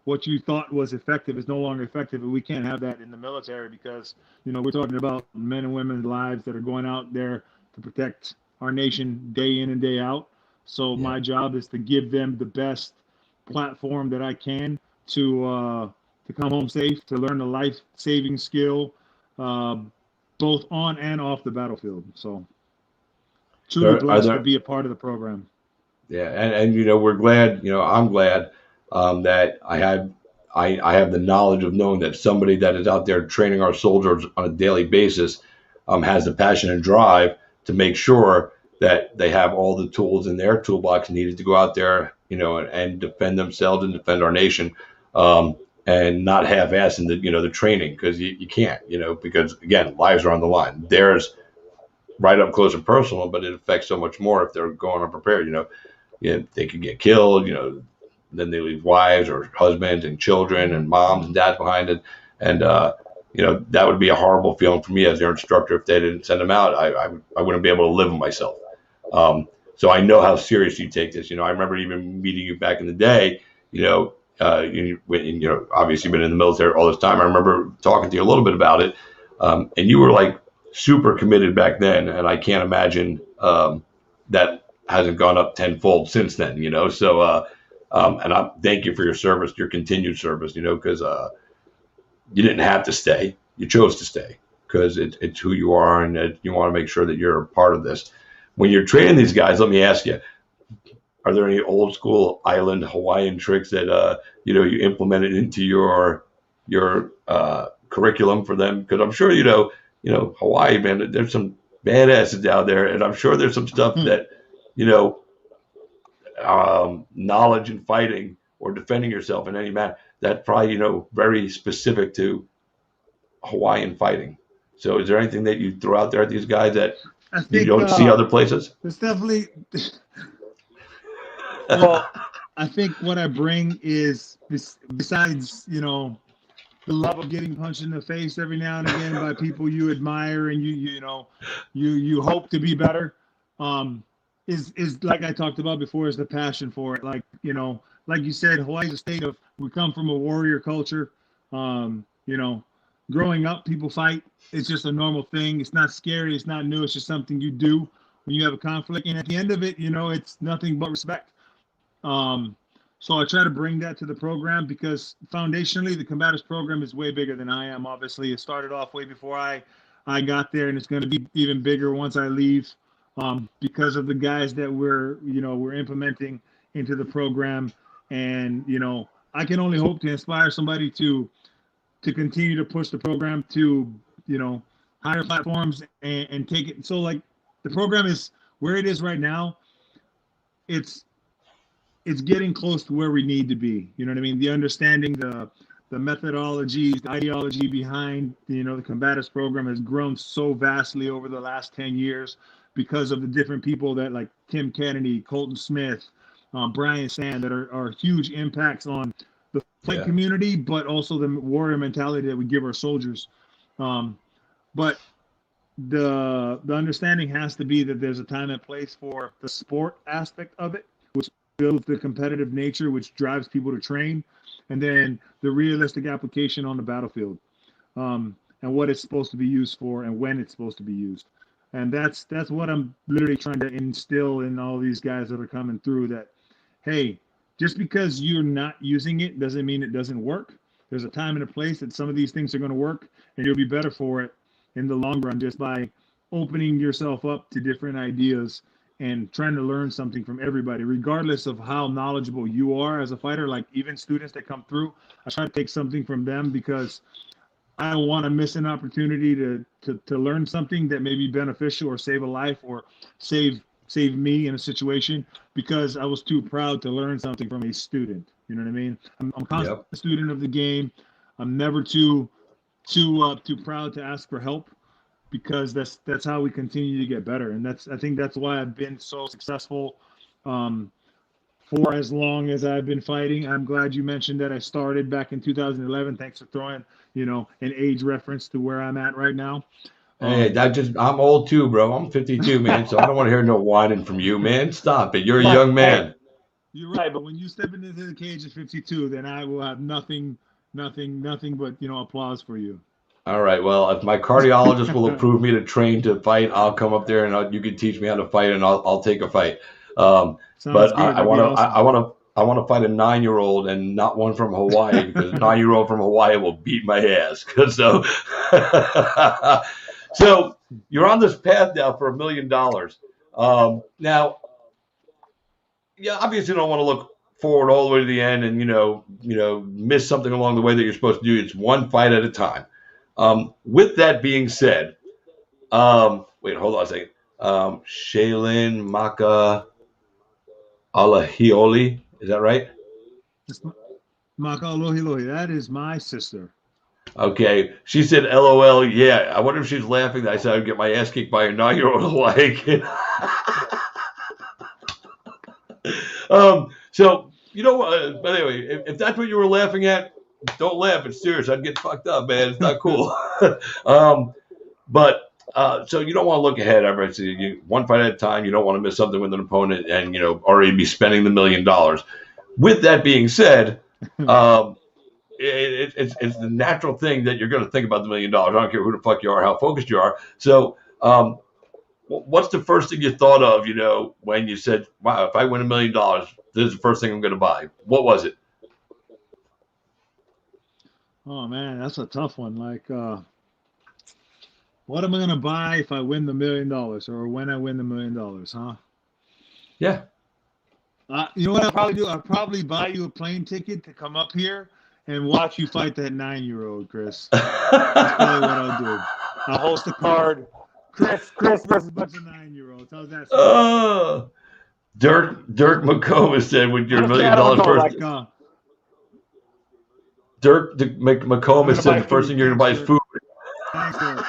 what you thought was effective is no longer effective. And we can't have that in the military because, we're talking about men and women's lives that are going out there to protect our nation day in and day out. So my job is to give them the best platform that I can to come home safe, to learn a life-saving skill, both on and off the battlefild. So truly blessed to be a part of the program. Yeah, and we're glad. I'm glad that I have the knowledge of knowing that somebody that is out there training our soldiers on a daily basis has the passion and drive to make sure that they have all the tools in their toolbox needed to go out there, and defend themselves and defend our nation, and not half-ass in the training, because you can't, because again, lives are on the line. Theirs right up close and personal, but it affects so much more if they're going unprepared. They could get killed, then they leave wives or husbands and children and moms and dads behind it. And, that would be a horrible feeling for me as their instructor. If they didn't send them out, I wouldn't be able to live with myself. So I know how serious you take this. I remember even meeting you back in the day, obviously you've been in the military all this time. I remember talking to you a little bit about it. And you were like super committed back then, and I can't imagine that hasn't gone up tenfold since then. So and I thank you for your service, your continued service. Because you didn't have to stay, you chose to stay because it's who you are, and you want to make sure that you're a part of this. When you're training these guys, let me ask you: are there any old school island Hawaiian tricks that you implemented into your curriculum for them? Because I'm sure Hawaii, man, there's some badasses out there, and I'm sure there's some stuff that knowledge in fighting or defending yourself in any manner that probably very specific to Hawaiian fighting. So is there anything that you throw out there at these guys that you don't see other places? It's definitely. Well, I think what I bring is besides the love of getting punched in the face every now and again by people you admire and you hope to be better. Is like I talked about before, is the passion for it. Like you said, Hawaii's a state of, we come from a warrior culture. Growing up, people fight. It's just a normal thing. It's not scary. It's not new. It's just something you do when you have a conflict. And at the end of it, it's nothing but respect. So I try to bring that to the program because foundationally, the combatives program is way bigger than I am. Obviously, it started off way before I got there, and it's going to be even bigger once I leave. Because of the guys that we're implementing into the program. And, I can only hope to inspire somebody to continue to push the program to, higher platforms and take it. So like the program is where it is right now. It's getting close to where we need to be. You know what I mean? The understanding, the methodologies, the ideology behind, the combatives program has grown so vastly over the last 10 years. Because of the different people that like Tim Kennedy, Colton Smith, Brian Sand, that are huge impacts on the fight community, but also the warrior mentality that we give our soldiers. But the understanding has to be that there's a time and place for the sport aspect of it, which builds the competitive nature, which drives people to train, and then the realistic application on the battlefield, and what it's supposed to be used for and when it's supposed to be used. And that's what I'm literally trying to instill in all these guys that are coming through, that, hey, just because you're not using it doesn't mean it doesn't work. There's a time and a place that some of these things are going to work, and you'll be better for it in the long run just by opening yourself up to different ideas and trying to learn something from everybody, regardless of how knowledgeable you are as a fighter. Like even students that come through, I try to take something from them because I don't want to miss an opportunity to learn something that may be beneficial or save a life or save me in a situation because I was too proud to learn something from a student. You know what I mean? I'm constantly a student of the game. I'm never too proud to ask for help because that's how we continue to get better. And I think that's why I've been so successful for as long as I've been fighting. I'm glad you mentioned that I started back in 2011. Thanks for throwing, an age reference to where I'm at right now. Hey, I'm old too, bro. I'm 52, man. So I don't want to hear no whining from you, man. Stop it. You're a young man. You're right, but when you step into the cage at 52, then I will have nothing but applause for you. All right. Well, if my cardiologist will approve me to train to fight, I'll come up there and you can teach me how to fight, and I'll take a fight. But I want to fight a 9-year-old and not one from Hawaii because a 9-year-old from Hawaii will beat my ass. So you're on this path now for $1 million. Now, obviously you don't want to look forward all the way to the end and miss something along the way that you're supposed to do. It's one fight at a time. With that being said, wait, hold on a second. Shaylin Maka Alahioli, is that right? Maka Alahioli, that is my sister. Okay, she said LOL. Yeah, I wonder if she's laughing that I said I'd get my ass kicked by a 9-year-old Hawaii kid. So but anyway, if that's what you were laughing at, don't laugh. It's serious. I'd get fucked up, man. It's not cool. So you don't want to look ahead ever. It's one fight at a time. You don't want to miss something with an opponent and already be spending the $1 million. With that being said, it's the natural thing that you're going to think about the $1 million. I don't care who the fuck you are, how focused you are. So, what's the first thing you thought of, when you said, wow, if I win $1 million, this is the first thing I'm going to buy? What was it? Oh man, that's a tough one. Like, what am I gonna buy if I win the $1 million, or when I win the $1 million, huh? Yeah. You know what I'll probably do? I'll probably buy you a plane ticket to come up here and watch you fight that 9-year-old, Chris. That's probably what I'll do. I'll host a card. Chris versus a bunch of 9-year-olds. How's that sound? Dirk McComb said, with your $1 million first. Like, Dirk McComb has said the first thing you're going to buy is food. Thanks, Dirk.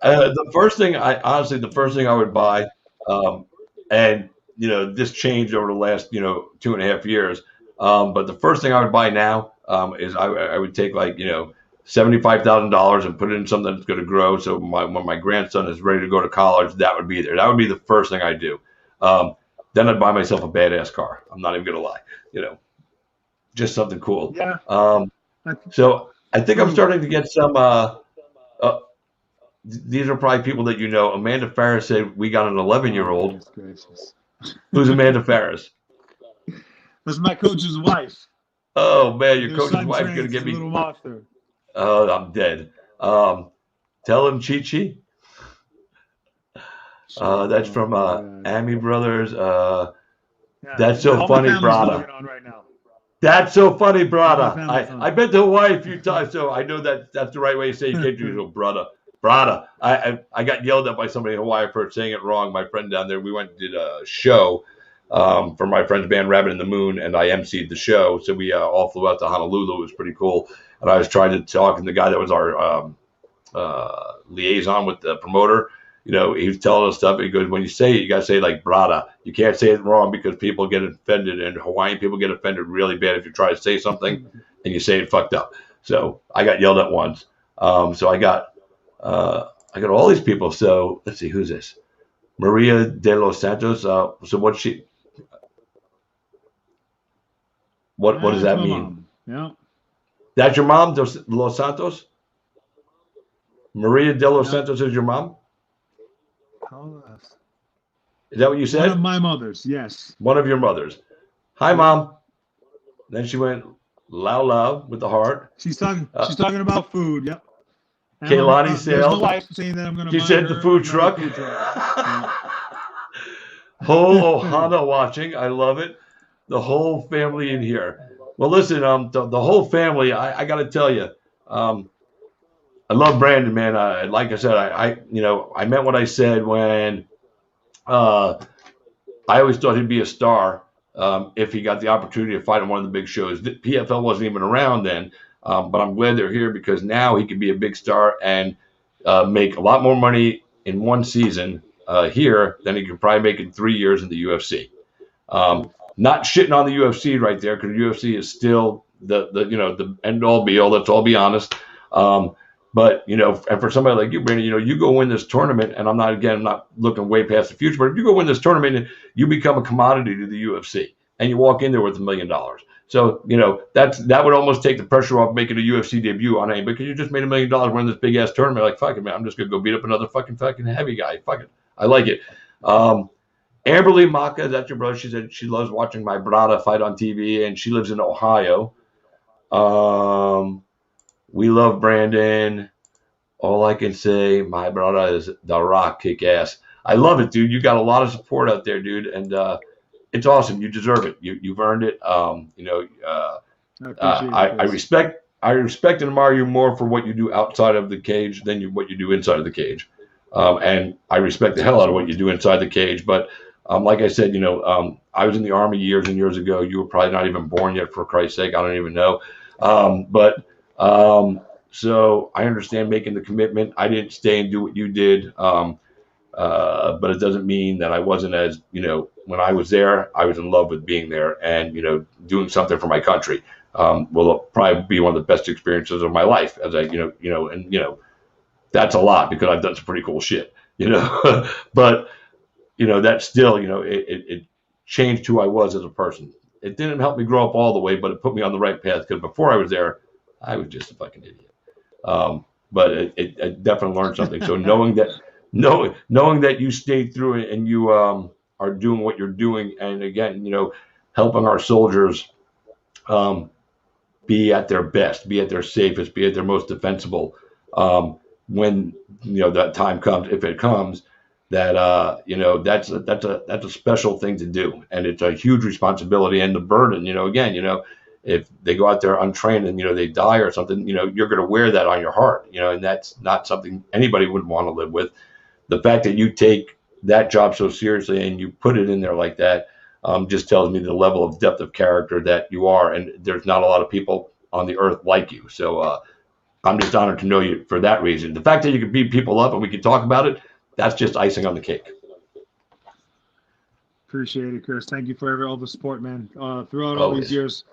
The first thing I would buy, and this changed over the last 2.5 years, but the first thing I would buy now is I would take like $75,000 and put it in something that's going to grow. So when my grandson is ready to go to college, that would be there. That would be the first thing I'd do. Then I'd buy myself a badass car. I'm not even going to lie, just something cool. Yeah. So I think I'm starting to get some. These are probably people that Amanda Farris said we got an 11-year-old. Who's Amanda Farris? That's my coach's wife. Oh man, your coach's wife's gonna get me. Little monster. Oh, I'm dead. Tell him Chi-Chi. That's from Amy Brothers. That's so funny, brother. That's so funny, brother. I've been to Hawaii a few times, so I know that's the right way to say you can't do it, brother. Brada. I got yelled at by somebody in Hawaii for saying it wrong. My friend down there, we went and did a show for my friend's band Rabbit in the Moon, and I emceed the show. So we all flew out to Honolulu. It was pretty cool. And I was trying to talk, and the guy that was our liaison with the promoter, he was telling us stuff. He goes, when you say it, you got to say it like brada. You can't say it wrong because people get offended, and Hawaiian people get offended really bad if you try to say something and you say it fucked up. So I got yelled at once. So I got all these people. So let's see, who's this? Maria de los Santos. So what does that mean? Mom. Yeah. That's your mom, Los Santos? Maria de los Santos is your mom? Is that what you said? One of my mothers, yes. One of your mothers. Hi, Mom. Then she went loud with the heart. She's talking about food. Yep. Kaylani Sayles. She said the food truck. Whole Ohana watching. I love it. The whole family in here. Well, listen, the whole family. I got to tell you, I love Brandon, man. Like I said, I meant what I said when I always thought he'd be a star if he got the opportunity to fight on one of the big shows. The PFL wasn't even around then, but I'm glad they're here because now he can be a big star and make a lot more money in one season here than he could probably make in 3 years in the UFC. Not shitting on the UFC right there because the UFC is still the end all be all. Let's all be honest. But, and for somebody like you, Brandon, you go win this tournament, and I'm not looking way past the future, but if you go win this tournament and you become a commodity to the UFC and you walk in there with $1 million. So, that would almost take the pressure off making a UFC debut on anybody because you just made $1 million winning this big ass tournament. Like, fuck it, man, I'm just going to go beat up another fucking heavy guy. Fuck it. I like it. Amberly Maka, that's your brother. She said she loves watching my brother fight on TV, and she lives in Ohio. We love Brandon. All I can say, my brother is the Rock, kick ass. I love it, dude. You got a lot of support out there, dude, and it's awesome. You deserve it. You've earned it. I respect and admire you more for what you do outside of the cage than what you do inside of the cage. And I respect the hell out of what you do inside the cage. But like I said, I was in the Army years and years ago. You were probably not even born yet, for Christ's sake. I don't even know. So I understand making the commitment. I didn't stay and do what you did. But it doesn't mean that I wasn't as, when I was there, I was in love with being there and, doing something for my country. Will probably be one of the best experiences of my life as that's a lot because I've done some pretty cool shit, but, that's still, it changed who I was as a person. it didn't help me grow up all the way, but it put me on the right path, because before I was there, I was just a fucking idiot. But it definitely learned something. So knowing that you stayed through it, and you are doing what you're doing, and again, helping our soldiers be at their best, be at their safest, be at their most defensible, when that time comes, if it comes, that that's a special thing to do, and it's a huge responsibility and the burden. Again, if they go out there untrained and they die or something, you're going to wear that on your heart, and that's not something anybody would want to live with. The fact that you take that job so seriously and you put it in there like that, just tells me the level of depth of character that you are, and there's not a lot of people on the earth like you. So I'm just honored to know you for that reason. The fact that you can beat people up and we can talk about it, that's just icing on the cake. Appreciate it, Chris. Thank you for all the support, man, throughout all these years.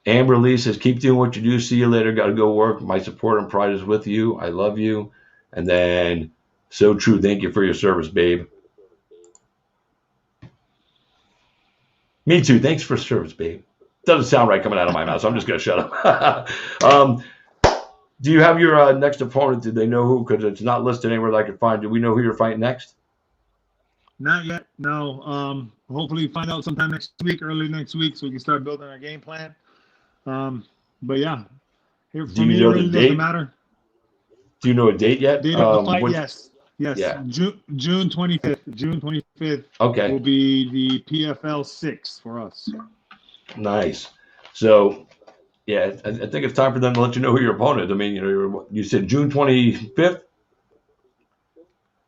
Amber Lee says, keep doing what you do. See you later. Got to go work. My support and pride is with you. I love you. And then, so true. Thank you for your service, babe. Me too. Thanks for service, babe. Doesn't sound right coming out of my mouth, so I'm just going to shut up. Do you have your next opponent? Did they know who? Because it's not listed anywhere that I could find. Do we know who you're fighting next? Not yet. No. Hopefully find out sometime next week, early next week, so we can start building our game plan. But yeah, here for me, it really doesn't matter. Do you know a date yet? Date of the fight? Yes. Yeah. June 25th. June 25th. Okay. Will be the PFL 6 for us. Nice. So, yeah, I think it's time for them to let you know who your opponent is. I mean, you said June 25th.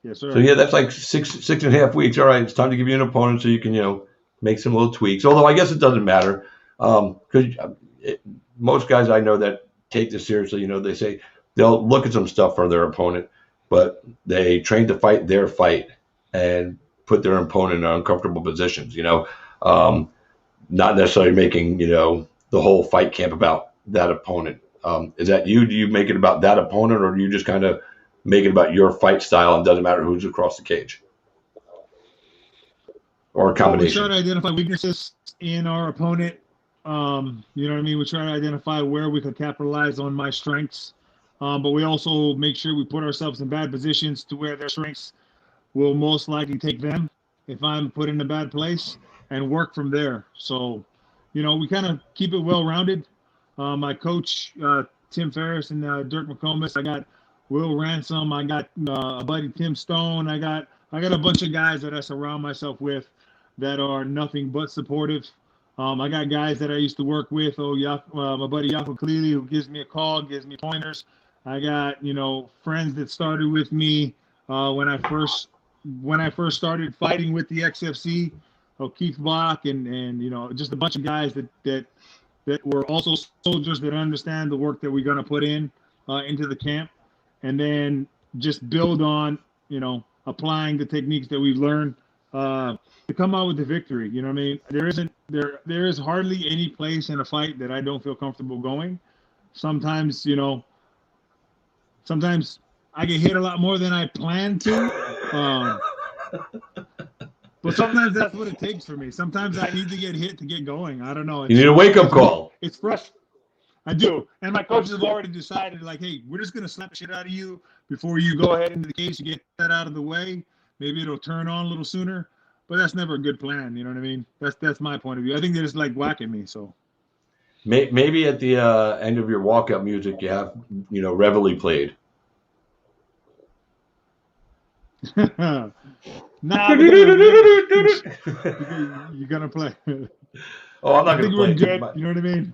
Yes, sir. So yeah, that's like 6.5 weeks. All right, it's time to give you an opponent so you can make some little tweaks. Although I guess it doesn't matter, because most guys I know that take this seriously, they say they'll look at some stuff for their opponent, but they train to fight their fight and put their opponent in uncomfortable positions. Not necessarily making the whole fight camp about that opponent. Is that you? Do you make it about that opponent, or do you just kind of make it about your fight style and doesn't matter who's across the cage? Or a combination? We try to identify weaknesses in our opponent. You know what I mean? We try to identify where we could capitalize on my strengths. But we also make sure we put ourselves in bad positions to where their strengths will most likely take them if I'm put in a bad place, and work from there. So, we kind of keep it well-rounded. My coach, Tim Ferriss, and Dirk McComas. I got Will Ransom. I got a buddy, Tim Stone. I got a bunch of guys that I surround myself with that are nothing but supportive. I got guys that I used to work with. My buddy Yaakov Cleely, who gives me a call, gives me pointers. I got friends that started with me when I first started fighting with the XFC. Keith Bach and just a bunch of guys that were also soldiers that understand the work that we're going to put into the camp, and then just build on applying the techniques that we've learned to come out with the victory. You know what I mean? There is hardly any place in a fight that I don't feel comfortable going. Sometimes I get hit a lot more than I plan to. But sometimes that's what it takes for me. Sometimes I need to get hit to get going. I don't know. You need a wake-up call. It's frustrating. I do. And my coaches have already decided, like, hey, we're just going to slap the shit out of you before you go ahead into the cage to get that out of the way. Maybe it'll turn on a little sooner. But that's never a good plan. You know what I mean? That's my point of view. I think they're just like whacking me. So maybe at the end of your walkout music, you have, Reveille played. Nah, you're gonna play. Oh, I'm not gonna play. We're good. You know what I mean?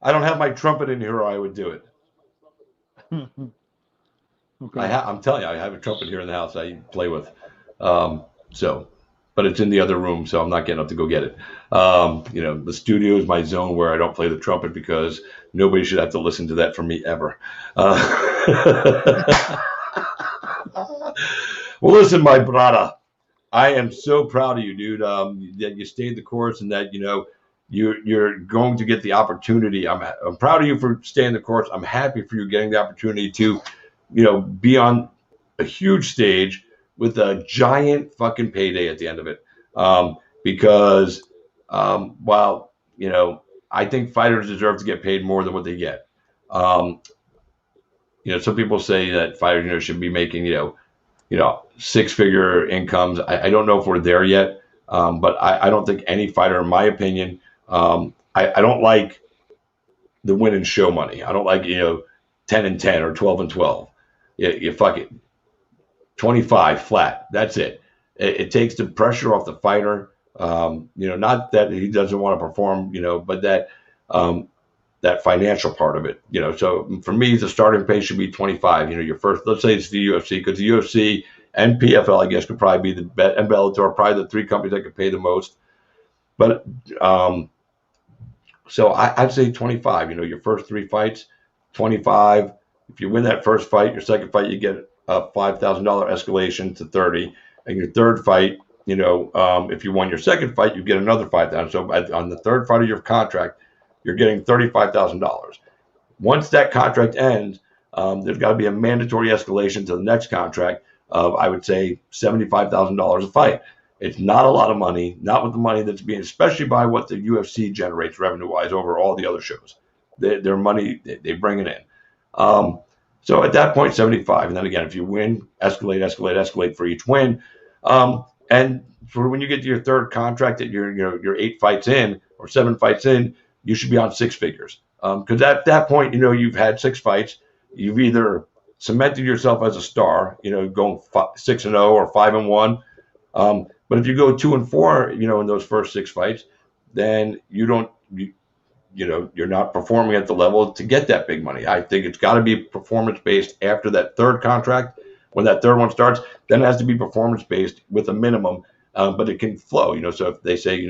I don't have my trumpet in here, or I would do it. Okay. I'm telling you, I have a trumpet here in the house I play with. But it's in the other room, so I'm not getting up to go get it. The studio is my zone where I don't play the trumpet because nobody should have to listen to that from me ever. Well, listen, my brother, I am so proud of you, dude, that you stayed the course and that, you're going to get the opportunity. I'm proud of you for staying the course. I'm happy for you getting the opportunity to, be on a huge stage with a giant fucking payday at the end of it. Because While, I think fighters deserve to get paid more than what they get. Um, some people say that fighters, should be making, 6-figure incomes. I don't know if we're there yet, but I don't think any fighter, in my opinion, I don't like the win and show money. I don't like 10-10 or 12-12. You fuck it, 25 flat. That's it. It takes the pressure off the fighter. Not that he doesn't want to perform, but that financial part of it. So for me, the starting pay should be 25. Your first, let's say it's the UFC, because the UFC and PFL, I guess, could probably be and Bellator are probably the 3 companies that could pay the most. But so I'd say 25. Your first 3 fights, 25. If you win that first fight, your second fight, you get a $5,000 escalation to 30, and your third fight, if you won your second fight, you get another 5,000. So on the third fight of your contract, you're getting $35,000. Once that contract ends, there's got to be a mandatory escalation to the next contract of, I would say, $75,000 a fight. It's not a lot of money, not with the money that's being, especially by what the UFC generates revenue-wise over all the other shows. Their money, they bring it in. So at that point, 75. And then again, if you win, escalate for each win. And for when you get to your third contract that you're 8 fights in or 7 fights in, you should be on 6 figures. Because at that point, you've had 6 fights. You've either cemented yourself as a star, going 6-0 or 5-1. But if you go 2-4, in those first 6 fights, then you're not performing at the level to get that big money. I think it's got to be performance-based after that third contract. When that third one starts, then it has to be performance-based with a minimum, but it can flow. So if they say,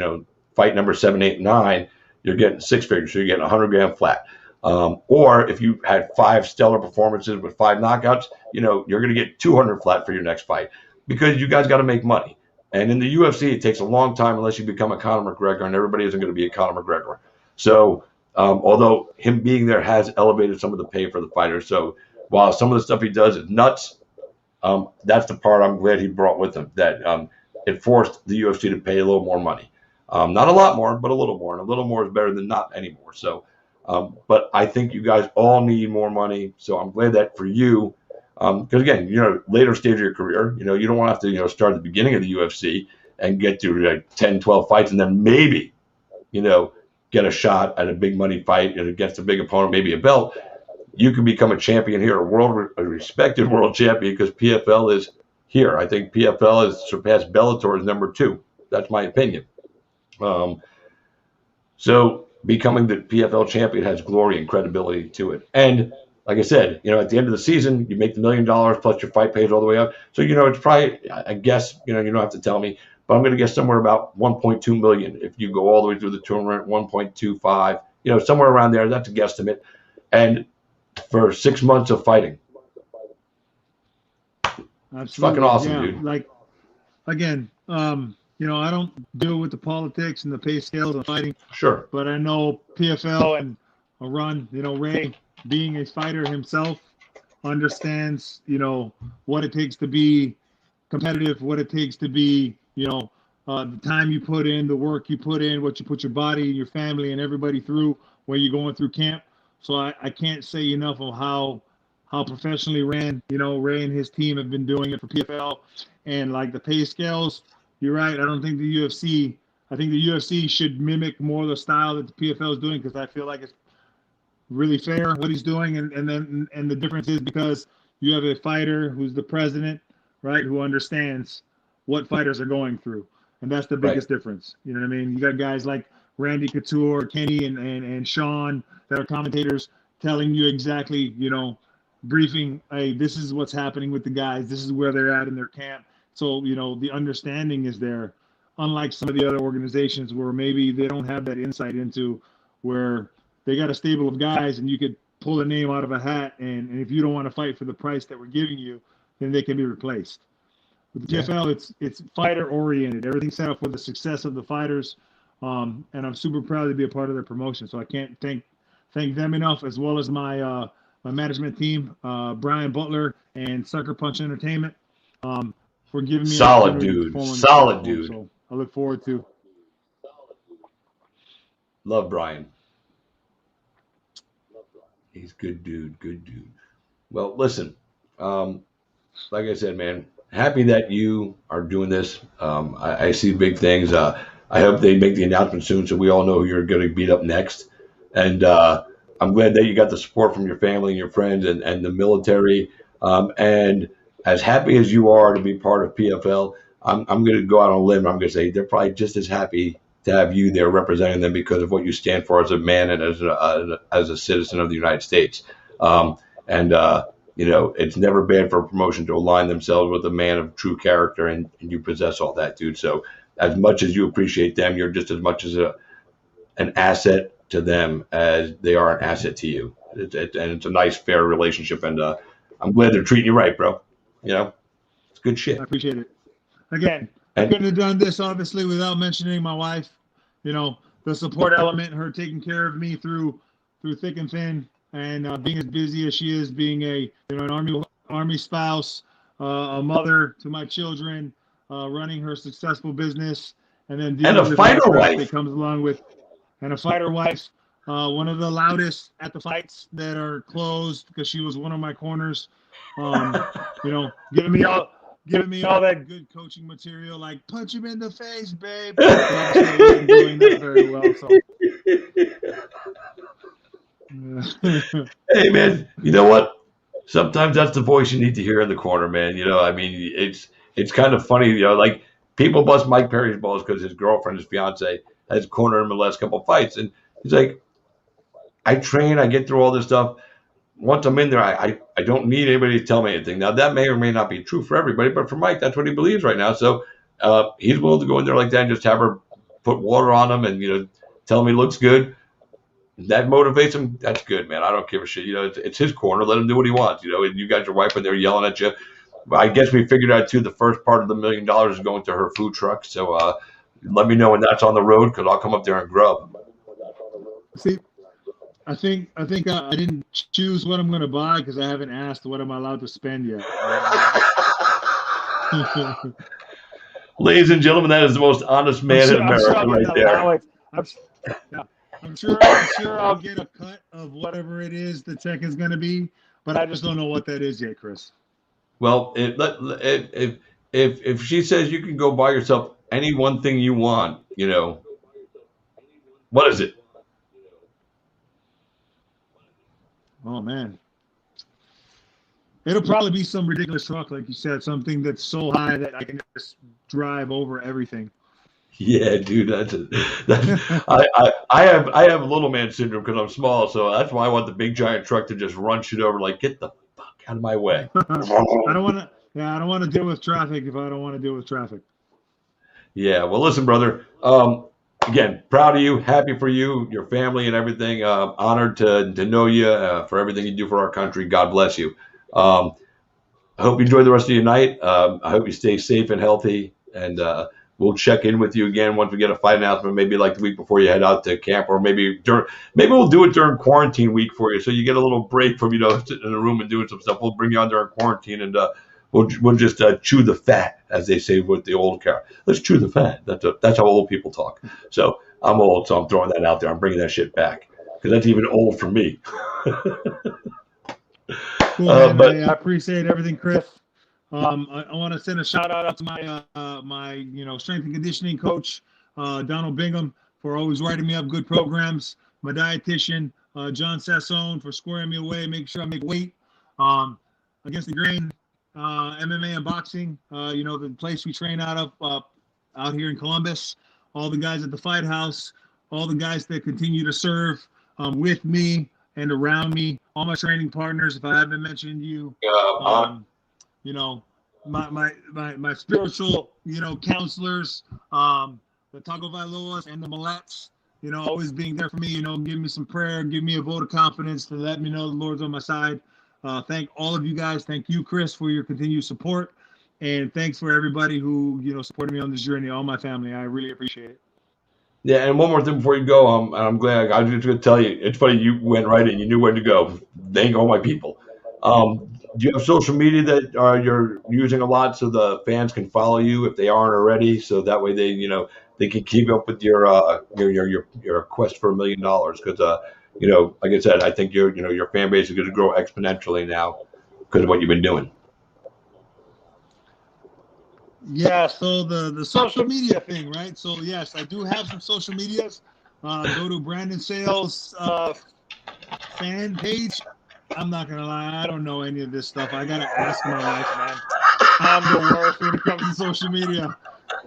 fight number 7, 8, 9, you're getting 6 figures, so you're getting 100 grand flat. Or if you had 5 stellar performances with 5 knockouts, you're going to get 200 flat for your next fight, because you guys got to make money. And in the UFC, it takes a long time unless you become a Conor McGregor, and everybody isn't going to be a Conor McGregor. So although him being there has elevated some of the pay for the fighters. So while some of the stuff he does is nuts, that's the part I'm glad he brought with him, that it forced the UFC to pay a little more money. Not a lot more, but a little more. And a little more is better than not anymore. So, but I think you guys all need more money. So I'm glad that for you, because again, later stage of your career, you don't want to have to, start at the beginning of the UFC and get to 10, 12 fights and then maybe, get a shot at a big money fight against a big opponent, maybe a belt. You can become a champion here, a respected world champion, because PFL is here. I think PFL has surpassed Bellator as number 2. That's my opinion. So becoming the PFL champion has glory and credibility to it. And like I said, at the end of the season, you make the $1 million plus your fight pays all the way up. So, it's probably, I guess, you don't have to tell me, but I'm going to guess somewhere about 1.2 million. If you go all the way through the tournament, 1.25, somewhere around there, that's a guesstimate. And for 6 months of fighting. Absolutely. It's fucking awesome, yeah. Dude. Like, again, I don't deal with the politics and the pay scales of fighting. Sure. But I know PFL and Ray, being a fighter himself, understands, what it takes to be competitive, what it takes to be, the time you put in, the work you put in, what you put your body and your family and everybody through when you're going through camp. So I can't say enough of how professionally Ray and his team have been doing it for PFL. And like the pay scales, you're right. I don't think the UFC should mimic more the style that the PFL is doing, because I feel like it's really fair what he's doing. And the difference is because you have a fighter who's the president, right, who understands what fighters are going through. And that's the biggest difference. You know what I mean? You got guys like Randy Couture, Kenny, and Sean that are commentators telling you exactly, briefing, hey, this is what's happening with the guys. This is where they're at in their camp. So, the understanding is there, unlike some of the other organizations where maybe they don't have that insight into, where they got a stable of guys and you could pull a name out of a hat. And if you don't want to fight for the price that we're giving you, then they can be replaced. With the PFL, it's fighter oriented. Everything's set up for the success of the fighters. And I'm super proud to be a part of their promotion. So I can't thank them enough, as well as my management team, Brian Butler and Sucker Punch Entertainment, for giving me solid dude. So I look forward to. Love Brian. He's good dude. Good dude. Well, listen. Like I said, man, happy that you are doing this. I see big things. I hope they make the announcement soon so we all know who you're going to beat up next. And I'm glad that you got the support from your family and your friends and the military. And as happy as you are to be part of PFL, I'm going to go out on a limb. I'm going to say they're probably just as happy to have you there representing them because of what you stand for as a man and as a citizen of the United States. And it's never bad for a promotion to align themselves with a man of true character, and you possess all that, dude. So as much as you appreciate them, you're just as much as an asset to them as they are an asset to you. And it's a nice, fair relationship, and I'm glad they're treating you right, bro. It's good shit. I appreciate it. Again, I couldn't have done this, obviously, without mentioning my wife. The support element, her taking care of me through thick and thin, and being as busy as she is, being an army spouse, a mother to my children, running her successful business, and then and a fighter wife that comes along with, and a fighter wife, one of the loudest at the fights that are closed because she was one of my corners, giving me all that good coaching material, like punch him in the face, babe. I wasn't doing that very well, so. Hey, man, you know what? Sometimes that's the voice you need to hear in the corner, man. It's kind of funny, like people bust Mike Perry's balls because his girlfriend, his fiance, has cornered him in the last couple of fights. And he's like, I train, I get through all this stuff. Once I'm in there, I don't need anybody to tell me anything. Now, that may or may not be true for everybody, but for Mike, that's what he believes right now. So he's willing to go in there like that and just have her put water on him and, tell him he looks good. That motivates him. That's good, man. I don't give a shit. It's his corner. Let him do what he wants. And you got your wife in there yelling at you. I guess we figured out too. The first part of the $1 million is going to her food truck. So let me know when that's on the road because I'll come up there and grub. See, I think I didn't choose what I'm going to buy because I haven't asked what I'm allowed to spend yet. Ladies and gentlemen, that is the most honest man in America right there. I'm sure I'll get a cut of whatever it is the check is going to be, but I just don't know what that is yet, Chris. Well, if she says you can go buy yourself any one thing you want, what is it? Oh, man. It'll probably be some ridiculous truck, like you said, something that's so high that I can just drive over everything. Yeah, dude, I have little man syndrome because I'm small, so that's why I want the big giant truck to just run shit over. Like, get the fuck out of my way. I don't want to deal with traffic if I don't want to deal with traffic. Yeah, well, listen, brother. Again, proud of you, happy for you, your family, and everything. Honored to know you for everything you do for our country. God bless you. I hope you enjoy the rest of your night. I hope you stay safe and healthy, and we'll check in with you again once we get a fight announcement, maybe like the week before you head out to camp, or maybe we'll do it during quarantine week for you, so you get a little break from sitting in a room and doing some stuff. We'll bring you on during quarantine, and we'll just chew the fat, as they say with the old car. Let's chew the fat. That's how old people talk. So I'm old, so I'm throwing that out there. I'm bringing that shit back because that's even old for me. Cool, but I appreciate everything, Chris. I want to send a shout out to my strength and conditioning coach, Donald Bingham, for always writing me up good programs. My dietitian, John Sassone, for squaring me away, making sure I make weight. Against the Grain, MMA and boxing, the place we train out of out here in Columbus. All the guys at the Fight House, all the guys that continue to serve with me and around me, all my training partners. If I haven't mentioned you. My spiritual, counselors, the Taco Vailoas and the Mallets, always being there for me, give me some prayer, give me a vote of confidence to let me know the Lord's on my side. Thank all of you guys. Thank you, Chris, for your continued support. And thanks for everybody who, supported me on this journey, all my family. I really appreciate it. Yeah, and one more thing before you go, I'm glad. I was just going to tell you, it's funny you went right in. You knew where to go. Thank all my people. Do you have social media that you're using a lot so the fans can follow you if they aren't already? So that way they, they can keep up with your quest for $1 million. Because like I said, I think your fan base is going to grow exponentially now because of what you've been doing. Yeah, so the social media thing, right? So yes, I do have some social medias. Go to Brandon Sayles fan page. I'm not gonna lie, I don't know any of this stuff. I gotta ask my wife, man. I'm the worst when it comes to social media.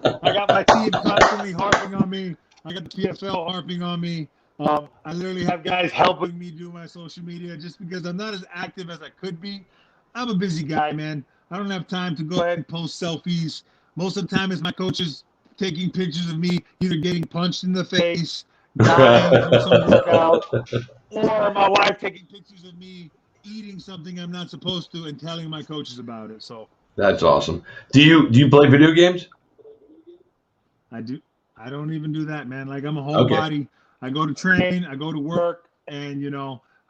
I got my team constantly harping on me. I got the PFL harping on me. I literally have guys helping me do my social media just because I'm not as active as I could be. I'm a busy guy, man. I don't have time to go ahead and post selfies. Most of the time, it's my coaches taking pictures of me either getting punched in the face, dying from some workout, or my wife taking pictures of me eating something I'm not supposed to and telling my coaches about it. So That's awesome. Do you play video games? I do. I don't even do that, man. Like I'm a Okay. homebody. I go to train, I go to work, and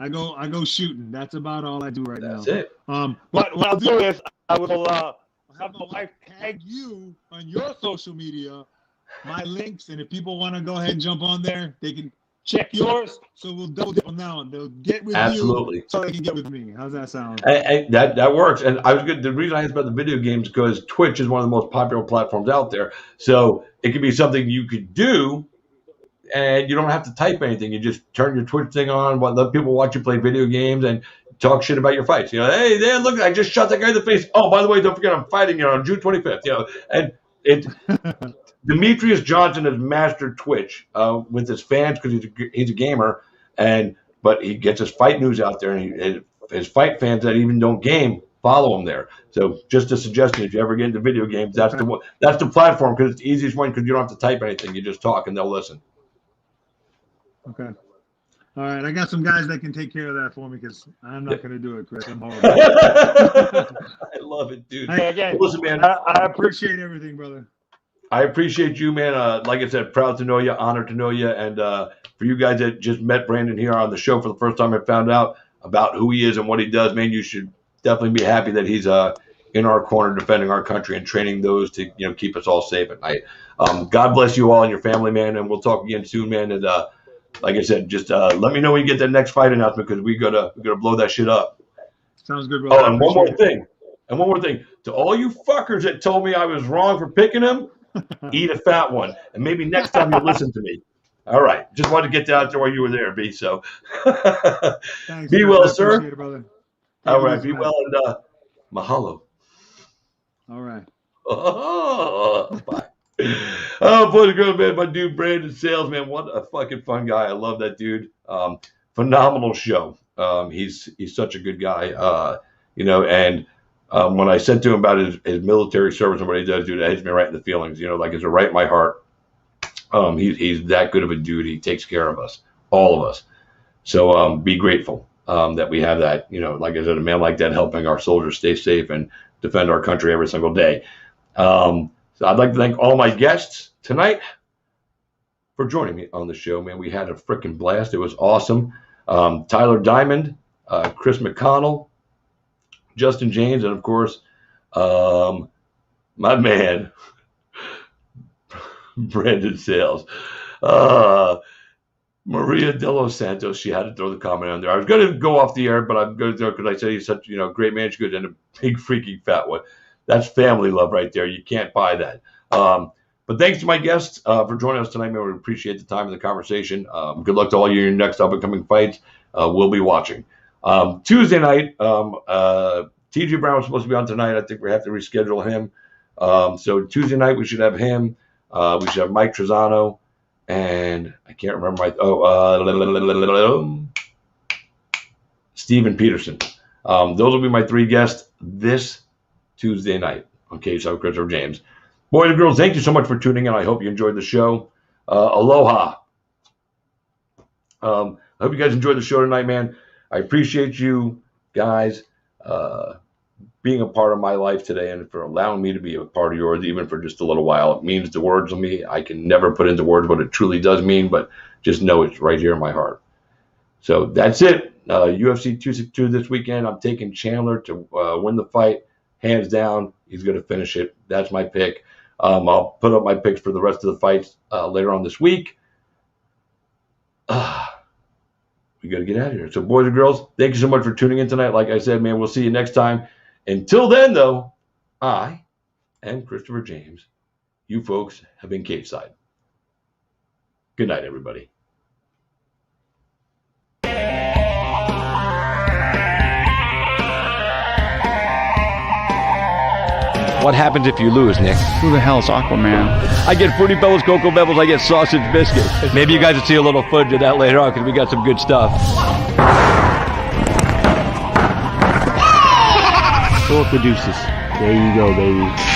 I go shooting. That's about all I do right now. That's it. What I'll do is I will have my wife tag you on your social media, my links, and if people want to go ahead and jump on there, they can check yours. So we'll double dip on that one. They'll get with you so they can get with me. How's that sound? That works. And I was good. The reason I asked about the video games because Twitch is one of the most popular platforms out there. So it could be something you could do, and you don't have to type anything. You just turn your Twitch thing on, let people watch you play video games, and talk shit about your fights. Hey, Dan, look, I just shot that guy in the face. Oh, by the way, don't forget I'm fighting on June 25th. And it. Demetrius Johnson has mastered Twitch with his fans because he's a gamer, but he gets his fight news out there, and his fight fans that even don't game follow him there. So just a suggestion: if you ever get into video games, that's the platform because it's the easiest one because you don't have to type anything; you just talk and they'll listen. Okay. All right, I got some guys that can take care of that for me because I'm not going to do it, Chris. I'm horrible. I love it, dude. Hey, again, listen, man. I appreciate everything, brother. I appreciate you, man. Like I said, proud to know you, honored to know you. And for you guys that just met Brandon here on the show for the first time and found out about who he is and what he does, man, you should definitely be happy that he's in our corner defending our country and training those to keep us all safe at night. God bless you all and your family, man. And we'll talk again soon, man. And like I said, just let me know when you get that next fight announcement because we gotta blow that shit up. Sounds good, brother. Oh, and one more thing. To all you fuckers that told me I was wrong for picking him, eat a fat one, and maybe next time you'll listen to me. All right, just wanted to get that out there while you were there, B. So, Thanks, be man. well, sir. It, brother. All right, be well, and mahalo. All right. Bye. Oh, boy, the girl, man, my dude Brandon Sayles, man, what a fucking fun guy. I love that dude. Phenomenal show. He's such a good guy. And. When I said to him about his military service and what he does, dude, that hits me right in the feelings. Like it's right in my heart. He's that good of a dude. He takes care of us, all of us. So be grateful that we have that. Like I said, a man like that helping our soldiers stay safe and defend our country every single day. So I'd like to thank all my guests tonight for joining me on the show, man. We had a freaking blast. It was awesome. Tyler Diamond, Chris McConnell, Justin Jaynes, and of course, my man, Brandon Sayles. Maria De Los Santos, she had to throw the comment on there. I was going to go off the air, but I'm going to throw it because I said he's such great man. She's good and a big freaking fat one. That's family love right there. You can't buy that. But thanks to my guests for joining us tonight, man. We appreciate the time and the conversation. Good luck to all you in your next up-and-coming fights. We'll be watching. Tuesday night, TJ Brown was supposed to be on tonight. I think we have to reschedule him. So Tuesday night we should have him. We should have Mike Trezano, and I can't remember Steven Peterson. Those will be my three guests this Tuesday night on Cage South Christopher James. Boys and girls, thank you so much for tuning in. I hope you enjoyed the show. Aloha. I hope you guys enjoyed the show tonight, man. I appreciate you guys being a part of my life today and for allowing me to be a part of yours, even for just a little while. It means the words to me. I can never put into words what it truly does mean, but just know it's right here in my heart. So that's it. UFC 262 this weekend. I'm taking Chandler to win the fight. Hands down, he's going to finish it. That's my pick. I'll put up my picks for the rest of the fights later on this week. We got to get out of here. So, boys and girls, thank you so much for tuning in tonight. Like I said, man, we'll see you next time. Until then, though, I am Christopher Jaynes. You folks have been Caveside. Good night, everybody. What happens if you lose, Nick? Who the hell's Aquaman? I get Fruity Pebbles, Cocoa Pebbles, I get sausage biscuits. Maybe you guys will see a little footage of that later on because we got some good stuff. Philip the Deuces. There you go, baby.